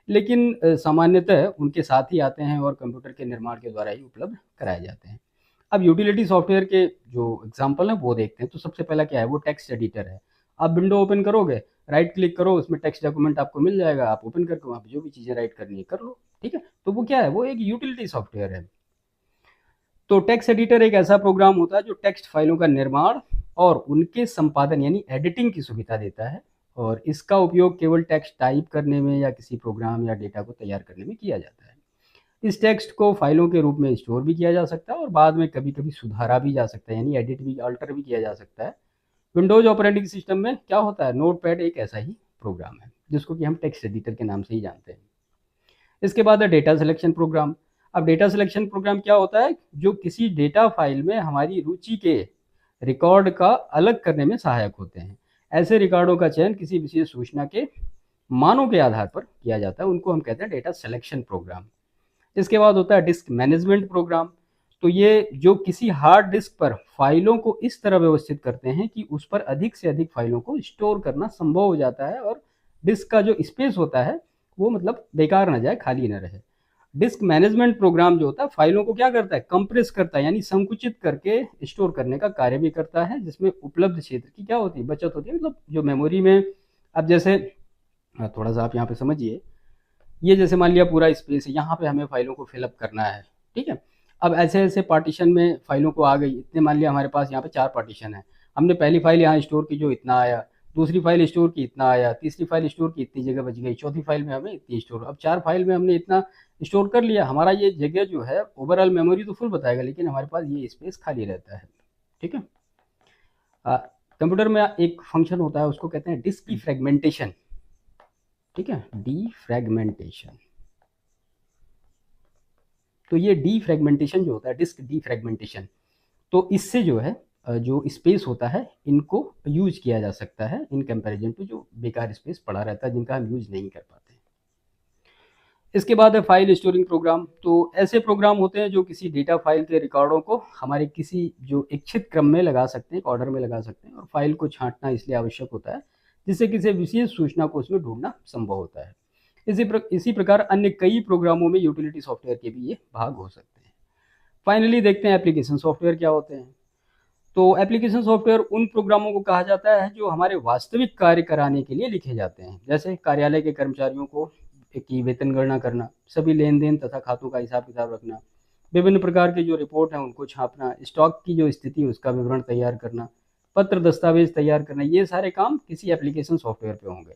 लेकिन सामान्यतः उनके साथ ही आते हैं और कंप्यूटर के निर्माण के द्वारा ही उपलब्ध कराए जाते हैं। अब यूटिलिटी सॉफ्टवेयर के जो एग्जांपल हैं वो देखते हैं। तो सबसे पहला क्या है, वो टेक्स्ट एडिटर है। आप विंडो ओपन करोगे, राइट क्लिक करो, उसमें टेक्स्ट डॉक्यूमेंट आपको मिल जाएगा, आप ओपन करके वहाँ पे जो भी चीज़ें राइट करनी है कर लो। ठीक है, तो वो क्या है, वो एक यूटिलिटी सॉफ्टवेयर है। तो टेक्स्ट एडिटर एक ऐसा प्रोग्राम होता है जो टेक्स्ट फाइलों का निर्माण और उनके संपादन यानी एडिटिंग की सुविधा देता है और इसका उपयोग केवल टेक्स्ट टाइप करने में या किसी प्रोग्राम या डेटा को तैयार करने में किया जाता है। इस टेक्स्ट को फाइलों के रूप में स्टोर भी किया जा सकता है और बाद में कभी कभी सुधारा भी जा सकता है, यानी एडिट भी, अल्टर भी किया जा सकता है। विंडोज ऑपरेटिंग सिस्टम में क्या होता है, नोटपैड एक ऐसा ही प्रोग्राम है जिसको कि हम टेक्स्ट एडिटर के नाम से ही जानते हैं। इसके बाद है डेटा सिलेक्शन प्रोग्राम। अब डेटा सिलेक्शन प्रोग्राम क्या होता है, जो किसी डेटा फाइल में हमारी रुचि के रिकॉर्ड का अलग करने में सहायक होते हैं। ऐसे रिकॉर्डों का चयन किसी विशेष सूचना के मानों के आधार पर किया जाता है, उनको हम कहते हैं डेटा सिलेक्शन प्रोग्राम। इसके बाद होता है डिस्क मैनेजमेंट प्रोग्राम। तो ये जो किसी हार्ड डिस्क पर फाइलों को इस तरह व्यवस्थित करते हैं कि उस पर अधिक से अधिक फाइलों को स्टोर करना संभव हो जाता है और डिस्क का जो स्पेस होता है वो मतलब बेकार ना जाए, खाली ना रहे। डिस्क मैनेजमेंट प्रोग्राम जो होता है फाइलों को क्या करता है, कंप्रेस करता है, यानी संकुचित करके स्टोर करने का कार्य भी करता है, जिसमें उपलब्ध क्षेत्र की क्या होती है, बचत होती है। मतलब जो मेमोरी में, अब जैसे थोड़ा सा आप यहाँ पे समझिए, ये जैसे मान लिया पूरा स्पेस है, यहाँ पे हमें फाइलों को फिलअप करना है। ठीक है, अब ऐसे ऐसे पार्टीशन में फाइलों को आ गई, इतने मान लिया हमारे पास यहाँ पे 4 पार्टीशन है। हमने पहली फाइल यहाँ स्टोर की जो इतना आया, दूसरी फाइल स्टोर की इतना आया, तीसरी फाइल स्टोर की इतनी जगह बच गई, चौथी फाइल में हमें इतनी स्टोर। अब 4 फाइल में हमने इतना स्टोर कर लिया, हमारा ये जगह जो है ओवरऑल मेमोरी तो फुल बताएगा लेकिन हमारे पास ये स्पेस खाली रहता है। ठीक है, कंप्यूटर में एक फंक्शन होता है उसको कहते हैं डिस्क की फ्रेगमेंटेशन। ठीक है, डीफ्रैगमेंटेशन। तो ये डीफ्रैगमेंटेशन जो होता है, डिस्क डीफ्रैगमेंटेशन, तो इससे जो है जो स्पेस होता है इनको यूज किया जा सकता है इन कंपैरिजन टू जो बेकार स्पेस पड़ा रहता है जिनका हम यूज नहीं कर पाते। इसके बाद है फाइल स्टोरिंग प्रोग्राम। तो ऐसे प्रोग्राम होते हैं जो किसी डेटा फाइल के रिकॉर्डों को हमारे किसी जो इच्छित क्रम में लगा सकते हैं, ऑर्डर में लगा सकते हैं, और फाइल को छांटना इसलिए आवश्यक होता है जिससे किसी विशेष सूचना को उसमें ढूंढना संभव होता है। इसी प्रकार अन्य कई प्रोग्रामों में यूटिलिटी सॉफ्टवेयर के भी ये भाग हो सकते हैं। फाइनली देखते हैं एप्लीकेशन सॉफ्टवेयर क्या होते हैं। तो एप्लीकेशन सॉफ्टवेयर उन प्रोग्रामों को कहा जाता है जो हमारे वास्तविक कार्य कराने के लिए लिखे जाते हैं, जैसे कार्यालय के कर्मचारियों को की वेतन गणना करना, सभी लेन देन तथा खातों का हिसाब किताब रखना, विभिन्न प्रकार के जो रिपोर्ट हैं उनको छापना, स्टॉक की जो स्थिति है उसका विवरण तैयार करना, पत्र दस्तावेज तैयार करना, ये सारे काम किसी एप्लीकेशन सॉफ्टवेयर पे होंगे।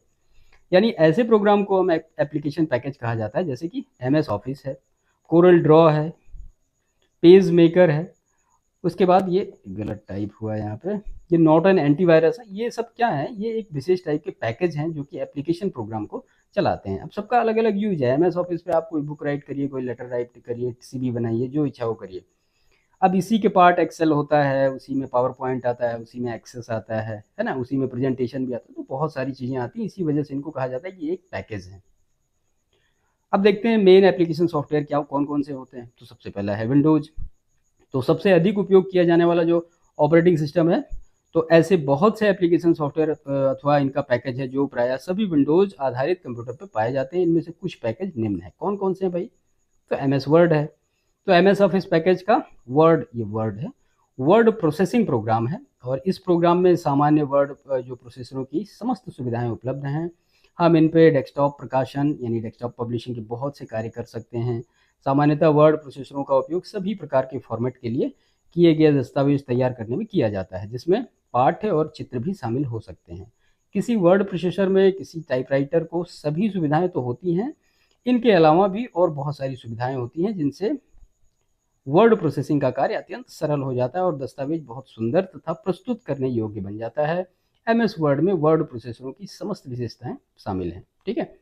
यानी ऐसे प्रोग्राम को हम एप्लीकेशन पैकेज कहा जाता है, जैसे कि MS ऑफिस है, कोरल ड्रॉ है, पेज मेकर है। उसके बाद ये गलत टाइप हुआ है यहाँ पे, ये नॉर्टन एंटीवायरस है। ये सब क्या है, ये एक विशेष टाइप के पैकेज हैं जो कि एप्लीकेशन प्रोग्राम को चलाते हैं। अब सबका अलग अलग यूज है। MS ऑफिस पे आप कोई बुक राइट करिए, कोई लेटर राइट करिए, CV बनाइए, जो इच्छा हो करिए। अब इसी के पार्ट एक्सेल होता है, उसी में पावर पॉइंट आता है, उसी में एक्सेस आता है ना, उसी में प्रेजेंटेशन भी आता है। तो बहुत सारी चीज़ें आती हैं, इसी वजह से इनको कहा जाता है कि एक पैकेज है। अब देखते हैं मेन एप्लीकेशन सॉफ्टवेयर क्या कौन कौन से होते हैं। तो सबसे पहला है विंडोज। तो सबसे अधिक उपयोग किया जाने वाला जो ऑपरेटिंग सिस्टम है, तो ऐसे बहुत से एप्लीकेशन सॉफ्टवेयर अथवा इनका पैकेज है जो प्रायः सभी विंडोज आधारित कंप्यूटर पर पाए जाते हैं। इनमें से कुछ पैकेज निम्न है। कौन कौन से हैं भाई? तो MS वर्ड है। तो MS ऑफिस पैकेज का वर्ड, ये वर्ड है, वर्ड प्रोसेसिंग प्रोग्राम है, और इस प्रोग्राम में सामान्य वर्ड जो प्रोसेसरों की समस्त सुविधाएं उपलब्ध हैं। हम इन पे डेस्कटॉप प्रकाशन यानी डेस्कटॉप पब्लिशिंग के बहुत से कार्य कर सकते हैं। सामान्यतः वर्ड प्रोसेसरों का उपयोग सभी प्रकार के फॉर्मेट के लिए किए गए दस्तावेज तैयार करने में किया जाता है, जिसमें पाठ्य और चित्र भी शामिल हो सकते हैं। किसी वर्ड प्रोसेसर में किसी टाइपराइटर को सभी सुविधाएं तो होती हैं, इनके अलावा भी और बहुत सारी सुविधाएं होती हैं जिनसे वर्ड प्रोसेसिंग का कार्य अत्यंत सरल हो जाता है और दस्तावेज बहुत सुंदर तथा प्रस्तुत करने योग्य बन जाता है। MS वर्ड में वर्ड प्रोसेसरों की समस्त विशेषताएं शामिल हैं। ठीक है।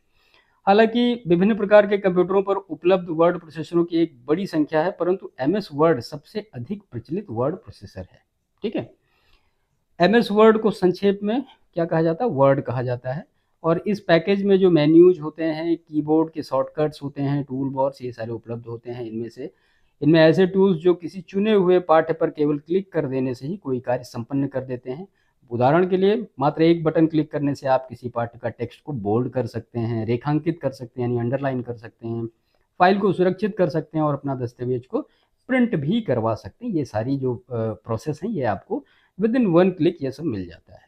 हालांकि विभिन्न प्रकार के कंप्यूटरों पर उपलब्ध वर्ड प्रोसेसरों की एक बड़ी संख्या है, परंतु MS वर्ड सबसे अधिक प्रचलित वर्ड प्रोसेसर है। ठीक है। MS वर्ड को संक्षेप में क्या कहा जाता है? वर्ड कहा जाता है। और इस पैकेज में जो मेन्यूज होते हैं, कीबोर्ड के शॉर्टकट्स होते हैं, टूल बॉक्स, ये सारे उपलब्ध होते हैं। इनमें ऐसे टूल्स जो किसी चुने हुए पाठ्य पर केवल क्लिक कर देने से ही कोई कार्य संपन्न कर देते हैं। उदाहरण के लिए मात्र एक बटन क्लिक करने से आप किसी पाठ्य का टेक्स्ट को बोल्ड कर सकते हैं, रेखांकित कर सकते हैं यानी अंडरलाइन कर सकते हैं, फाइल को सुरक्षित कर सकते हैं और अपना दस्तावेज को प्रिंट भी करवा सकते हैं। ये सारी जो प्रोसेस हैं ये आपको विद इन 1 क्लिक ये सब मिल जाता है।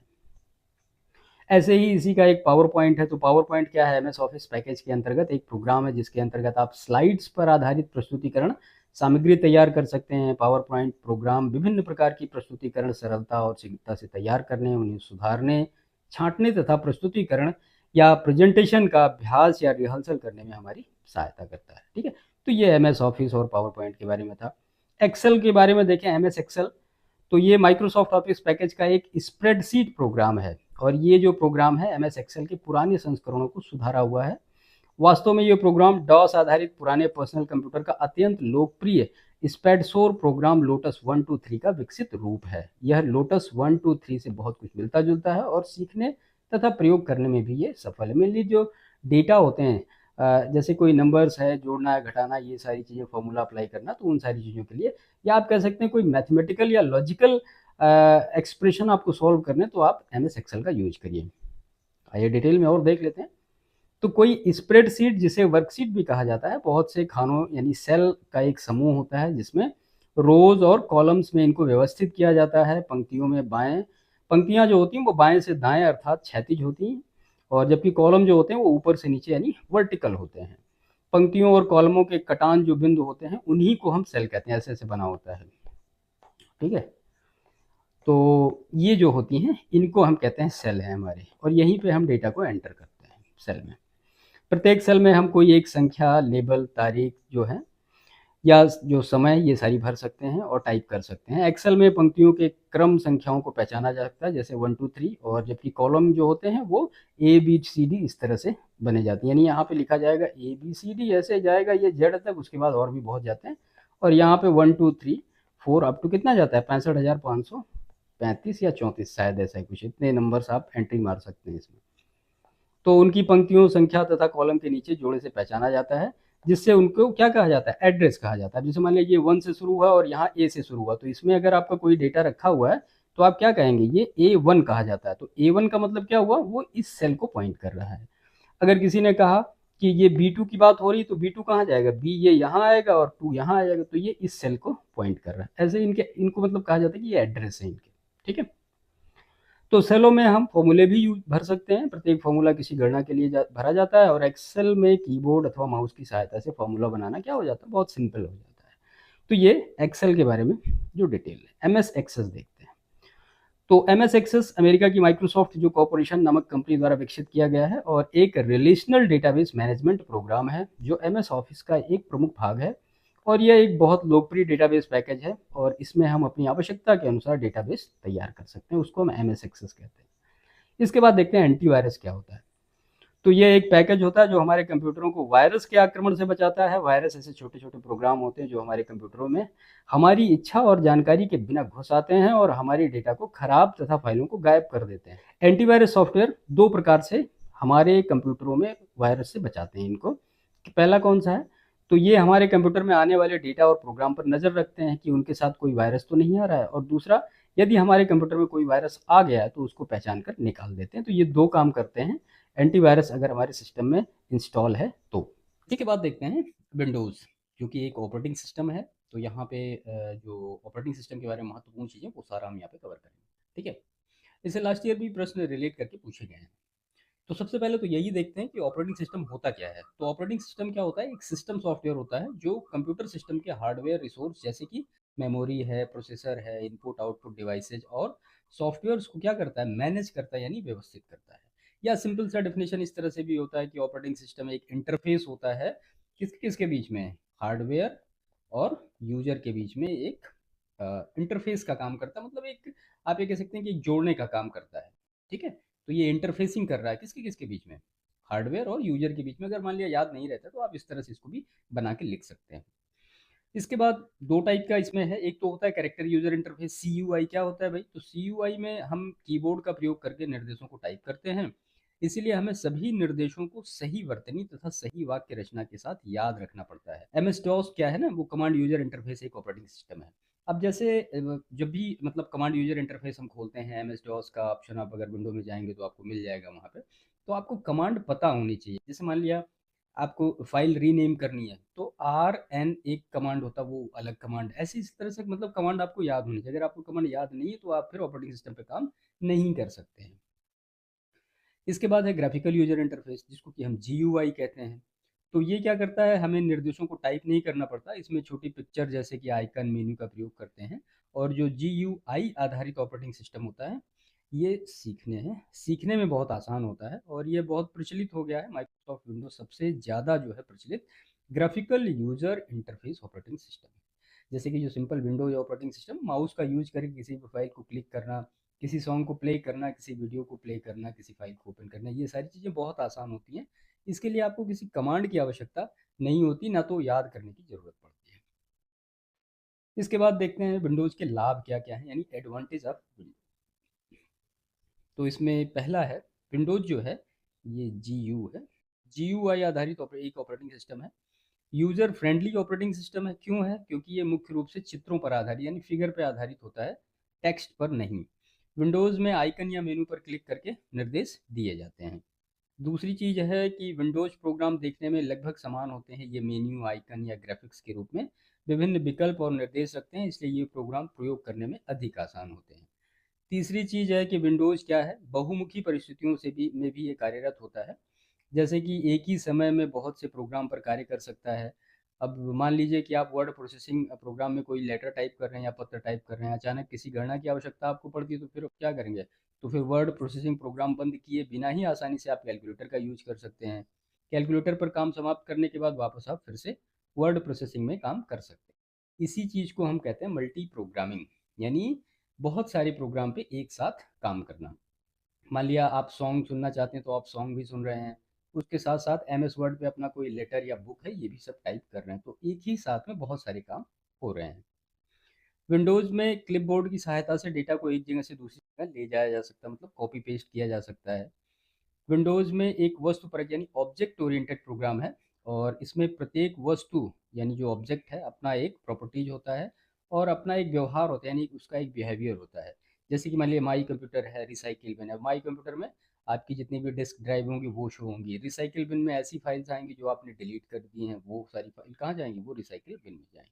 ऐसे ही इसी का एक पावर पॉइंट है। तो पावर पॉइंट क्या है? MS ऑफिस पैकेज के अंतर्गत एक प्रोग्राम है जिसके अंतर्गत आप स्लाइड्स पर आधारित प्रस्तुतिकरण सामग्री तैयार कर सकते हैं। पावर पॉइंट प्रोग्राम विभिन्न प्रकार की प्रस्तुतिकरण सरलता और शीघ्रता से तैयार करने, उन्हें सुधारने, छांटने तथा प्रस्तुतिकरण या प्रेजेंटेशन का अभ्यास या रिहर्सल करने में हमारी सहायता करता है। ठीक है। तो ये MS ऑफिस और पावर पॉइंट के बारे में था। एक्सेल के बारे में देखें, MS एक्सेल, तो ये माइक्रोसॉफ्ट ऑफिस पैकेज का एक स्प्रेडशीट प्रोग्राम है, और ये जो प्रोग्राम है MS एक्सेल के पुराने संस्करणों को सुधारा हुआ है। वास्तव में ये प्रोग्राम डॉस आधारित पुराने पर्सनल कंप्यूटर का अत्यंत लोकप्रिय स्प्रेडशोर प्रोग्राम लोटस 123 का विकसित रूप है। यह लोटस 123 से बहुत कुछ मिलता जुलता है और सीखने तथा प्रयोग करने में भी ये सफल है। मेनली जो डेटा होते हैं, जैसे कोई नंबर्स है, जोड़ना है, घटाना, ये सारी चीज़ें, फॉर्मूला अप्लाई करना, तो उन सारी चीज़ों के लिए, या आप कह सकते हैं कोई मैथमेटिकल या लॉजिकल एक्सप्रेशन आपको सॉल्व करने, तो आप MS एक्सेल का यूज करिए। आइए डिटेल में और देख लेते हैं। तो कोई स्प्रेडशीट, जिसे वर्कशीट भी कहा जाता है, बहुत से खानों यानी सेल का एक समूह होता है जिसमें रोज और कॉलम्स में इनको व्यवस्थित किया जाता है। पंक्तियों में पंक्तियां जो होती हैं वो बाएं से दाएं अर्थात क्षैतिज होती हैं, और जबकि कॉलम जो होते हैं वो ऊपर से नीचे यानी वर्टिकल होते हैं। पंक्तियों और कॉलमों के कटान जो बिंदु होते हैं उन्हीं को हम सेल कहते हैं। ऐसे ऐसे बना होता है। ठीक है। तो ये जो होती हैं इनको हम कहते हैं सेल है हमारे, और यहीं पे हम डेटा को एंटर करते हैं सेल में। प्रत्येक सेल में हम कोई एक संख्या, लेबल, तारीख जो है या जो समय ये सारी भर सकते हैं और टाइप कर सकते हैं। एक्सेल में पंक्तियों के क्रम संख्याओं को पहचाना जा सकता है, जैसे 1 2 3, और जबकि कॉलम जो होते हैं वो ए बी सी डी इस तरह से बने जाते हैं। यानी यहाँ पे लिखा जाएगा ए बी सी डी, ऐसे जाएगा ये जेड तक, उसके बाद और भी बहुत जाते हैं। और यहाँ पे 1 2 3 4 अप टू कितना जाता है, 65,535 या 34, शायद ऐसा ही कुछ, इतने नंबर्स आप एंट्री मार सकते हैं इसमें। तो उनकी पंक्तियों, संख्या तथा कॉलम के नीचे जोड़े से पहचाना जाता है, जिससे उनको क्या कहा जाता है, एड्रेस कहा जाता है। जैसे मान लीजिए 1 से शुरू हुआ और यहाँ ए से शुरू हुआ, तो इसमें अगर आपका कोई डेटा रखा हुआ है तो आप क्या कहेंगे, ये A1 कहा जाता है। तो A1 का मतलब क्या हुआ, वो इस सेल को पॉइंट कर रहा है। अगर किसी ने कहा कि ये B2 की बात हो रही, तो B2 कहाँ जाएगा, B ये यहाँ आएगा और 2 यहाँ आएगा, तो ये इस सेल को पॉइंट कर रहा है। ऐसे इनको मतलब कहा जाता है कि ये एड्रेस है इनके, ठीक है। तो सेलों में हम फॉर्मूले भी यूज भर सकते हैं। प्रत्येक फॉर्मूला किसी गणना के लिए भरा जाता है, और एक्सेल में कीबोर्ड अथवा माउस की सहायता से फॉर्मूला बनाना क्या हो जाता है, बहुत सिंपल हो जाता है। तो ये एक्सेल के बारे में जो डिटेल है। MS एक्सेस देखते हैं। तो MS एक्सेस अमेरिका की माइक्रोसॉफ्ट जो कॉर्पोरेशन नामक कंपनी द्वारा विकसित किया गया है, और एक रिलेशनल डेटाबेस मैनेजमेंट प्रोग्राम है जो MS ऑफिस का एक प्रमुख भाग है। और यह एक बहुत लोकप्रिय डेटाबेस पैकेज है, और इसमें हम अपनी आवश्यकता के अनुसार डेटाबेस तैयार कर सकते हैं, उसको हम MS एक्सेस कहते हैं। इसके बाद देखते हैं एंटीवायरस क्या होता है। तो ये एक पैकेज होता है जो हमारे कंप्यूटरों को वायरस के आक्रमण से बचाता है। वायरस ऐसे छोटे छोटे प्रोग्राम होते हैं जो हमारे कंप्यूटरों में हमारी इच्छा और जानकारी के बिना घुस आते हैं और हमारी डेटा को खराब तथा फाइलों को गायब कर देते हैं। एंटीवायरस सॉफ्टवेयर दो प्रकार से हमारे कंप्यूटरों में वायरस से बचाते हैं इनको। पहला कौन सा है, तो ये हमारे कंप्यूटर में आने वाले डेटा और प्रोग्राम पर नज़र रखते हैं कि उनके साथ कोई वायरस तो नहीं आ रहा है, और दूसरा, यदि हमारे कंप्यूटर में कोई वायरस आ गया है तो उसको पहचान कर निकाल देते हैं। तो ये दो काम करते हैं एंटीवायरस अगर हमारे सिस्टम में इंस्टॉल है तो। इसके बाद देखते हैं विंडोज़, जो कि एक ऑपरेटिंग सिस्टम है। तो यहाँ पे जो ऑपरेटिंग सिस्टम के बारे में महत्वपूर्ण चीज़ें वो सारा हम यहाँ पे कवर करेंगे, ठीक है। इससे लास्ट ईयर भी प्रश्न रिलेट करके पूछे गए हैं। तो सबसे पहले तो यही देखते हैं कि ऑपरेटिंग सिस्टम होता क्या है। तो ऑपरेटिंग सिस्टम क्या होता है, एक सिस्टम सॉफ्टवेयर होता है जो कंप्यूटर सिस्टम के हार्डवेयर रिसोर्स जैसे कि मेमोरी है, प्रोसेसर है, इनपुट आउटपुट डिवाइसेज और सॉफ्टवेयर को क्या करता है, मैनेज करता है, यानी व्यवस्थित करता है। या सिंपल सा डेफिनेशन इस तरह से भी होता है कि ऑपरेटिंग सिस्टम एक इंटरफेस होता है किसके बीच में, हार्डवेयर और यूजर के बीच में एक इंटरफेस का काम करता है। मतलब एक, आप ये कह सकते हैं कि एक जोड़ने का काम करता है, ठीक है। तो ये इंटरफेसिंग कर रहा है किसके किसके बीच में, हार्डवेयर और यूजर के बीच में। अगर मान लिया याद नहीं रहता तो आप इस तरह से इसको भी बना के लिख सकते हैं। इसके बाद दो टाइप का इसमें है। एक तो होता है कैरेक्टर यूजर इंटरफेस, CUI। क्या होता है भाई, तो CUI में हम कीबोर्ड का प्रयोग करके निर्देशों को टाइप करते हैं, इसीलिए हमें सभी निर्देशों को सही वर्तनी तथा सही वाक्य रचना के साथ याद रखना पड़ता है। MS DOS क्या है ना, वो कमांड यूजर इंटरफेस एक ऑपरेटिंग सिस्टम है। अब जैसे जब भी मतलब कमांड यूजर इंटरफेस हम खोलते हैं, MS DOS का ऑप्शन आप अगर विंडो में जाएंगे तो आपको मिल जाएगा वहाँ पे। तो आपको कमांड पता होनी चाहिए। जैसे मान लिया आपको फाइल रीनेम करनी है तो RN एक कमांड होता है, वो अलग कमांड। ऐसी इस तरह से मतलब कमांड आपको याद होनी चाहिए। अगर आपको कमांड याद नहीं है तो आप फिर ऑपरेटिंग सिस्टम पे काम नहीं कर सकते हैं। इसके बाद है ग्राफिकल यूजर इंटरफेस, जिसको कि हम GUI कहते हैं। तो ये क्या करता है, हमें निर्देशों को टाइप नहीं करना पड़ता। इसमें छोटी पिक्चर जैसे कि आइकन, मेन्यू का प्रयोग करते हैं। और जो GUI आधारित ऑपरेटिंग सिस्टम होता है, ये सीखने में बहुत आसान होता है, और ये बहुत प्रचलित हो गया है। माइक्रोसॉफ्ट विंडोज सबसे ज़्यादा जो है प्रचलित graphical user interface operating system है। जैसे कि जो simple Windows operating system, mouse का यूज करके किसी भी फाइल को क्लिक करना, किसी सॉन्ग को प्ले करना, किसी वीडियो को प्ले करना, किसी फाइल को ओपन करना, ये सारी चीज़ें बहुत आसान होती हैं। इसके लिए आपको किसी कमांड की आवश्यकता नहीं होती, ना तो याद करने की ज़रूरत पड़ती है। इसके बाद देखते हैं विंडोज़ के लाभ क्या क्या हैं, यानी एडवांटेज ऑफ विंडोज। तो इसमें पहला है, विंडोज़ जो है ये GUI आधारित एक ऑपरेटिंग सिस्टम है। यूज़र फ्रेंडली ऑपरेटिंग सिस्टम है। क्यों है, क्योंकि ये मुख्य रूप से चित्रों पर आधारित यानी फिगर पर आधारित होता है, टेक्स्ट पर नहीं। विंडोज़ में आइकन या मेनू पर क्लिक करके निर्देश दिए जाते हैं। दूसरी चीज़ है कि विंडोज़ प्रोग्राम देखने में लगभग समान होते हैं। ये मेन्यू, आइकन या ग्राफिक्स के रूप में विभिन्न विकल्प और निर्देश रखते हैं, इसलिए ये प्रोग्राम प्रयोग करने में अधिक आसान होते हैं। तीसरी चीज़ है कि विंडोज़ क्या है, बहुमुखी परिस्थितियों में भी ये कार्यरत होता है। जैसे कि एक ही समय में बहुत से प्रोग्राम पर कार्य कर सकता है। अब मान लीजिए कि आप वर्ड प्रोसेसिंग प्रोग्राम में कोई लेटर टाइप कर रहे हैं या पत्र टाइप कर रहे हैं, अचानक किसी गणना की आवश्यकता आपको पड़ती है, तो फिर आप क्या करेंगे, तो फिर वर्ड प्रोसेसिंग प्रोग्राम बंद किए बिना ही आसानी से आप कैलकुलेटर का यूज कर सकते हैं। कैलकुलेटर पर काम समाप्त करने के बाद वापस आप फिर से वर्ड प्रोसेसिंग में काम कर सकते हैं। इसी चीज़ को हम कहते हैं मल्टी प्रोग्रामिंग, यानी बहुत सारे प्रोग्राम पे एक साथ काम करना। मान लिया आप सॉन्ग सुनना चाहते हैं तो आप सॉन्ग भी सुन रहे हैं, उसके साथ साथ एमएस वर्ड पे अपना कोई लेटर या बुक है ये भी सब टाइप कर रहे हैं, तो एक ही साथ में बहुत सारे काम हो रहे हैं। विंडोज़ में क्लिपबोर्ड की सहायता से डेटा को एक जगह से दूसरी जगह ले जाया जा सकता है, मतलब कॉपी पेस्ट किया जा सकता है। विंडोज़ में एक वस्तु परक यानी ऑब्जेक्ट ओरिएंटेड प्रोग्राम है, और इसमें प्रत्येक वस्तु यानी जो ऑब्जेक्ट है अपना एक प्रॉपर्टीज होता है और अपना एक व्यवहार होता है, यानी उसका एक बिहेवियर होता है। जैसे कि मान लिया माई कंप्यूटर है, रिसाइकिल बिन है। माई कंप्यूटर में आपकी जितनी भी डिस्क ड्राइव होंगी वो शो होंगी। रिसाइकिल बिन में ऐसी फाइल्स आएंगी जो आपने डिलीट कर दी हैं, वो सारी फाइल कहाँ जाएंगी, वो रिसाइकिल बिन में जाएंगी।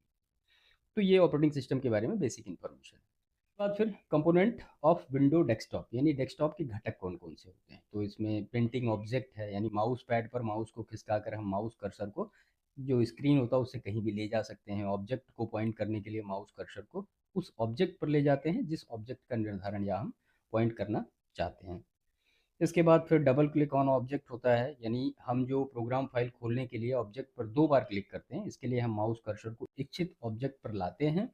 तो ये ऑपरेटिंग सिस्टम के बारे में बेसिक इन्फॉर्मेशन। बाद फिर कंपोनेंट ऑफ विंडो डेस्कटॉप, यानी डेस्कटॉप के घटक कौन कौन से होते हैं। तो इसमें प्रिंटिंग ऑब्जेक्ट है, यानी माउस पैड पर माउस को खिसका कर हम माउस कर्सर को जो स्क्रीन होता है उससे कहीं भी ले जा सकते हैं। ऑब्जेक्ट को पॉइंट करने के लिए माउस कर्सर को उस ऑब्जेक्ट पर ले जाते हैं जिस ऑब्जेक्ट का निर्धारण या हम पॉइंट करना चाहते हैं। इसके बाद फिर डबल क्लिक ऑन ऑब्जेक्ट होता है, यानी हम जो प्रोग्राम फाइल खोलने के लिए ऑब्जेक्ट पर 2 बार क्लिक करते हैं। इसके लिए हम माउस कर्सर को इच्छित ऑब्जेक्ट पर लाते हैं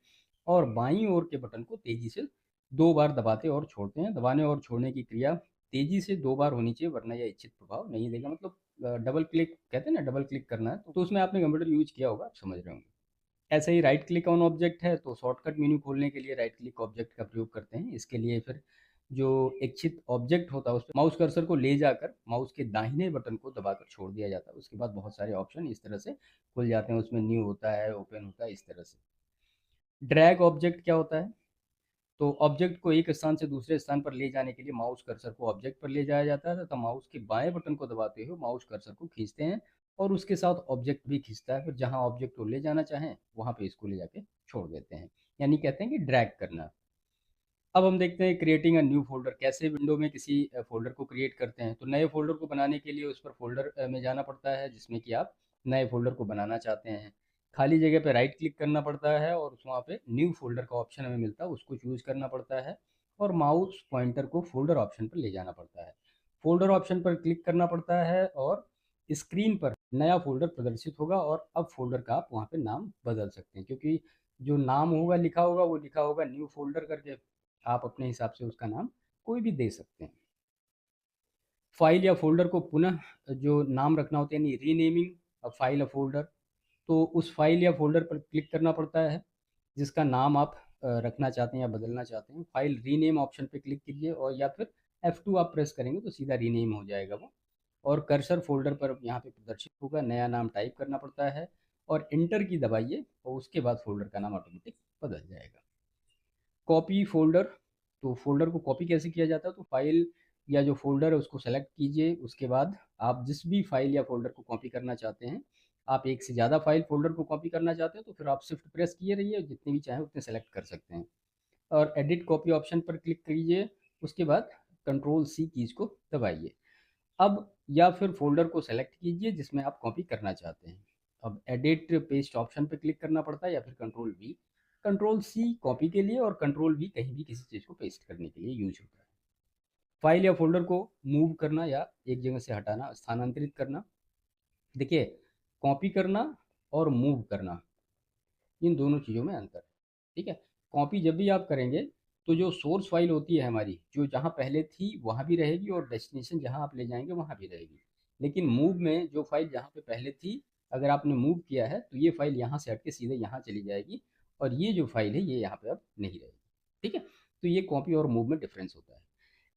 और बाईं ओर के बटन को तेजी से 2 बार दबाते और छोड़ते हैं। दबाने और छोड़ने की क्रिया तेजी से 2 बार होनी चाहिए, वरना यह इच्छित प्रभाव नहीं देगा। मतलब डबल क्लिक कहते हैं ना, डबल क्लिक करना है, तो उसमें आपने कंप्यूटर यूज किया होगा, आप समझ रहे होंगे। ऐसे ही राइट क्लिक ऑन ऑब्जेक्ट है, तो शॉर्टकट मेन्यू खोलने के लिए राइट क्लिक ऑब्जेक्ट का प्रयोग करते हैं। इसके लिए फिर जो इच्छित ऑब्जेक्ट होता है उस पर माउस कर्सर को ले जाकर माउस के दाहिने बटन को दबाकर छोड़ दिया जाता है। उसके बाद बहुत सारे ऑप्शन इस तरह से खुल जाते हैं, उसमें न्यू होता है, ओपन होता है, इस तरह से। ड्रैग ऑब्जेक्ट क्या होता है, तो ऑब्जेक्ट को एक स्थान से दूसरे स्थान पर ले जाने के लिए माउस कर्सर को ऑब्जेक्ट पर ले जाया जाता है तथा माउस के बाएं बटन को दबाते हुए माउस कर्सर को खींचते हैं और उसके साथ ऑब्जेक्ट भी खींचता है। फिर जहां ऑब्जेक्ट को ले जाना चाहें वहां पे इसको ले जाके छोड़ देते हैं, यानी कहते हैं कि ड्रैग करना। अब हम देखते हैं क्रिएटिंग अ न्यू फोल्डर, कैसे विंडो में किसी फोल्डर को क्रिएट करते हैं। तो नए फोल्डर को बनाने के लिए उस पर फोल्डर में जाना पड़ता है जिसमें कि आप नए फोल्डर को बनाना चाहते हैं। खाली जगह पे राइट क्लिक करना पड़ता है और वहाँ पे न्यू फोल्डर का ऑप्शन हमें मिलता है, उसको चूज करना पड़ता है और माउस पॉइंटर को फोल्डर ऑप्शन पर ले जाना पड़ता है। फोल्डर ऑप्शन पर क्लिक करना पड़ता है और स्क्रीन पर नया फोल्डर प्रदर्शित होगा और अब फोल्डर का आप वहाँ पे नाम बदल सकते हैं, क्योंकि जो नाम होगा लिखा होगा वो लिखा होगा न्यू फोल्डर करके। आप अपने हिसाब से उसका नाम कोई भी दे सकते हैं। फाइल या फोल्डर को पुनः जो नाम रखना होता है, यानी renaming a file a folder, तो उस फाइल या फोल्डर पर क्लिक करना पड़ता है जिसका नाम आप रखना चाहते हैं या बदलना चाहते हैं। फाइल रीनेम ऑप्शन पे क्लिक कीजिए और या फिर F2 आप प्रेस करेंगे तो सीधा रीनेम हो जाएगा वो, और कर्सर फोल्डर पर यहाँ पे प्रदर्शित होगा। नया नाम टाइप करना पड़ता है और इंटर की दबाइए और उसके बाद फोल्डर का नाम ऑटोमेटिक बदल जाएगा। कॉपी फोल्डर, तो फोल्डर को कॉपी कैसे किया जाता है, तो फाइल या जो फोल्डर है उसको सेलेक्ट कीजिए। उसके बाद आप जिस भी फाइल या फोल्डर को कॉपी करना चाहते हैं, आप एक से ज़्यादा फाइल फोल्डर को कॉपी करना चाहते हैं तो फिर आप शिफ्ट प्रेस किए रहिए, जितने भी चाहें उतने सेलेक्ट कर सकते हैं और एडिट कॉपी ऑप्शन पर क्लिक कीजिए। उसके बाद कंट्रोल सी कीज को दबाइए। अब या फिर फोल्डर को सेलेक्ट कीजिए जिसमें आप कॉपी करना चाहते हैं। अब एडिट पेस्ट ऑप्शन पे क्लिक करना पड़ता है या फिर control V. Control C copy के लिए और कंट्रोल वी कहीं भी किसी चीज़ को पेस्ट करने के लिए यूज होता है। फाइल या फोल्डर को मूव करना या एक जगह से हटाना, स्थानांतरित करना। देखिए, कॉपी करना और मूव करना, इन दोनों चीज़ों में अंतर है। ठीक है, कॉपी जब भी आप करेंगे तो जो सोर्स फाइल होती है हमारी, जो जहाँ पहले थी वहाँ भी रहेगी और डेस्टिनेशन जहाँ आप ले जाएंगे वहाँ भी रहेगी। लेकिन मूव में जो फाइल जहाँ पे पहले थी, अगर आपने मूव किया है तो ये फाइल यहाँ से हट के सीधे यहाँ चली जाएगी और ये जो फाइल है ये यहाँ पे अब नहीं रहेगी। ठीक है, तो ये कॉपी और मूव में डिफरेंस होता है।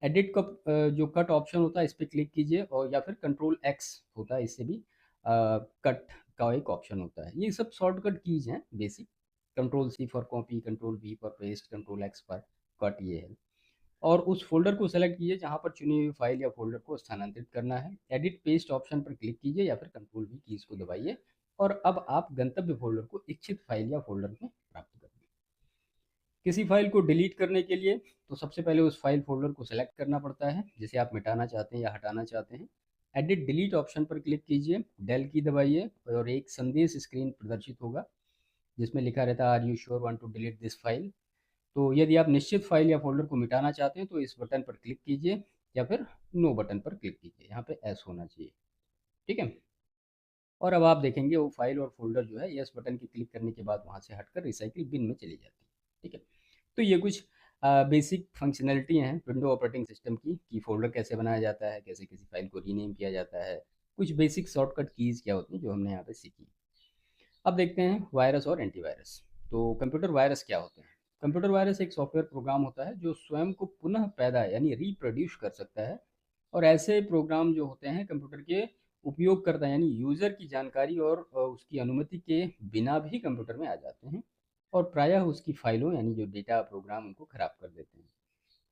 एडिट का जो कट ऑप्शन होता है इस पर क्लिक कीजिए और या फिर कंट्रोल एक्स होता है, इससे भी कट का एक ऑप्शन होता है। ये सब शॉर्टकट कीज हैं basic. Control C for copy, control V for paste, control X for cut, ये है। और उस फोल्डर को सेलेक्ट कीजिए जहां पर चुनी हुई फाइल या फोल्डर को स्थानांतरित करना है। एडिट पेस्ट ऑप्शन पर क्लिक कीजिए या फिर कंट्रोल वी कीज को दबाइए और अब आप गंतव्य फोल्डर को इच्छित फाइल या फोल्डर में प्राप्त करेंगे। किसी फाइल को डिलीट करने के लिए तो सबसे पहले उस फाइल फोल्डर को सेलेक्ट करना पड़ता है जिसे आप मिटाना चाहते हैं या हटाना चाहते हैं। एडिट डिलीट ऑप्शन पर क्लिक कीजिए, डेल की दबाइए और एक संदेश स्क्रीन प्रदर्शित होगा जिसमें लिखा रहता है are you sure want to delete this file. तो यदि आप निश्चित फाइल या फोल्डर को मिटाना चाहते हैं तो इस बटन पर क्लिक कीजिए या फिर नो बटन पर क्लिक कीजिए, यहाँ पे एस होना चाहिए। ठीक है, और अब आप देखेंगे वो फाइल और फोल्डर जो है यस बटन के क्लिक करने के बाद वहाँ से हटकर रिसाइकिल बिन में चली जाती है। ठीक है, तो ये कुछ बेसिक फंक्शनैलिटी हैं विंडो ऑपरेटिंग सिस्टम की, कि फोल्डर कैसे बनाया जाता है, कैसे किसी फाइल को रीनेम किया जाता है, कुछ बेसिक शॉर्टकट कीज़ क्या होती हैं जो हमने यहाँ पे सीखी। अब देखते हैं वायरस और एंटीवायरस। तो कंप्यूटर वायरस क्या होते हैं? कंप्यूटर वायरस एक सॉफ्टवेयर प्रोग्राम होता है जो स्वयं को पुनः पैदा यानी रिप्रोड्यूस कर सकता है, और ऐसे प्रोग्राम जो होते हैं कंप्यूटर के उपयोगकर्ता यानी यूज़र की जानकारी और उसकी अनुमति के बिना भी कंप्यूटर में आ जाते हैं, और प्रायः उसकी फाइलों यानी जो डेटा प्रोग्राम उनको खराब कर देते हैं।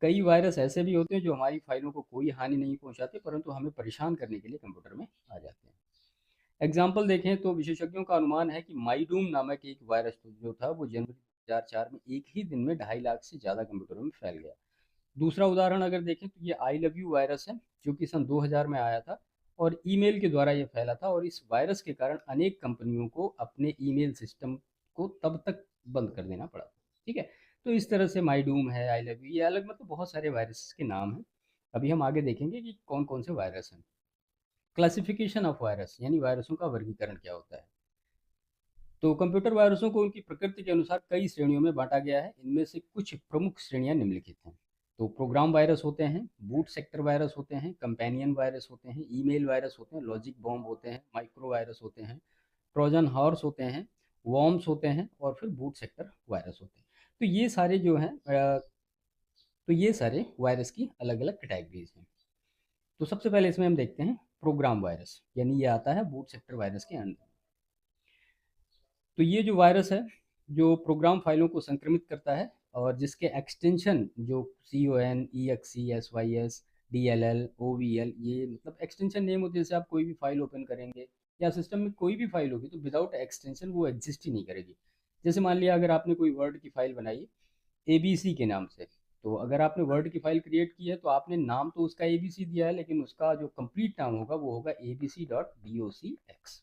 कई वायरस ऐसे भी होते हैं जो हमारी फाइलों को कोई हानि नहीं पहुंचाते, परंतु हमें परेशान करने के लिए कंप्यूटर में आ जाते हैं। एग्जाम्पल देखें तो विशेषज्ञों का अनुमान है कि माईडूम नामक एक वायरस जो था वो जनवरी 2004 में एक ही दिन में 2.5 लाख से ज़्यादा कंप्यूटरों में फैल गया। दूसरा उदाहरण अगर देखें तो ये आई लव यू वायरस है, जो कि सन 2000 में आया था और ईमेल के द्वारा ये फैला था, और इस वायरस के कारण अनेक कंपनियों को अपने ईमेल सिस्टम को तब तक बंद कर देना पड़ा। ठीक है, तो इस तरह से माईडूम है, आई लव यू, ये अलग मतलब बहुत सारे वायरस के नाम हैं। अभी हम आगे देखेंगे कि कौन कौन से वायरस हैं। क्लासिफिकेशन ऑफ वायरस यानी वायरसों का वर्गीकरण क्या होता है? तो कंप्यूटर वायरसों को उनकी प्रकृति के अनुसार कई श्रेणियों में बांटा गया है। इनमें से कुछ प्रमुख श्रेणियां निम्नलिखित हैं। तो प्रोग्राम वायरस होते हैं, बूट सेक्टर वायरस होते हैं, कंपेनियन वायरस होते हैं, ईमेल वायरस होते हैं, लॉजिक बॉम्ब होते हैं, माइक्रो वायरस होते हैं, ट्रोजन हॉर्स होते हैं, वॉर्म्स होते हैं, और फिर बूट सेक्टर वायरस होते हैं। तो ये सारे जो हैं तो ये सारे वायरस की अलग अलग कैटेगरीज हैं। तो सबसे पहले इसमें हम देखते हैं प्रोग्राम वायरस, यानी ये आता है बूट सेक्टर वायरस के अंदर। तो ये जो वायरस है जो प्रोग्राम फाइलों को संक्रमित करता है, और जिसके एक्सटेंशन जो CON EXE SYS DLL OVL, ये मतलब एक्सटेंशन नेम होते हैं। जैसे आप कोई भी फाइल ओपन करेंगे या सिस्टम में कोई भी फाइल होगी तो विदाउट एक्सटेंशन वो एग्जिस्ट ही नहीं करेगी। जैसे मान लिया अगर आपने कोई वर्ड की फाइल बनाई ABC के नाम से, तो अगर आपने वर्ड की फाइल क्रिएट की है तो आपने नाम तो उसका ABC दिया है, लेकिन उसका जो कंप्लीट नाम होगा वो होगा abc.docx।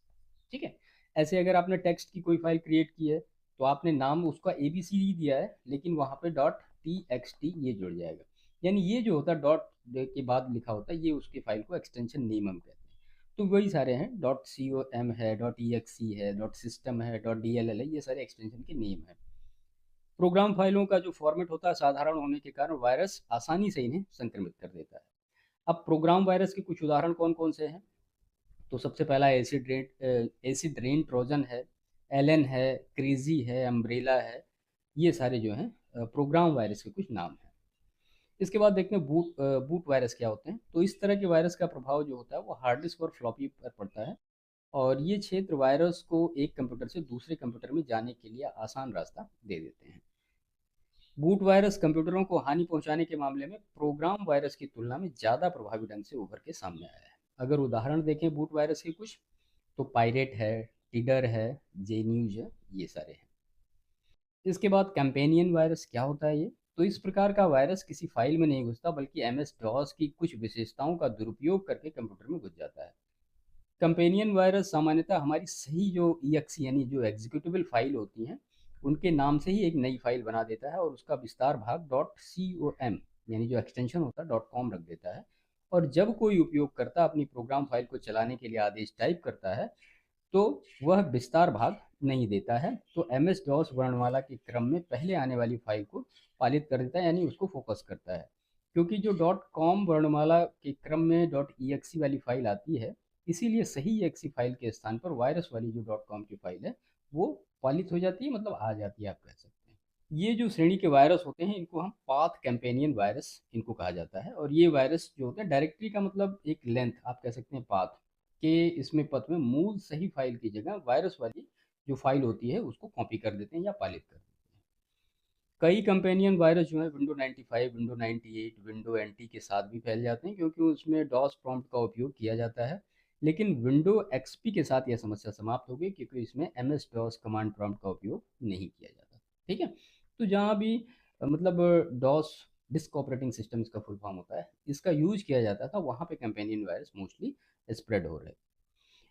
ठीक है, ऐसे अगर आपने टेक्स्ट की कोई फाइल क्रिएट की है तो आपने नाम उसका ABC ही दिया है, लेकिन वहाँ पे .txt ये जुड़ जाएगा। यानी ये जो होता है डॉट के बाद लिखा होता है, ये उसकी फाइल को एक्सटेंशन नेम हम कहते हैं। तो वही सारे हैं, .com है, .exe है, .system है, .dll है, ये सारे एक्सटेंशन के नेम हैं। प्रोग्राम फाइलों का जो फॉर्मेट होता है साधारण होने के कारण वायरस आसानी से इन्हें संक्रमित कर देता है। अब प्रोग्राम वायरस के कुछ उदाहरण कौन कौन से हैं? तो सबसे पहला एसिड रेन ट्रोजन है, एलन है, क्रेजी है, अम्ब्रेला है, ये सारे जो हैं प्रोग्राम वायरस के कुछ नाम हैं। इसके बाद देखते हैं बूट वायरस क्या होते हैं। तो इस तरह के वायरस का प्रभाव जो होता है वो हार्ड डिस्क और फ्लॉपी पर पड़ता है, और ये क्षेत्र वायरस को एक कंप्यूटर से दूसरे कंप्यूटर में जाने के लिए आसान रास्ता दे देते हैं। बूट वायरस कंप्यूटरों को हानि पहुंचाने के मामले में प्रोग्राम वायरस की तुलना में ज़्यादा प्रभावी ढंग से उभर के सामने आया है। अगर उदाहरण देखें बूट वायरस के कुछ, तो पायरेट है, टिडर है, जेन्यूज है, ये सारे हैं। इसके बाद कैंपेनियन वायरस क्या होता है ये? तो इस प्रकार का वायरस किसी फाइल में नहीं घुसता, बल्कि MS-DOS की कुछ विशेषताओं का दुरुपयोग करके कंप्यूटर में घुस जाता है। कंपेनियन वायरस सामान्यतः हमारी सही जो EXE यानी जो एग्जीक्यूटेबल फाइल होती हैं उनके नाम से ही एक नई फाइल बना देता है, और उसका विस्तार भाग .com यानी जो एक्सटेंशन होता है .com रख देता है। और जब कोई उपयोगकर्ता अपनी प्रोग्राम फाइल को चलाने के लिए आदेश टाइप करता है तो वह विस्तार भाग नहीं देता है, तो MS-DOS वर्णमाला के क्रम में पहले आने वाली फाइल को पालित कर देता है, यानी उसको फोकस करता है। क्योंकि जो .com वर्णमाला के क्रम में .exe वाली फाइल आती है, इसीलिए सही exe फाइल के स्थान पर वायरस वाली जो .com की फाइल है वो पालित हो जाती है, मतलब आ जाती है, आप कह सकते हैं। ये जो श्रेणी के वायरस होते हैं इनको हम पाथ कैंपेनियन वायरस इनको कहा जाता है, और ये वायरस जो होते हैं डायरेक्टरी का मतलब एक लेंथ आप कह सकते हैं पाथ के, इसमें पथ में मूल सही फाइल की जगह वायरस वाली जो फाइल होती है उसको कॉपी कर देते हैं या पालित कर देते हैं। कई कंपेनियन वायरस जो है विंडो 95, विंडो 98, विंडो NT के साथ भी फैल जाते हैं, क्योंकि उसमें डॉस प्रॉम्प्ट का उपयोग किया जाता है। लेकिन विंडो XP के साथ यह समस्या समाप्त हो गई, क्योंकि इसमें MS-DOS कमांड प्रॉम्प्ट का उपयोग नहीं किया जाता। ठीक है, तो जहाँ भी मतलब डॉस डिस्क ऑपरेटिंग सिस्टम इसका फुल फॉर्म होता है, इसका यूज किया जाता था, वहाँ पे कंपेनियन वायरस मोस्टली स्प्रेड हो रहे।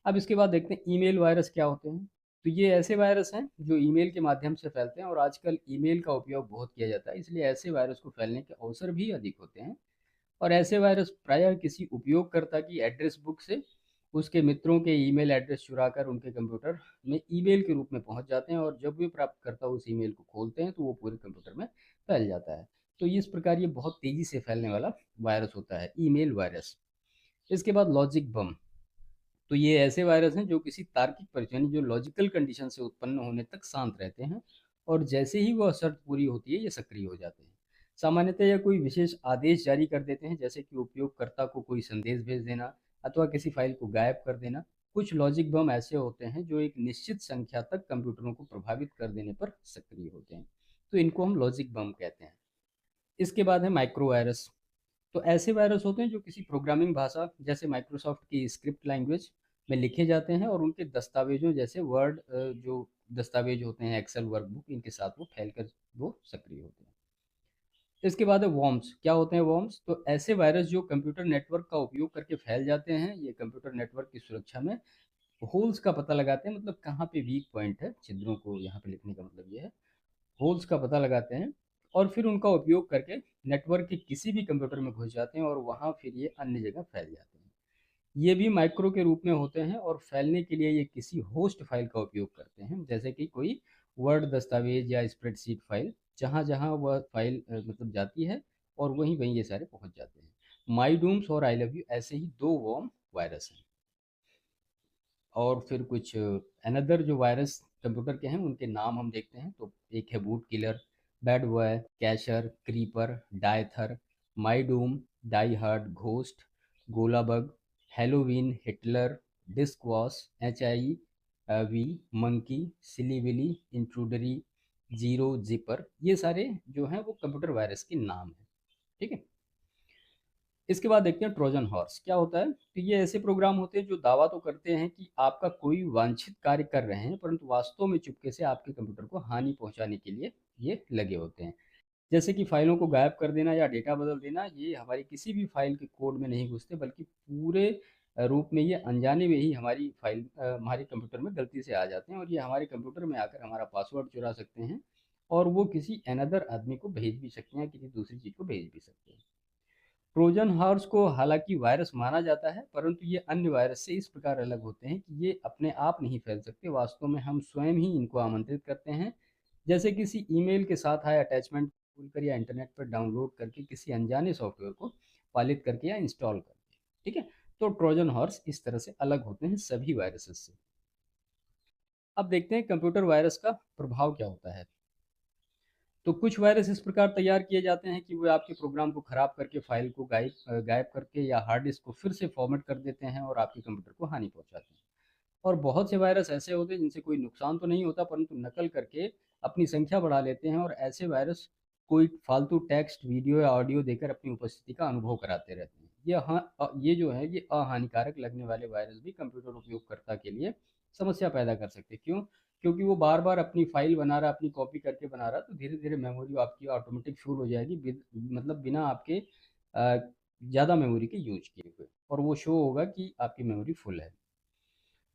अब इसके बाद देखते हैं ईमेल वायरस क्या होते हैं। तो ये ऐसे वायरस हैं जो ईमेल के माध्यम से फैलते हैं, और आजकल ईमेल का उपयोग बहुत किया जाता है, इसलिए ऐसे वायरस को फैलने के अवसर भी अधिक होते हैं। और ऐसे वायरस प्रायः किसी उपयोगकर्ता की एड्रेस बुक से उसके मित्रों के ईमेल एड्रेस चुराकर उनके कंप्यूटर में ईमेल के रूप में पहुंच जाते हैं, और जब भी प्राप्तकर्ता उस ईमेल को खोलते हैं तो वो पूरे कंप्यूटर में फैल जाता है। तो इस प्रकार ये बहुत तेज़ी से फैलने वाला वायरस होता है, ईमेल वायरस। इसके बाद लॉजिक बम। तो ये ऐसे वायरस हैं जो किसी तार्किक परिचय, जो लॉजिकल कंडीशन से उत्पन्न होने तक शांत रहते हैं, और जैसे ही वह शर्त पूरी होती है ये सक्रिय हो जाते हैं। सामान्यतः यह कोई विशेष आदेश जारी कर देते हैं, जैसे कि उपयोगकर्ता को कोई संदेश भेज देना अथवा किसी फाइल को गायब कर देना। कुछ लॉजिक बम ऐसे होते हैं जो एक निश्चित संख्या तक कंप्यूटरों को प्रभावित कर देने पर सक्रिय होते हैं, तो इनको हम लॉजिक बम कहते हैं। इसके बाद है माइक्रो वायरस। तो ऐसे वायरस होते हैं जो किसी प्रोग्रामिंग भाषा जैसे माइक्रोसॉफ्ट की स्क्रिप्ट लैंग्वेज में लिखे जाते हैं, और उनके दस्तावेजों जैसे वर्ड, जो दस्तावेज होते हैं, एक्सेल वर्कबुक, इनके साथ वो फैलकर वो सक्रिय होते हैं। इसके बाद है वॉर्म्स। क्या होते हैं वॉर्म्स? तो ऐसे वायरस जो कंप्यूटर नेटवर्क का उपयोग करके फैल जाते हैं। ये कंप्यूटर नेटवर्क की सुरक्षा में होल्स का पता लगाते हैं, मतलब कहाँ पे वीक पॉइंट है, छिद्रों को यहाँ पे लिखने का मतलब ये है, होल्स का पता लगाते हैं, और फिर उनका उपयोग करके नेटवर्क के किसी भी कंप्यूटर में घुस जाते हैं, और वहाँ फिर ये अन्य जगह फैल जाते हैं। ये भी माइक्रो के रूप में होते हैं, और फैलने के लिए ये किसी होस्ट फाइल का उपयोग करते हैं, जैसे कि कोई वर्ड दस्तावेज या स्प्रेडशीट फाइल, जहाँ जहाँ वह फाइल मतलब जाती है, और वहीं वहीं ये सारे पहुँच जाते हैं। माई डूम्स और आई लव यू ऐसे ही दो वॉर्म वायरस हैं। और फिर कुछ अनदर जो वायरस कंप्यूटर के हैं उनके नाम हम देखते हैं। तो एक है Boot Killer, Bad Boy, Casher, Creeper, Dither, Mydoom, Die Hard, Ghost, गोलाबग, Halloween, Hitler, Disk Wash, HIV, Monkey, Silly Willy, इंट्रूडरी, जीरो, जिपर, ये सारे जो हैं वो कंप्यूटर वायरस के नाम हैं। ठीक है। इसके बाद देखते हैं ट्रोजन हॉर्स क्या होता है। तो ये ऐसे प्रोग्राम होते हैं जो दावा तो करते हैं कि आपका कोई वांछित कार्य कर रहे हैं, परंतु वास्तव में चुपके से आपके कंप्यूटर को हानि पहुंचाने के लिए ये लगे होते हैं। जैसे कि फाइलों को गायब कर देना या डेटा बदल देना। ये हमारी किसी भी फाइल के कोड में नहीं घुसते, बल्कि पूरे रूप में ये अनजाने में ही हमारी फाइल हमारे कंप्यूटर में गलती से आ जाते हैं, और ये हमारे कंप्यूटर में आकर हमारा पासवर्ड चुरा सकते हैं, और वो किसी अनदर आदमी को भेज भी सकते हैं, किसी दूसरी चीज़ को भेज भी सकते हैं। ट्रोजन हॉर्स को हालांकि वायरस माना जाता है, परंतु ये अन्य वायरस से इस प्रकार अलग होते हैं कि ये अपने आप नहीं फैल सकते। वास्तव में हम स्वयं ही इनको आमंत्रित करते हैं, जैसे किसी ईमेल के साथ आए अटैचमेंट खोलकर या इंटरनेट पर डाउनलोड करके किसी अनजाने सॉफ्टवेयर को पालित करके या इंस्टॉल करके। ठीक है। तो ट्रोजन हॉर्स इस तरह से अलग होते हैं सभी वायरसेस से। अब देखते हैं कंप्यूटर वायरस का प्रभाव क्या होता है। तो कुछ वायरस इस प्रकार तैयार किए जाते हैं कि वे आपके प्रोग्राम को खराब करके फाइल को गायब करके या हार्ड डिस्क को फिर से फॉर्मेट कर देते हैं, और आपके कंप्यूटर को हानि पहुंचाते हैं। और बहुत से वायरस ऐसे होते हैं जिनसे कोई नुकसान तो नहीं होता, परंतु नकल करके अपनी संख्या बढ़ा लेते हैं, और ऐसे वायरस कोई फालतू टेक्स्ट, वीडियो या ऑडियो देकर अपनी उपस्थिति का अनुभव कराते रहते हैं। ये जो है ये अहानिकारक लगने वाले वायरस भी कंप्यूटर उपयोगकर्ता के लिए समस्या पैदा कर सकते हैं। क्यों? क्योंकि वो बार बार अपनी फाइल बना रहा, अपनी कॉपी करके बना रहा, तो धीरे धीरे मेमोरी आपकी ऑटोमेटिक फुल हो जाएगी, मतलब बिना आपके ज़्यादा मेमोरी के यूज किए हुए, और वो शो होगा कि आपकी मेमोरी फुल है।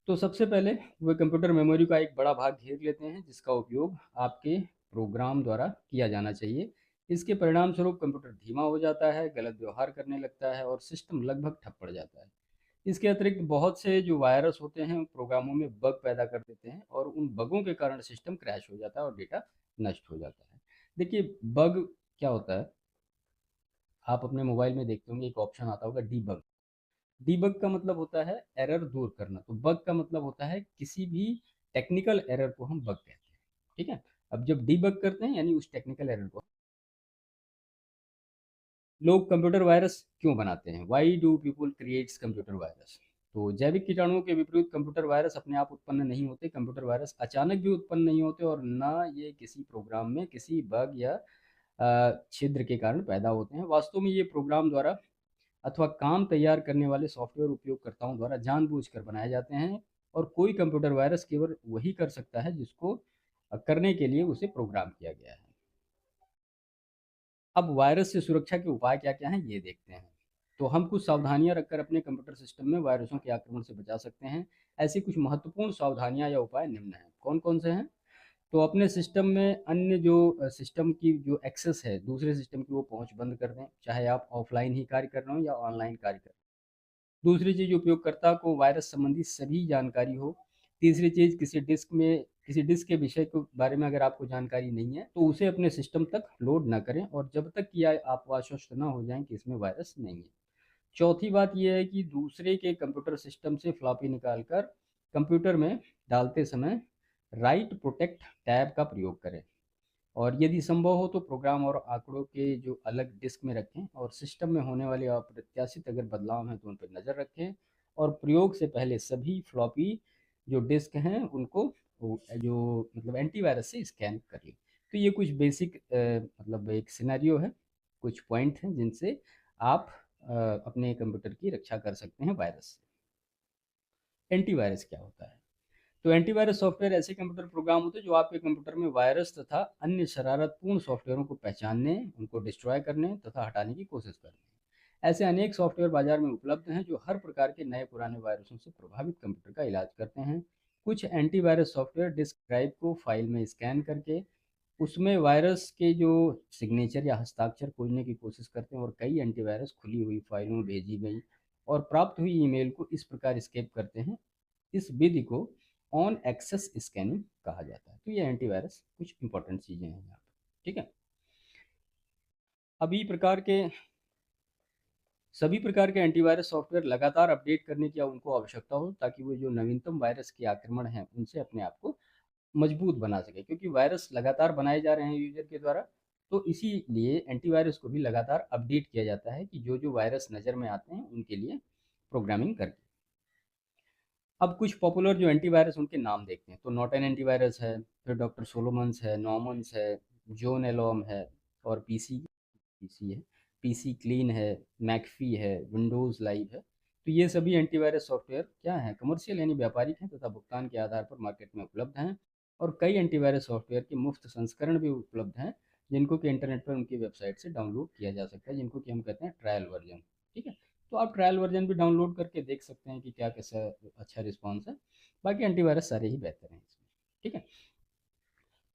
तो सबसे पहले वे कंप्यूटर मेमोरी का एक बड़ा भाग घेर लेते हैं, जिसका उपयोग आपके प्रोग्राम द्वारा किया जाना चाहिए। इसके परिणाम स्वरूप कंप्यूटर धीमा हो जाता है, गलत व्यवहार करने लगता है, और सिस्टम लगभग ठप पड़ जाता है। इसके अतिरिक्त बहुत से जो वायरस होते हैं प्रोग्रामों में बग पैदा कर देते हैं, और उन बगों के कारण सिस्टम क्रैश हो जाता है और डेटा नष्ट हो जाता है। देखिए, बग क्या होता है, आप अपने मोबाइल में देखते होंगे एक ऑप्शन आता होगा डीबग। डीबग का मतलब होता है एरर दूर करना, तो बग का मतलब होता है किसी भी टेक्निकल एरर को हम बग कहते हैं। ठीक है। अब जब डीबग करते हैं यानी उस टेक्निकल एरर को, लोग कंप्यूटर वायरस क्यों बनाते हैं? Why do people creates computer virus? तो जैविक कीटाणुओं के विपरीत कंप्यूटर वायरस अपने आप उत्पन्न नहीं होते। कंप्यूटर वायरस अचानक भी उत्पन्न नहीं होते, और ना ये किसी प्रोग्राम में किसी बग या छिद्र के कारण पैदा होते हैं। वास्तव में ये प्रोग्राम द्वारा अथवा काम तैयार करने वाले सॉफ्टवेयर उपयोगकर्ताओं द्वारा जानबूझकर बनाए जाते हैं, और कोई कंप्यूटर वायरस केवल वही कर सकता है जिसको करने के लिए उसे प्रोग्राम किया गया है। अब वायरस से सुरक्षा के उपाय क्या क्या हैं ये देखते हैं। तो हम कुछ सावधानियां रखकर अपने कंप्यूटर सिस्टम में वायरसों के आक्रमण से बचा सकते हैं। ऐसी कुछ महत्वपूर्ण सावधानियां या उपाय निम्न हैं। कौन कौन से हैं? तो अपने सिस्टम में अन्य जो सिस्टम की जो एक्सेस है दूसरे सिस्टम की, वो पहुंच बंद कर दें, चाहे आप ऑफलाइन ही कार्य कर रहे हो या ऑनलाइन कार्य कर रहे हो। दूसरी चीज़, उपयोगकर्ता को वायरस संबंधी सभी जानकारी हो। तीसरी चीज़, किसी डिस्क के विषय के बारे में अगर आपको जानकारी नहीं है तो उसे अपने सिस्टम तक लोड ना करें, और जब तक कि आप आश्वस्त ना हो जाएं कि इसमें वायरस नहीं है। चौथी बात यह है कि दूसरे के कंप्यूटर सिस्टम से फ्लॉपी निकालकर कंप्यूटर में डालते समय राइट प्रोटेक्ट टैब का प्रयोग करें, और यदि संभव हो तो प्रोग्राम और आंकड़ों के जो अलग डिस्क में रखें, और सिस्टम में होने वाले अप्रत्याशित अगर बदलाव हैं तो उन पर नज़र रखें, और प्रयोग से पहले सभी फ्लॉपी जो डिस्क हैं उनको जो मतलब एंटीवायरस से स्कैन कर लें। तो ये कुछ बेसिक मतलब एक सिनेरियो है, कुछ पॉइंट हैं जिनसे आप अपने कंप्यूटर की रक्षा कर सकते हैं वायरस से। एंटीवायरस क्या होता है? तो एंटीवायरस सॉफ्टवेयर ऐसे कंप्यूटर प्रोग्राम होते हैं जो आपके कंप्यूटर में वायरस तथा अन्य शरारतपूर्ण सॉफ्टवेयरों को पहचानने, उनको डिस्ट्रॉय करने तथा हटाने की कोशिश करते हैं। ऐसे अनेक सॉफ्टवेयर बाजार में उपलब्ध हैं जो हर प्रकार के नए पुराने वायरसों से प्रभावित कंप्यूटर का इलाज करते हैं। कुछ एंटीवायरस सॉफ्टवेयर डिस्क ड्राइव को फाइल में स्कैन करके उसमें वायरस के जो सिग्नेचर या हस्ताक्षर खोजने की कोशिश करते हैं, और कई एंटीवायरस खुली हुई फाइलों में भेजी गई और प्राप्त हुई ईमेल को इस प्रकार स्केप करते हैं। इस विधि को ऑन एक्सेस स्कैनिंग कहा जाता है। तो ये एंटीवायरस कुछ इंपॉर्टेंट चीजें हैं यहाँ पे, ठीक है। अभी प्रकार के सभी प्रकार के एंटीवायरस सॉफ्टवेयर लगातार अपडेट करने की उनको आवश्यकता हो, ताकि वो जो नवीनतम वायरस के आक्रमण हैं उनसे अपने आप को मजबूत बना सके, क्योंकि वायरस लगातार बनाए जा रहे हैं यूजर के द्वारा। तो इसीलिए एंटीवायरस को भी लगातार अपडेट किया जाता है कि जो जो वायरस नज़र में आते हैं उनके लिए प्रोग्रामिंग करके। अब कुछ पॉपुलर जो एंटीवायरस उनके नाम देखते हैं। तो नॉर्टन एंटीवायरस है, फिर डॉक्टर सोलोमन्स है, नॉर्मन्स है, जोन एलोम है, और पीसी है, पीसी क्लीन है, मैकफी है, विंडोज़ लाइव है। तो ये सभी एंटीवायरस सॉफ्टवेयर क्या हैं? कमर्शियल यानी व्यापारिक हैं तथा भुगतान के आधार पर मार्केट में उपलब्ध हैं। और कई एंटीवायरस सॉफ्टवेयर के मुफ्त संस्करण भी उपलब्ध हैं, जिनको कि इंटरनेट पर उनकी वेबसाइट से डाउनलोड किया जा सकता है, जिनको कि हम कहते हैं ट्रायल वर्जन, ठीक है। तो आप ट्रायल वर्जन भी डाउनलोड करके देख सकते हैं कि क्या कैसा अच्छा रिस्पॉन्स है। बाकी एंटीवायरस सारे ही बेहतर हैं इसमें, ठीक है।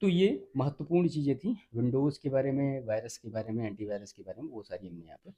तो ये महत्वपूर्ण चीज़ें थी विंडोज़ के बारे में, वायरस के बारे में, एंटीवायरस के बारे में, वो सारी हमने यहाँ पर